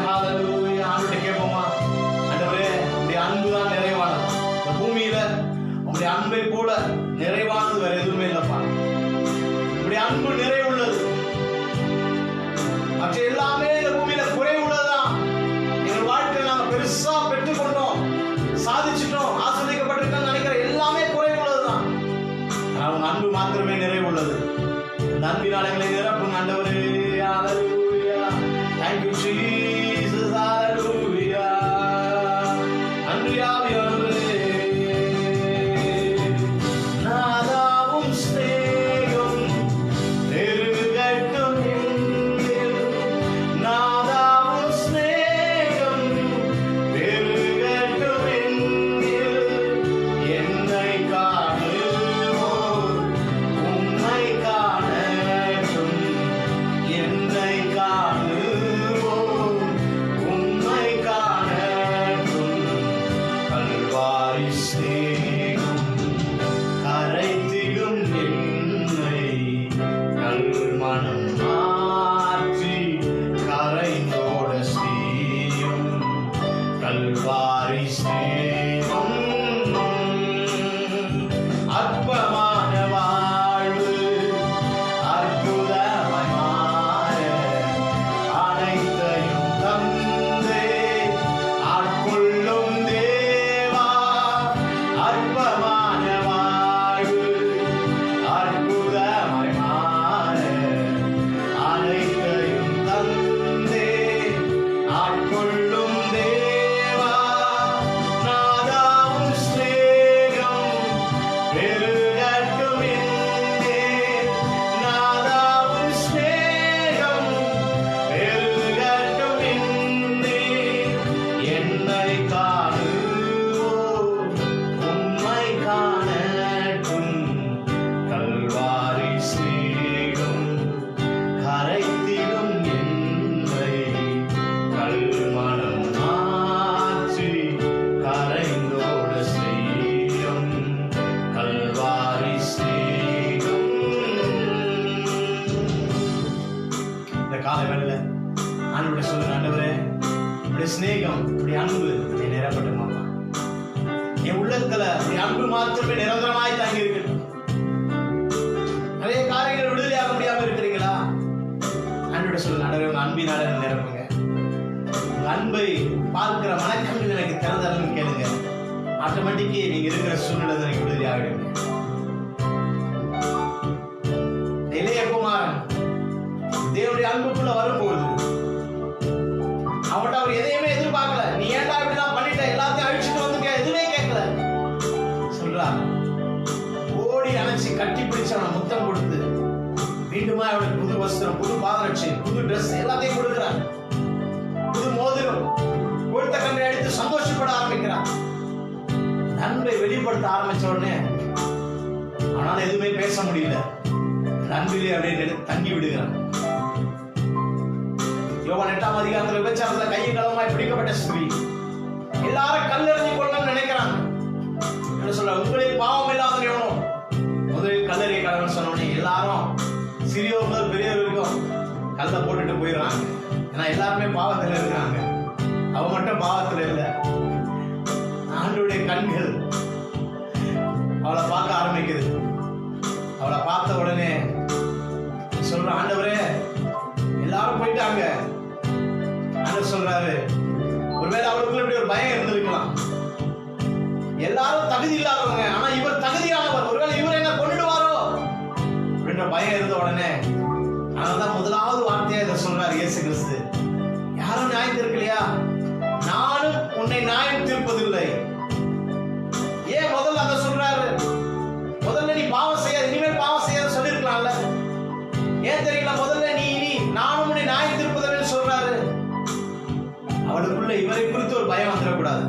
hallelujah. ஆண்டவரே கேட்போமா? ஆண்டவரே உம்முடைய அன்பு தான் நிறைவானது. இந்த பூமியில உம்முடைய அன்பை போல நிறைவானது வேற எதுவுமே இல்லப்பா. உம்முடைய அன்பு நிறைவுள்ளது. மற்ற எல்லாமே இந்த பூமியில குறைவுள்ளதுதான். எங்கள் வாழ்க்கையில் நாங்கள் பெருசா பெற்றுக்கொண்டோம், சாதிச்சிட்டோம், ஆஸ்வதிக்கப்பட்டிருக்கோம் நினைக்கிற எல்லாமே குறைவுள்ளதுதான். உங்க அன்பு மாத்திரமே நிறைவுள்ளது. அந்த அன்பினால் எங்களை நிரப்புங்க ஆண்டவரே. ஹல்லேலூயா. Thank you Jesus. ஹல்லேலூயா. நன்றி ஆவியானவரே. நாதாவும் ஸ்நேகம் பெருகட்டும் என்னில். நாதாவும் ஸ்நேகம் பெருகட்டும் என்னில். என்னை காணு ஸ்நேகம், அன்பு நிரப்பட்டுமாப்பா. என் உள்ளத்துல அன்பு மாத்திரமே நிரந்தரமாய் தாங்கி இருக்கட்டும். நிறைய காரியங்கள் விடுதலையாக முடியாம இருக்கிறீங்களா? அன்போட சொல்லுங்க, ஆண்டவரே உங்க அன்பினால நிரப்புங்க. உங்க அன்பை பார்க்கிற மனக்கண்கள் எனக்கு திறந்தரன்னு கேளுங்க. ஆட்டோமேட்டிக்கே நீங்க இருக்கிற சூழ்நிலை எனக்கு விடுதலை ஆகிடுங்க. இளையகுமாரன் தேவனுடைய அன்புக்குள்ள வரும்போது அவன்கிட்ட அவர் எதையுமே எதிர்பார்க்கல. நீ ஏன்டா இப்படிலாம் பண்ணிட்ட, எல்லாத்தையும் அழிச்சுட்டு வந்து எதுவுமே கேட்கல. சொல்றான், ஓடி அணைச்சி கட்டி பிடிச்சு அவனை முத்தம் கொடுத்து மீண்டுமா அவனுக்கு புது வஸ்திரம், புது பாதரட்சை, புது ட்ரெஸ் எல்லாத்தையும் கொடுக்கிறான். புது மோதிரம் கொடுத்த கண்ணை அடித்து சந்தோஷப்பட ஆரம்பிக்கிறான். அன்பை வெளிப்படுத்த ஆரம்பிச்ச உடனே அவனால எதுவுமே பேச முடியல. அன்பிலே அப்படியே தங்கி விடுகிறான். யோவான் 8ஆம் அதிகாரத்துல விபச்சாரத்துல கையும் களவுமாய் பிடிக்கப்பட்ட ஸ்திரீ எல்லாரும் கல்லெறிஞ்சு கொள்ளணும்னு நினைக்கிறாங்க. ஆண்டவர் சொல்றார், உங்களில் பாவம் இல்லாத எவனோ. முதலில் கல்லறை கடவுள் சொன்னோடனே எல்லாரும் சிறியோர் முதல் பெரியவர் இருக்கும் கல்ல போட்டுட்டு போயிடுறாங்க. ஏன்னா எல்லாருமே பாவத்துல இருக்கிறாங்க. அவ மட்டும் பாவத்துல இல்லை. ஆண்டவருடைய கண்கள் அவளை பார்க்க ஆரம்பிக்குது. அவளை பார்த்த உடனே சொல்ற, ஆண்டவரே எல்லாரும் போயிட்டாங்க. ஆண்டவர் சொல்றாரு, ஒருவேளை அவளுக்குள்ள இப்படி ஒரு பயம் இருந்திருக்கலாம். எல்லாரும் தகுதி இல்லாதவங்க, ஆனா இவர் தகுதியானவர், ஒருவேளை இவர் என்ன கொண்டுடுவாரோ அப்படின்ற பயம் இருந்த உடனே அதனாலதான் முதலாவது வார்த்தையா இதை சொல்றாரு இயேசு கிறிஸ்து. யாரும் நியாயம் தீர்க்கலையா? நானும் உன்னை நியாயம் தீர்ப்பதில்லை. ஏன் முதல்ல அதை சொல்றாரு? முதல்ல நீ பாவம் செய்ய, இனிமேல் பாவம் செய்ய சொல்லிருக்கலாம்ல. ஏன் தெரியல? முதல்ல நீ நானும் உன்னை நியாயம் தீர்ப்பதில்லை சொல்றாரு. அவளுக்குள்ள இவரை குறித்து ஒரு பயம் வந்துடக்கூடாது,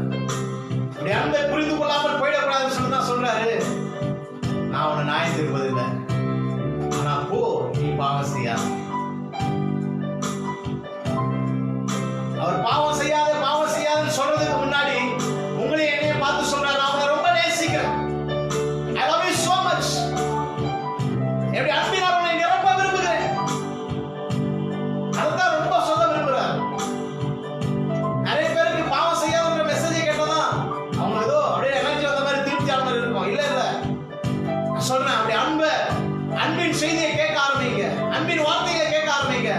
அப்படி அன்பை புரிந்து கொள்ளாமல் போயிடக்கூடாதுன்னு சொல்லிதான் சொல்றாரு. நான் உன்னை நியாயம் தீர்ப்பதில்லை, ஆனா போ, நீ பாவம் செய்யாத. அவர் பாவம் செய்யாதுன்னு சொல்றதுக்கு முன்னாடி உங்களை என்னைய பார்த்து சொல்றாரு, நான் அவனை ரொம்ப நேசிக்கிறேன். I love you so much. எப்படி அன்பினால் உன்னை நிரப்ப விரும்புகிறேன். அதான் ரொம்ப சொல்ல விரும்புறார். நிறைய பேருக்கு பாவம் செய்யாதுன்ற மெசேஜை கேட்டதான் அவங்க ஏதோ அப்படியே எனர்ஜி வந்த மாதிரி திருப்தியான மாதிரி இருக்கும். இல்ல நான் சொல்றேன், அப்படி அன்பின் செய்தியை கேட்க ஆரம்பிங்க, அன்பின் வார்த்தையை கேட்க ஆரம்பிங்க.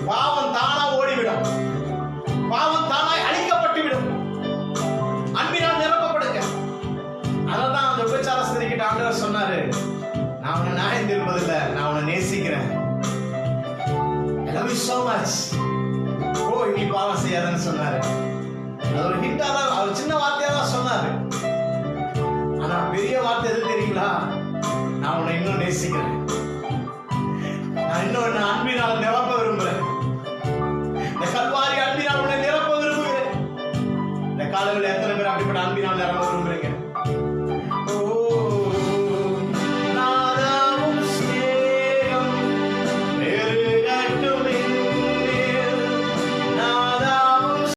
பாவம் தானா ஓடிவிடும், பாவம் தானாய் அழிக்கப்பட்டு விடும். அன்பினால் நிரப்பப்படுங்க. அதனால்தான் அந்த விபச்சார ஸ்திரீ கிட்ட ஆண்டவர் சொன்னாரு, நான் உன்னை நியாயம் தீர்ப்பதில்லை, நான் உன்னை நேசிக்கிறேன். I love you so much. ஓ, நீ பாவம் செய்யாதன்னு சொன்னாரு. அது ஒரு ஹிண்டா தான், அவர் சின்ன வார்த்தையா தான் சொன்னாரு. ஆனா பெரிய வார்த்தை எது தெரியுங்களா? நான் உன்னை இன்னும் நேசிக்கிறேன், நான் இன்னும் அன்பினால் நிரப்ப விரும்புகிறேன். இந்த கல்வாரி அன்பினால் உன்னை நிரப்ப விரும்புகிறேன். இந்த காலங்களில் எத்தனை பேர் அப்படிப்பட்ட அன்பினால் நிரப்ப விரும்புகிறீங்க?